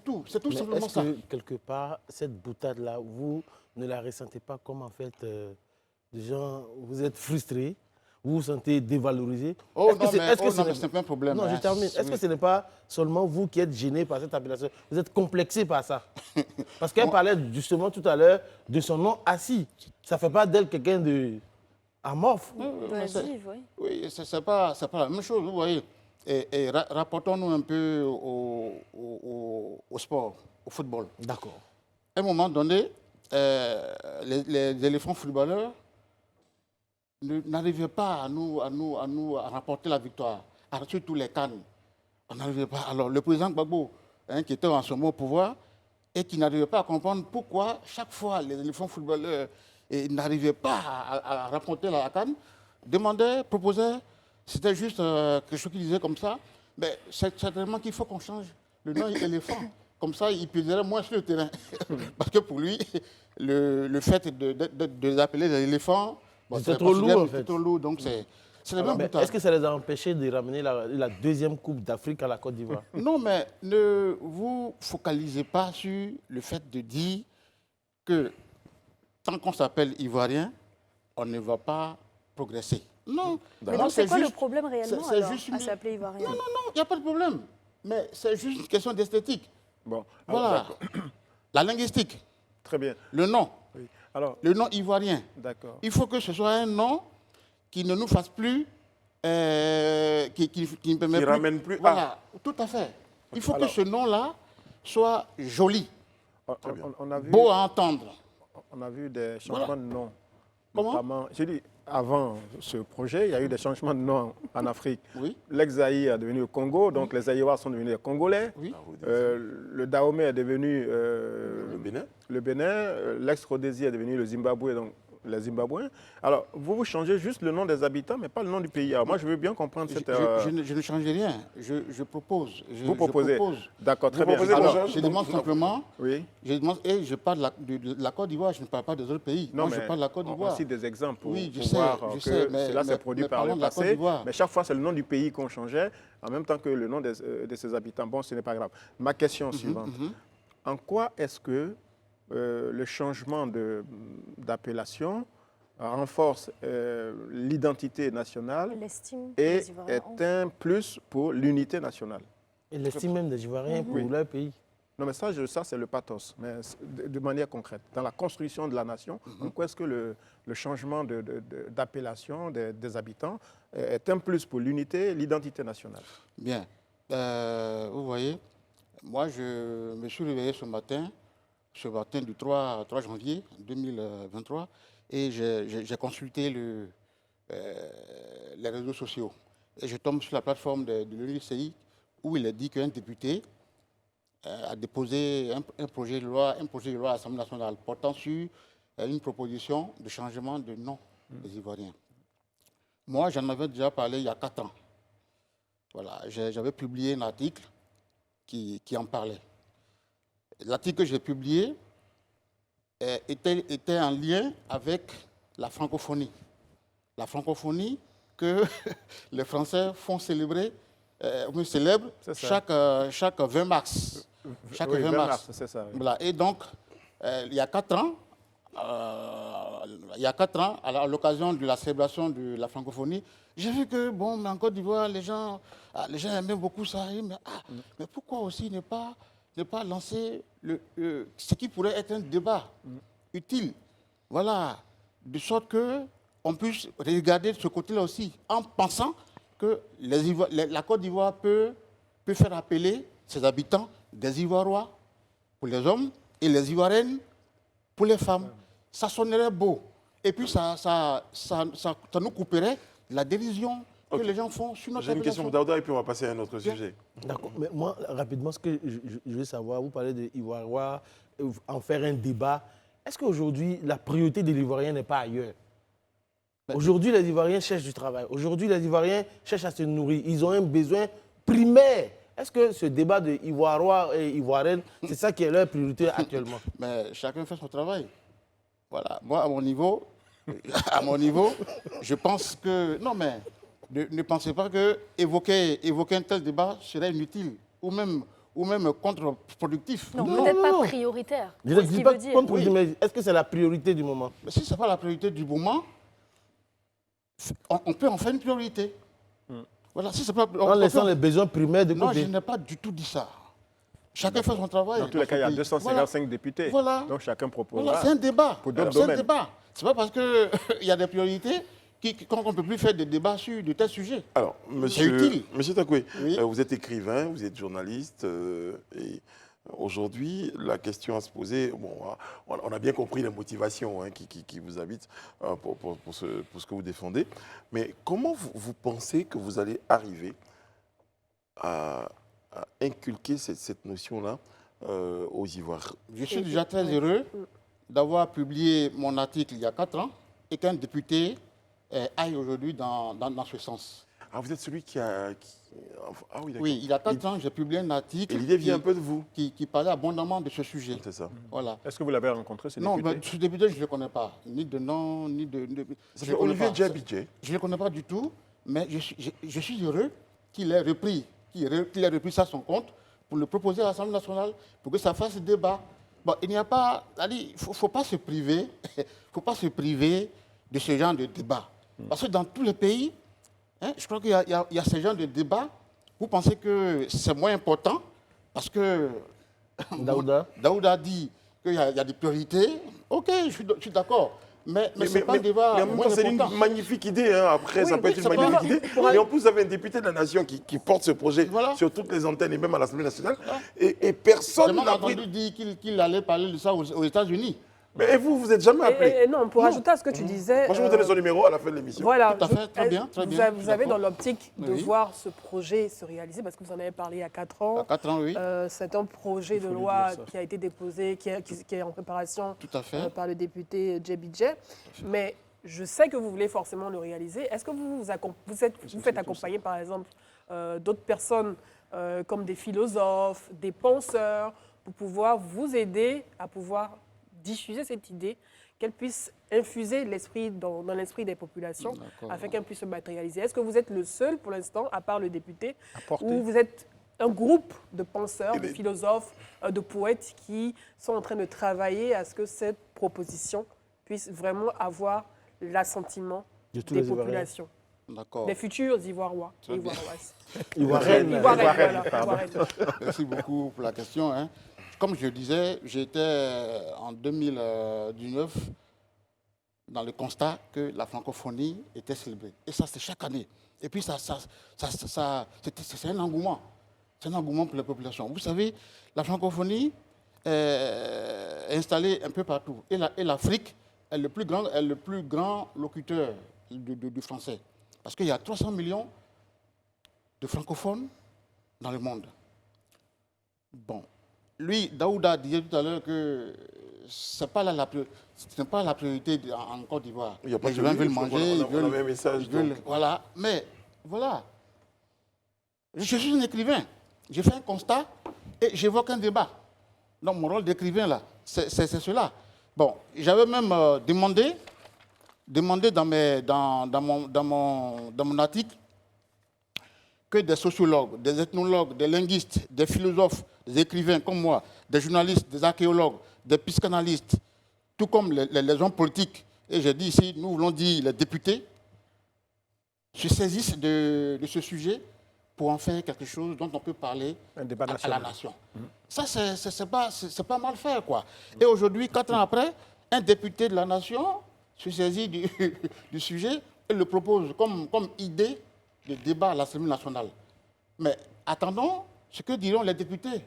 Speaker 6: tout. C'est tout
Speaker 4: Mais
Speaker 6: simplement
Speaker 4: est-ce
Speaker 6: ça.
Speaker 4: que, quelque part, cette boutade-là, vous ne la ressentez pas comme, en fait, des gens, vous êtes frustrés, vous vous sentez dévalorisé?
Speaker 6: Oh
Speaker 4: Est-ce que
Speaker 6: non,
Speaker 4: c'est-
Speaker 6: mais,
Speaker 4: est-ce que
Speaker 6: oh,
Speaker 4: ce
Speaker 6: non,
Speaker 4: n'est-
Speaker 6: mais c'est pas un problème.
Speaker 4: Non, je
Speaker 6: hein.
Speaker 4: termine. Est-ce que ce n'est pas seulement vous qui êtes gêné par cette appellation? Vous êtes complexé par ça? Parce qu'elle parlait justement tout à l'heure de son nom assis. Ça ne fait pas d'elle quelqu'un de amorphe.
Speaker 3: Vas-y, oui.
Speaker 6: Oui, c'est pas la même chose, vous voyez. Et rapportons-nous un peu au sport, au football.
Speaker 4: D'accord.
Speaker 6: À un moment donné, les éléphants footballeurs n'arrivaient pas à rapporter la victoire, surtout les cannes. On n'arrivait pas. Alors, le président Gbagbo, qui était en ce moment au pouvoir, et qui n'arrivait pas à comprendre pourquoi chaque fois les éléphants footballeurs n'arrivaient pas à rapporter la canne, demandait, proposait, c'était juste quelque chose qu'il disait comme ça, mais c'est certainement qu'il faut qu'on change le nom éléphant. Comme ça, il pèserait moins sur le terrain. Parce que pour lui, le fait de les appeler des éléphants,
Speaker 4: C'était trop lourd, en fait.
Speaker 6: C'est trop lourd, donc c'est le même
Speaker 4: Mais
Speaker 6: boutade.
Speaker 4: est-ce que ça les a empêchés de ramener la deuxième Coupe d'Afrique à la Côte d'Ivoire?
Speaker 6: Non, mais ne vous focalisez pas sur le fait de dire que tant qu'on s'appelle Ivoirien, on ne va pas progresser. Non.
Speaker 3: Mais
Speaker 6: Moi,
Speaker 3: donc, c'est quoi le
Speaker 6: juste-
Speaker 3: problème réellement
Speaker 6: c'est
Speaker 3: alors,
Speaker 6: juste
Speaker 3: à
Speaker 6: une-
Speaker 3: s'appeler Ivoirien?
Speaker 6: Non, il n'y a pas de problème. Mais c'est juste une question d'esthétique.
Speaker 5: Bon,
Speaker 6: Voilà.
Speaker 5: alors,
Speaker 6: La linguistique,
Speaker 5: très bien.
Speaker 6: le nom,
Speaker 5: Oui. Alors,
Speaker 6: le nom ivoirien.
Speaker 5: d'accord.
Speaker 6: Il faut que ce soit un nom qui ne nous fasse plus, qui ne permet
Speaker 1: Qui
Speaker 6: plus.
Speaker 1: ramène plus à.
Speaker 6: Voilà, tout à fait. Il faut
Speaker 5: Alors-
Speaker 6: que ce nom-là soit joli,
Speaker 5: On a vu,
Speaker 6: beau à entendre.
Speaker 5: on a vu des changements de nom.
Speaker 6: Comment?
Speaker 5: Notamment, j'ai dit, avant ce projet, il y a eu des changements de nom en Afrique.
Speaker 6: Oui.
Speaker 5: L'ex-Zaïre est devenu le Congo, donc les Zaïrois sont devenus les Congolais.
Speaker 6: Oui.
Speaker 5: Le Dahomey est devenu
Speaker 1: Le Bénin.
Speaker 5: le Bénin. L'ex-Rhodésie est devenu le Zimbabwe, donc les Zimbabwéens. Alors, vous changez juste le nom des habitants, mais pas le nom du pays. Alors, moi, je veux bien comprendre cette...
Speaker 6: Je ne change rien. Je propose.
Speaker 5: vous proposez.
Speaker 6: Je propose.
Speaker 5: D'accord, très
Speaker 1: Vous
Speaker 5: bien.
Speaker 1: proposez,
Speaker 5: Alors,
Speaker 1: mon
Speaker 6: Je demande simplement.
Speaker 5: oui.
Speaker 6: Je demande, et je parle de la Côte d'Ivoire, je ne parle pas des autres pays.
Speaker 5: Non,
Speaker 6: Moi, je
Speaker 5: mais
Speaker 6: parle de la Côte
Speaker 5: on
Speaker 6: d'Ivoire.
Speaker 5: cite des exemples pour,
Speaker 6: Oui, je
Speaker 5: pour
Speaker 6: sais,
Speaker 5: voir
Speaker 6: je
Speaker 5: que
Speaker 6: sais, mais-
Speaker 5: cela s'est
Speaker 6: mais
Speaker 5: produit par le
Speaker 6: parlons de la Côte
Speaker 5: passé.
Speaker 6: d'Ivoire.
Speaker 5: Mais chaque fois, c'est le nom du pays qu'on changeait, en même temps que le nom de ses habitants. Bon, ce n'est pas grave. Ma question suivante. En quoi est-ce que le changement d'appellation renforce l'identité nationale
Speaker 3: L'estime
Speaker 5: et
Speaker 3: des Ivoiriens ont.
Speaker 5: est un plus pour l'unité nationale?
Speaker 4: Et l'estime même des Ivoiriens pour leur pays.
Speaker 5: Non, mais ça c'est le pathos, mais de manière concrète. Dans la construction de la nation, en quoi est-ce que le changement d'appellation des habitants est un plus pour l'unité et l'identité nationale?
Speaker 6: Bien. Vous voyez, moi, je me suis réveillé ce matin du 3 janvier 2023, et j'ai consulté les réseaux sociaux. Et je tombe sur la plateforme de l'UNICEI où il est dit qu'un député a déposé un projet de loi à l'Assemblée nationale portant sur une proposition de changement de nom des Ivoiriens. Moi, j'en avais déjà parlé il y a 4 ans. Voilà, j'avais publié un article qui en parlait. L'article que j'ai publié était en lien avec la francophonie. La francophonie que les Français font célébrer, célèbrent
Speaker 5: C'est ça.
Speaker 6: chaque 20 mars. Chaque
Speaker 5: Oui,
Speaker 6: 20 mars.
Speaker 5: c'est ça. Oui.
Speaker 6: Voilà. Et donc, il y a 4 ans, à l'occasion de la célébration de la francophonie, j'ai vu que, bon, mais en Côte d'Ivoire, les gens aimaient beaucoup ça. Mais pourquoi aussi ne pas lancer ce qui pourrait être un débat utile? Voilà. De sorte qu'on puisse regarder de ce côté-là aussi, en pensant que la Côte d'Ivoire peut faire appeler ses habitants des Ivoirois pour les hommes et les Ivoiriennes pour les femmes. Ça sonnerait beau. Et puis ça nous couperait la dérision que les gens font sur notre
Speaker 1: J'ai une question pour
Speaker 6: appellation.
Speaker 1: Daouda et puis on va passer à un autre sujet.
Speaker 4: D'accord. Mais moi, rapidement, ce que je veux savoir, vous parlez de Ivoiriens, en faire un débat. Est-ce qu'aujourd'hui, la priorité des Ivoiriens n'est pas ailleurs? Aujourd'hui, les Ivoiriens cherchent du travail. Aujourd'hui, les Ivoiriens cherchent à se nourrir. Ils ont un besoin primaire. Est-ce que ce débat de Ivoirois et Ivoiriennes, c'est ça qui est leur priorité actuellement?
Speaker 6: Mais chacun fait son travail. Voilà. Moi, à mon niveau, je pense que... Non, mais ne pensez pas que évoquer un tel débat serait inutile ou même ou même contre-productif.
Speaker 3: Non,
Speaker 4: Non,
Speaker 3: peut-être
Speaker 4: non.
Speaker 3: pas prioritaire.
Speaker 4: Je
Speaker 3: C'est
Speaker 4: ne
Speaker 3: ce
Speaker 4: dis
Speaker 3: qu'il
Speaker 4: pas
Speaker 3: veut dire.
Speaker 4: contre,
Speaker 6: Oui.
Speaker 4: mais est-ce que c'est la priorité du moment?
Speaker 6: Mais si ce n'est pas la priorité du moment, on peut en faire une priorité. Voilà, si c'est pas,
Speaker 4: En laissant les besoins primaires de
Speaker 6: Non,
Speaker 4: côté.
Speaker 6: je n'ai pas du tout dit ça. Chacun fait son travail.
Speaker 5: Dans tous les cas, il y a
Speaker 6: son pays.
Speaker 5: 255 députés.
Speaker 6: Voilà.
Speaker 5: Donc chacun proposera.
Speaker 6: Voilà, c'est un débat.
Speaker 5: Pour d'autres
Speaker 6: C'est un
Speaker 5: domaines.
Speaker 6: débat. C'est pas parce qu'il y a des priorités qu'on ne peut plus faire des débats sur de tels sujets.
Speaker 1: Alors,
Speaker 6: C'est utile.
Speaker 1: monsieur Takoué,
Speaker 6: Oui.
Speaker 1: vous êtes écrivain, vous êtes journaliste, et aujourd'hui, la question à se poser, bon, on a bien compris les motivations qui vous habitent pour ce que vous défendez, mais comment vous pensez que vous allez arriver à inculquer cette notion-là aux Ivoiriens?
Speaker 6: Je suis déjà très heureux d'avoir publié mon article il y a 4 ans et qu'un député aille aujourd'hui dans ce sens.
Speaker 1: Ah, vous êtes celui qui a... Ah oui, d'accord.
Speaker 6: Oui, il y a 4 ans, j'ai publié un article
Speaker 1: Et l'idée vient un peu de vous.
Speaker 6: qui parlait abondamment de ce sujet.
Speaker 1: C'est ça.
Speaker 6: Voilà.
Speaker 5: Est-ce que vous l'avez rencontré, ce
Speaker 6: Non,
Speaker 5: député
Speaker 6: mais ce député, je ne le connais pas. Ni de nom, ni de...
Speaker 1: C'est
Speaker 6: je le connais
Speaker 1: Olivier
Speaker 6: pas.
Speaker 1: Djabidje.
Speaker 6: Je ne le connais pas du tout, mais je suis heureux qu'il ait repris ça à son compte pour le proposer à l'Assemblée nationale, pour que ça fasse débat. Bon, il n'y a pas... Il ne faut pas se priver, de ce genre de débat. Parce que dans tous les pays, je crois qu'il y a ce genre de débat. Vous pensez que c'est moins important parce que Daouda dit qu'il y a des priorités. Ok, je suis d'accord. Mais ce n'est pas un débat
Speaker 1: mais en même
Speaker 6: moins
Speaker 1: temps, c'est une
Speaker 6: important.
Speaker 1: magnifique idée. Après,
Speaker 6: Oui,
Speaker 1: ça peut
Speaker 6: oui,
Speaker 1: être une
Speaker 6: ça peut
Speaker 1: magnifique
Speaker 6: avoir-
Speaker 1: idée.
Speaker 6: pour un-
Speaker 1: Mais en plus, vous avez un député de la nation qui porte ce projet
Speaker 6: Voilà.
Speaker 1: sur toutes les antennes et même à l'Assemblée nationale.
Speaker 6: Ah.
Speaker 1: Et
Speaker 6: J'ai
Speaker 1: personne
Speaker 6: même
Speaker 1: n'a pris...
Speaker 6: entendu dire qu'il allait parler de ça aux États-Unis.
Speaker 1: Mais vous n'êtes jamais appelé.
Speaker 2: Et non, pour ajouter à ce que tu disais.
Speaker 1: Moi, je vais vous donner son numéro à la fin de l'émission.
Speaker 2: Voilà.
Speaker 6: Tout à fait, très bien, très
Speaker 2: Vous
Speaker 6: bien,
Speaker 2: avez-
Speaker 6: je suis
Speaker 2: Vous avez
Speaker 6: d'accord.
Speaker 2: dans l'optique de
Speaker 6: Oui.
Speaker 2: voir ce projet se réaliser, parce que vous en avez parlé il y a 4 ans.
Speaker 6: À 4 ans, oui.
Speaker 2: C'est un projet de
Speaker 5: faut lui
Speaker 2: loi
Speaker 5: dire ça.
Speaker 2: qui a été déposé, qui est en préparation
Speaker 6: Tout à fait.
Speaker 2: par le député Djebidje. Mais je sais que vous voulez forcément le réaliser. Est-ce que vous faites accompagner, par exemple, d'autres personnes comme des philosophes, des penseurs, pour pouvoir vous aider à pouvoir diffuser cette idée, qu'elle puisse infuser dans l'esprit des populations,
Speaker 6: D'accord.
Speaker 2: afin qu'elle puisse se matérialiser? Est-ce que vous êtes le seul, pour l'instant, à part le député,
Speaker 5: porter.
Speaker 2: ou vous êtes un groupe de penseurs,
Speaker 1: Eh
Speaker 2: de
Speaker 1: bien-
Speaker 2: philosophes, de poètes qui sont en train de travailler à ce que cette proposition puisse vraiment avoir l'assentiment
Speaker 4: De tous
Speaker 2: des
Speaker 4: les Ivoiriens.
Speaker 2: populations,
Speaker 6: D'accord.
Speaker 2: des futurs Ivoirois et
Speaker 6: Très bien.
Speaker 2: Ivoiroises.
Speaker 4: Ivoirienne.
Speaker 2: Ivoiriennes,
Speaker 5: Ivoiriennes,
Speaker 2: voilà,
Speaker 5: pardon.
Speaker 2: Ivoiriennes.
Speaker 6: Merci beaucoup pour la question. Hein. Comme je disais, j'étais en 2019 dans le constat que la francophonie était célébrée. Et ça, c'est chaque année. Et puis, c'est un engouement. C'est un engouement pour la population. Vous savez, la francophonie est installée un peu partout. Et l'Afrique est le plus grand locuteur du français. Parce qu'il y a 300 millions de francophones dans le monde. Bon. Lui, Daouda disait tout à l'heure que ce n'est pas la priorité en Côte d'Ivoire.
Speaker 1: Il y a pas
Speaker 6: Les
Speaker 1: que
Speaker 6: gens
Speaker 1: lui,
Speaker 6: veulent
Speaker 1: je crois
Speaker 6: manger,
Speaker 1: qu'on avait un message,
Speaker 6: ils veulent-
Speaker 1: donc.
Speaker 6: voilà. Mais voilà. Je suis un écrivain. J'ai fait un constat et j'évoque un débat. Donc mon rôle d'écrivain, là, c'est cela. Bon, j'avais même demandé dans mon article que des sociologues, des ethnologues, des linguistes, des philosophes, des écrivains comme moi, des journalistes, des archéologues, des psychanalystes, tout comme les hommes politiques, et j'ai dit ici, nous voulons dire les députés, se saisissent de ce sujet pour en faire quelque chose dont on peut parler
Speaker 5: Un débat
Speaker 6: à la
Speaker 5: national.
Speaker 6: nation. Ça, c'est pas mal fait, quoi. Et aujourd'hui, 4 ans après, un député de la nation se saisit du sujet et le propose comme idée de débat à l'Assemblée nationale. Mais attendons ce que diront les députés.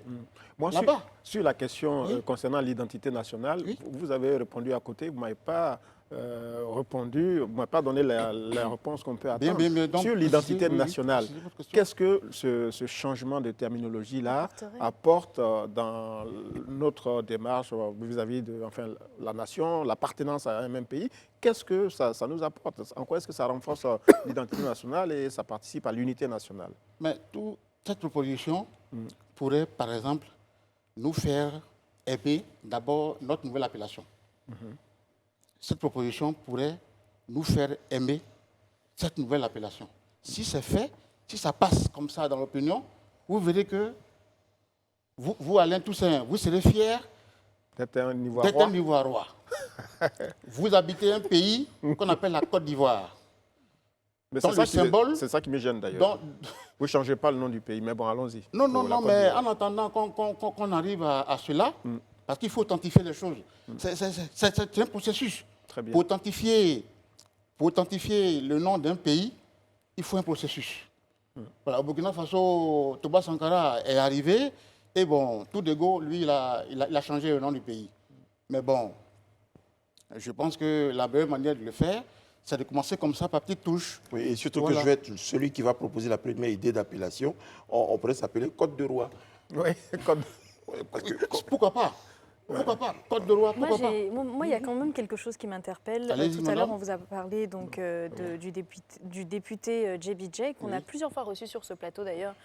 Speaker 5: Moi,
Speaker 6: Là-bas.
Speaker 5: sur la question
Speaker 6: Oui.
Speaker 5: concernant l'identité nationale,
Speaker 6: Oui.
Speaker 5: vous avez répondu à côté, vous ne m'avez pas répondu, vous ne m'avez pas donné la réponse qu'on peut attendre.
Speaker 6: bien. Donc,
Speaker 5: Sur l'identité
Speaker 6: précisez, oui,
Speaker 5: nationale,
Speaker 6: précisez votre question.
Speaker 5: qu'est-ce que ce changement de terminologie-là
Speaker 3: Apporterait.
Speaker 5: apporte dans notre démarche vis-à-vis de la nation, l'appartenance à un même pays? Qu'est-ce que ça nous apporte? En quoi est-ce que ça renforce l'identité nationale et ça participe à l'unité nationale?
Speaker 6: Mais toute cette proposition pourrait, par exemple, nous faire aimer d'abord notre nouvelle appellation. Cette proposition pourrait nous faire aimer cette nouvelle appellation. Si c'est fait, si ça passe comme ça dans l'opinion, vous verrez que vous Alain Toussaint, vous serez fier
Speaker 5: D'être un
Speaker 6: d'être
Speaker 5: Ivoirien.
Speaker 6: un Ivoirois. Vous habitez un pays qu'on appelle la Côte d'Ivoire.
Speaker 5: Mais
Speaker 6: Dans le symbole-
Speaker 5: c'est ça qui me gêne d'ailleurs.
Speaker 6: Donc,
Speaker 5: Vous ne changez pas le nom du pays, mais bon, allons-y.
Speaker 6: non,
Speaker 5: Pour
Speaker 6: non,
Speaker 5: la
Speaker 6: non,
Speaker 5: Côte
Speaker 6: mais
Speaker 5: d'Ivoire.
Speaker 6: en attendant qu'on arrive à cela, parce qu'il faut authentifier les choses. C'est un processus.
Speaker 5: Très bien.
Speaker 6: Pour authentifier le nom d'un pays, il faut un processus. Voilà, au Burkina Faso, Thomas Sankara est arrivé, et bon, tout de go, lui, il a changé le nom du pays. Mais bon, je pense que la meilleure manière de le faire, c'est de commencer comme ça, par petites touches.
Speaker 1: Oui, et surtout
Speaker 6: Voilà.
Speaker 1: que je vais être celui qui va proposer la première idée d'appellation. On pourrait s'appeler Côte de Roi.
Speaker 5: Oui, comme...
Speaker 1: Ouais, parce que,
Speaker 6: Pourquoi pas? Pourquoi pas? Côte de Roi,
Speaker 3: Moi,
Speaker 6: pourquoi pas?
Speaker 3: il y a quand même quelque chose qui m'interpelle.
Speaker 6: Allez-y,
Speaker 3: Tout à l'heure,
Speaker 6: madame.
Speaker 3: on vous a parlé donc, du député JBJ, qu'on a plusieurs fois reçu sur ce plateau d'ailleurs,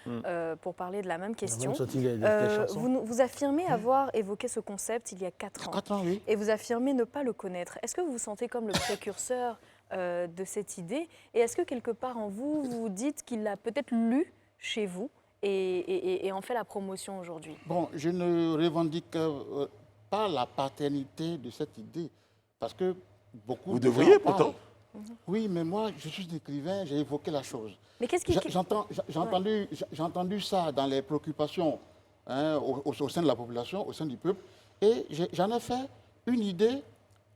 Speaker 3: pour parler de la même
Speaker 4: On a
Speaker 3: question.
Speaker 4: même sorti les chansons.
Speaker 3: Vous affirmez avoir évoqué ce concept il y a 4 ans.
Speaker 6: 4 ans, oui.
Speaker 3: Et vous affirmez ne pas le connaître. Est-ce que vous vous sentez comme le précurseur de cette idée? Et est-ce que quelque part en vous, vous dites qu'il l'a peut-être lu chez vous et en fait la promotion aujourd'hui?
Speaker 6: Bon, je ne revendique pas la paternité de cette idée, parce que beaucoup
Speaker 1: Vous
Speaker 6: de gens
Speaker 1: devriez
Speaker 6: en parlent.
Speaker 1: pourtant.
Speaker 6: Oui, mais moi, je suis un écrivain, j'ai évoqué la chose.
Speaker 3: Mais qu'est-ce qui...
Speaker 6: J'ai entendu ça dans les préoccupations hein, au sein de la population, au sein du peuple, et j'en ai fait une idée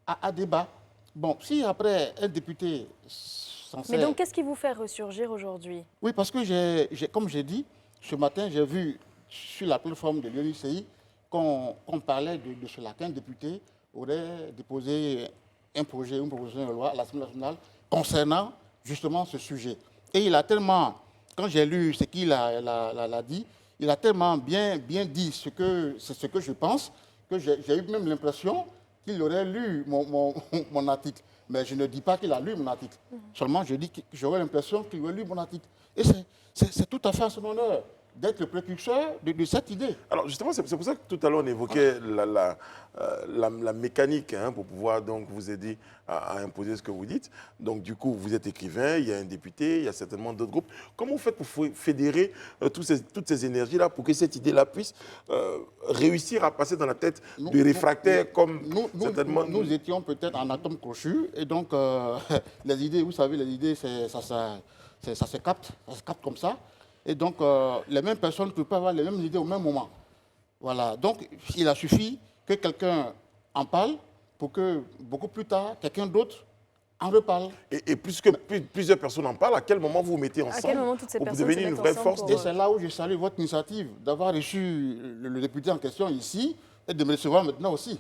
Speaker 6: à débat. Bon, si après un député censé...
Speaker 3: Mais donc, qu'est-ce qui vous fait ressurgir aujourd'hui?
Speaker 6: Oui, parce que, comme j'ai dit, ce matin, j'ai vu sur la plateforme de l'UNICI qu'on parlait de cela, qu'un député aurait déposé un projet, une proposition de loi à l'Assemblée nationale concernant justement ce sujet. Et il a tellement, quand j'ai lu ce qu'il a dit, il a tellement bien dit ce que je pense, que j'ai eu même l'impression qu'il aurait lu mon article. Mais je ne dis pas qu'il a lu mon article. Seulement, je dis que j'aurais l'impression qu'il aurait lu mon article. Et c'est tout à fait à son honneur d'être le précurseur de cette idée.
Speaker 1: Alors justement, c'est pour ça que tout à l'heure on évoquait la mécanique hein, pour pouvoir donc vous aider à imposer ce que vous dites. Donc du coup, vous êtes écrivain, il y a un député, il y a certainement d'autres groupes. Comment vous faites pour fédérer toutes ces énergies-là pour que cette idée-là puisse réussir à passer dans la tête des réfractaires comme certainement...
Speaker 6: Nous étions peut-être en atome crochu et donc les idées, vous savez, les idées, ça se capte comme ça. Et donc, les mêmes personnes ne peuvent pas avoir les mêmes idées au même moment. Voilà. Donc, il a suffi que quelqu'un en parle pour que, beaucoup plus tard, quelqu'un d'autre en reparle.
Speaker 1: Et puisque plusieurs personnes en parlent, à quel moment vous vous mettez ensemble
Speaker 3: quel moment toutes ces
Speaker 1: pour
Speaker 3: personnes
Speaker 1: devenir
Speaker 3: se
Speaker 1: une
Speaker 3: mettent
Speaker 1: vraie
Speaker 3: ensemble
Speaker 1: force
Speaker 3: pour,
Speaker 6: Et c'est là où je salue votre initiative d'avoir reçu le député en question ici et de me recevoir maintenant aussi.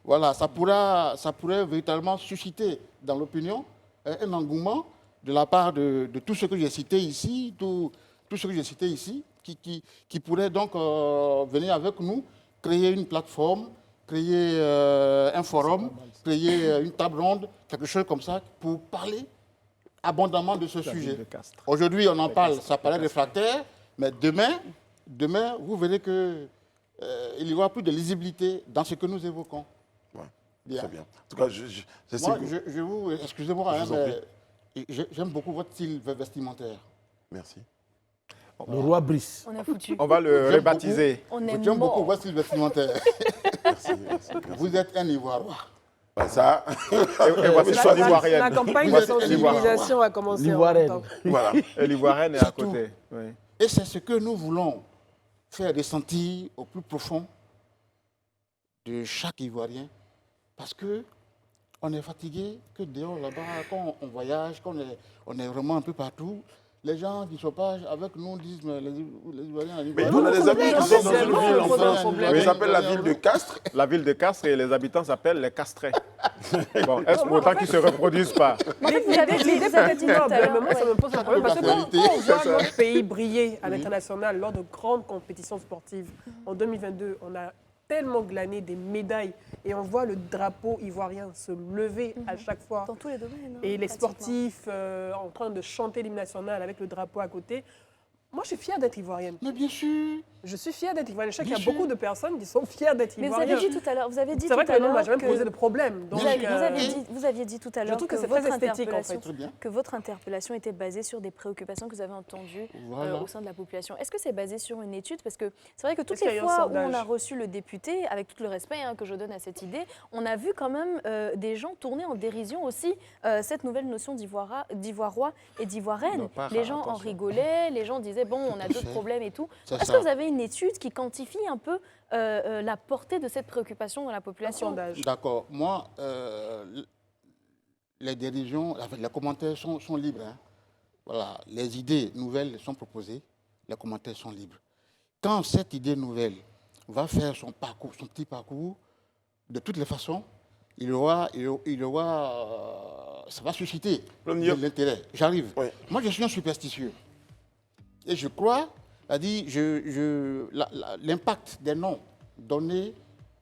Speaker 6: Voilà, ça pourrait véritablement susciter dans l'opinion un engouement de la part de tout ce que j'ai cité ici, tout ce que j'ai cité ici, qui pourrait donc venir avec nous, créer une plateforme, créer un forum, créer une table ronde, quelque chose comme ça, pour parler abondamment de ce sujet. Aujourd'hui, on en parle, ça paraît réfractaire, mais demain, vous verrez qu'il y aura plus de lisibilité dans ce que nous évoquons.
Speaker 1: Ouais,
Speaker 6: Bien.
Speaker 1: très bien. En tout cas,
Speaker 6: Moi, excusez-moi,
Speaker 1: Je
Speaker 6: hein,
Speaker 1: vous en
Speaker 6: mais j'aime beaucoup votre style vestimentaire.
Speaker 1: Merci.
Speaker 4: Le roi Brice.
Speaker 3: On a foutu.
Speaker 5: On va le
Speaker 6: J'aime
Speaker 5: rebaptiser.
Speaker 3: On est
Speaker 6: J'aime beaucoup
Speaker 3: mort.
Speaker 6: votre style vestimentaire.
Speaker 1: Merci.
Speaker 6: Vous êtes un Ivoirois.
Speaker 1: Bah, ça,
Speaker 5: Et voici son ivoirienne.
Speaker 2: La campagne de
Speaker 5: Voici l'Ivoirienne.
Speaker 2: sensibilisation a commencé en même
Speaker 4: L'ivoirienne.
Speaker 2: temps.
Speaker 1: voilà.
Speaker 5: Et l'ivoirienne est à côté. Oui.
Speaker 6: Et c'est ce que nous voulons faire ressentir au plus profond de chaque Ivoirien. Parce que on est fatigué, que dehors là-bas, quand on voyage, quand on est vraiment un peu partout, les gens qui ne sont pas avec nous disent mais les Ivoiriens, les
Speaker 1: Mais
Speaker 6: Ivoiriens.
Speaker 1: on a des amis qui sont dans une ville en
Speaker 2: on a un
Speaker 1: France.
Speaker 2: problème.
Speaker 1: Ils s'appellent la ville de Castres.
Speaker 5: La ville de Castres et les habitants s'appellent les Castrés. Bon, est-ce pour autant qu'ils ne se reproduisent pas?
Speaker 3: Mais en fait, vous avez dit
Speaker 2: L'idée
Speaker 3: tout à
Speaker 2: peut-être noble, mais
Speaker 3: l'heure.
Speaker 2: moi ça me pose un problème parce que quand
Speaker 6: Personnalité.
Speaker 2: on voit notre pays briller à l'international lors de grandes compétitions sportives, en 2022, on a tellement glané des médailles et on voit le drapeau ivoirien se lever à chaque fois.
Speaker 3: Dans tous les domaines.
Speaker 2: Et les
Speaker 3: pratiquement.
Speaker 2: sportifs en train de chanter l'hymne national avec le drapeau à côté. Moi, je suis fière d'être ivoirienne.
Speaker 6: Mais bien sûr,
Speaker 2: Je suis fière d'être ivoirienne. Je sais qu'il y a
Speaker 6: Bien sûr.
Speaker 2: beaucoup de personnes qui sont fières d'être
Speaker 3: Mais vous
Speaker 2: ivoiriennes.
Speaker 3: avez dit tout à l'heure,
Speaker 2: C'est vrai que le nom m'a jamais posé de problème. Donc,
Speaker 3: vous aviez dit tout à l'heure
Speaker 2: trouve
Speaker 3: que,
Speaker 2: que c'est très
Speaker 3: votre
Speaker 2: esthétique, en fait.
Speaker 3: interpellation,
Speaker 6: Très bien.
Speaker 3: que votre interpellation était basée sur des préoccupations que vous avez entendues
Speaker 6: Voilà.
Speaker 3: au sein de la population. Est-ce que c'est basé sur une étude? Parce que c'est vrai que toutes
Speaker 2: Est-ce qu'il y
Speaker 3: les
Speaker 2: a eu un
Speaker 3: fois où on a
Speaker 2: sondage?
Speaker 3: reçu le député, avec tout le respect que je donne à cette idée, on a vu quand même des gens tourner en dérision aussi cette nouvelle notion d'ivoirois et d'ivoirienne.
Speaker 5: Non, pas
Speaker 3: Les
Speaker 5: rare,
Speaker 3: gens en
Speaker 5: attention.
Speaker 3: rigolaient, les gens disaient bon, on a d'autres
Speaker 6: fait.
Speaker 3: problèmes et tout.
Speaker 6: C'est
Speaker 3: Est-ce
Speaker 6: ça.
Speaker 3: que vous avez une étude qui quantifie un peu la portée de cette préoccupation dans la
Speaker 2: un
Speaker 3: population?
Speaker 2: sondage.
Speaker 6: D'accord. Moi, les dérisions, les commentaires sont libres. Hein. Voilà. Les idées nouvelles sont proposées, les commentaires sont libres. Quand cette idée nouvelle va faire son parcours, son petit parcours, de toutes les façons, ça va susciter
Speaker 1: L'homme
Speaker 6: de
Speaker 1: Diop.
Speaker 6: l'intérêt. J'arrive.
Speaker 1: Ouais.
Speaker 6: Moi, je suis un superstitieux. Et je crois, l'impact des noms donnés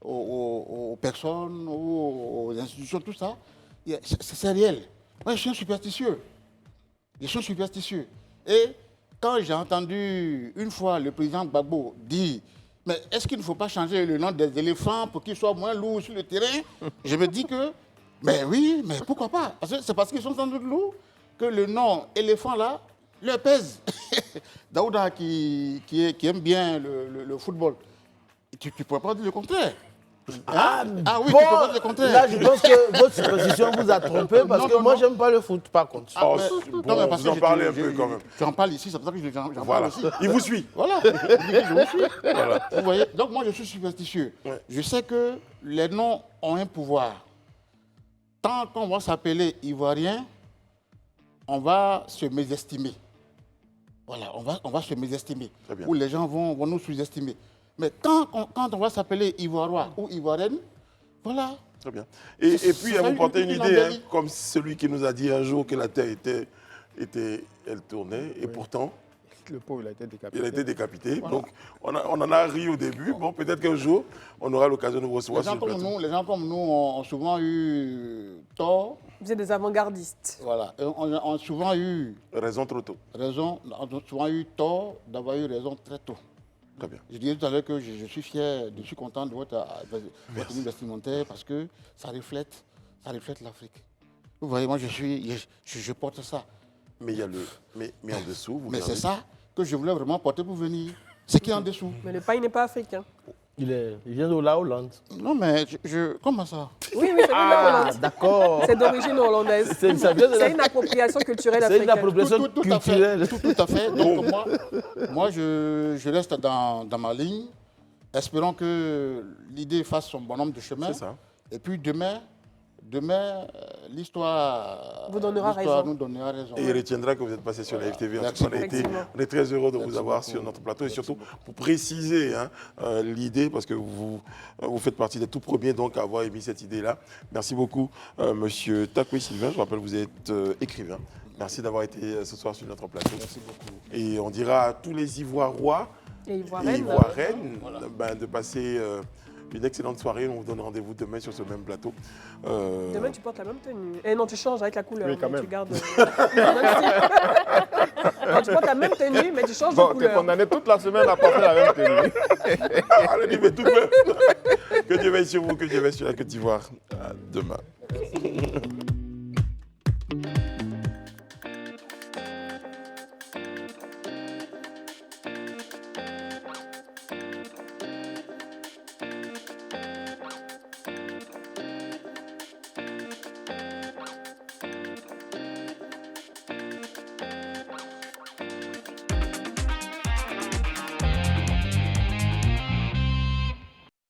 Speaker 6: aux personnes, aux institutions, tout ça, c'est réel. Moi, je suis un superstitieux. Je suis un superstitieux. Et quand j'ai entendu une fois le président Gbagbo dire « Mais est-ce qu'il ne faut pas changer le nom des éléphants pour qu'ils soient moins lourds sur le terrain ?» Je me dis que, mais oui, mais pourquoi pas? C'est parce qu'ils sont sans doute lourds que le nom éléphant là leur pèse. Daouda qui aime bien le football, tu ne pourrais pas dire le contraire.
Speaker 4: Ah,
Speaker 6: oui,
Speaker 4: bon,
Speaker 6: tu peux pas dire le contraire.
Speaker 4: là, je pense que votre supposition vous a trompé parce
Speaker 6: Non,
Speaker 4: que
Speaker 6: non,
Speaker 4: moi,
Speaker 6: non.
Speaker 4: j'aime pas le foot, par contre.
Speaker 1: Oh,
Speaker 6: mais-
Speaker 1: c'est bon,
Speaker 6: non, mais parce
Speaker 1: vous
Speaker 6: que
Speaker 1: en parlez un peu
Speaker 6: je-
Speaker 1: quand même.
Speaker 6: Tu en parles ici, c'est pour ça que j'en
Speaker 1: Voilà,
Speaker 6: parle aussi.
Speaker 1: il vous suit.
Speaker 6: Voilà, je vous suis.
Speaker 1: Voilà.
Speaker 6: Vous voyez, donc moi je suis superstitieux.
Speaker 1: Ouais.
Speaker 6: Je sais que les noms ont un pouvoir. Tant qu'on va s'appeler Ivoirien, on va se mésestimer. Voilà, on va se mésestimer.
Speaker 1: Très bien.
Speaker 6: Ou les gens vont nous sous-estimer. Mais quand on va s'appeler Ivoiriois ou Ivoirienne, voilà.
Speaker 1: Très bien. Et puis,
Speaker 6: Ça
Speaker 1: vous
Speaker 6: une-
Speaker 1: portez une
Speaker 6: une
Speaker 1: idée, hein,
Speaker 6: embellie.
Speaker 1: comme celui qui nous a dit un jour que la Terre elle tournait, et pourtant,
Speaker 5: Le pot, il a été décapité.
Speaker 1: il a été décapité.
Speaker 6: Voilà.
Speaker 1: Donc, on en a ri au début. Bon, peut-être qu'un jour, on aura l'occasion de vous recevoir
Speaker 6: Les
Speaker 1: sur
Speaker 6: gens,
Speaker 1: le plateau.
Speaker 6: les gens comme nous ont souvent eu tort,
Speaker 2: Vous êtes des avant-gardistes.
Speaker 6: voilà, et on a souvent eu
Speaker 1: Raison trop tôt.
Speaker 6: raison, on a souvent eu tort d'avoir eu raison très tôt.
Speaker 1: Très bien.
Speaker 6: Je disais tout à l'heure que je suis fier, je suis content de votre tenue vestimentaire parce que ça reflète l'Afrique. Vous voyez, moi je porte ça.
Speaker 1: Mais il y a mais en dessous, vous
Speaker 6: Mais
Speaker 1: avez-
Speaker 6: c'est ça que je voulais vraiment porter pour venir. Ce qui est en dessous.
Speaker 2: Mais le pain n'est pas africain.
Speaker 4: Il vient de la Hollande.
Speaker 6: Non mais comment ça?
Speaker 2: Oui, c'est même la Hollande.
Speaker 4: D'accord.
Speaker 2: C'est d'origine hollandaise.
Speaker 4: Ça vient de la-
Speaker 2: C'est une appropriation culturelle
Speaker 4: C'est une
Speaker 2: africaine.
Speaker 4: appropriation
Speaker 6: Tout à fait.
Speaker 4: culturelle.
Speaker 6: Tout à fait. Donc moi je reste dans ma ligne, espérant que l'idée fasse son bonhomme de chemin.
Speaker 1: C'est ça.
Speaker 6: Et puis demain, l'histoire
Speaker 2: Vous donnera
Speaker 6: l'histoire
Speaker 2: raison.
Speaker 6: nous donnera raison.
Speaker 1: Et il retiendra que vous êtes passé sur la FTV. En tout
Speaker 6: Merci
Speaker 1: cas,
Speaker 2: beaucoup.
Speaker 1: on est très heureux de vous avoir sur notre plateau et surtout pour préciser hein, l'idée, parce que vous faites partie des tout premiers donc, à avoir émis cette idée-là. Merci beaucoup, monsieur Takwe Sylvain. Je rappelle, vous êtes écrivain. Merci d'avoir été ce soir sur notre plateau.
Speaker 6: Merci beaucoup.
Speaker 1: Et on dira à tous les Ivoirois
Speaker 2: Et
Speaker 1: et
Speaker 2: ivoirienne.
Speaker 1: Ivoiriennes de passer une excellente soirée. On vous donne rendez-vous demain sur ce même plateau.
Speaker 2: Demain, tu portes la même tenue. Et non, tu changes avec la couleur.
Speaker 5: Oui, quand
Speaker 2: mais
Speaker 5: même.
Speaker 2: Tu gardes le même style. Non, tu portes la même tenue, mais tu changes de
Speaker 5: Bon, tu es
Speaker 2: couleur.
Speaker 5: condamné toute la semaine à porter la même tenue.
Speaker 1: Allez, mais tout de même. Que Dieu veille sur vous, que Dieu veille sur la Côte d'Ivoire. À demain.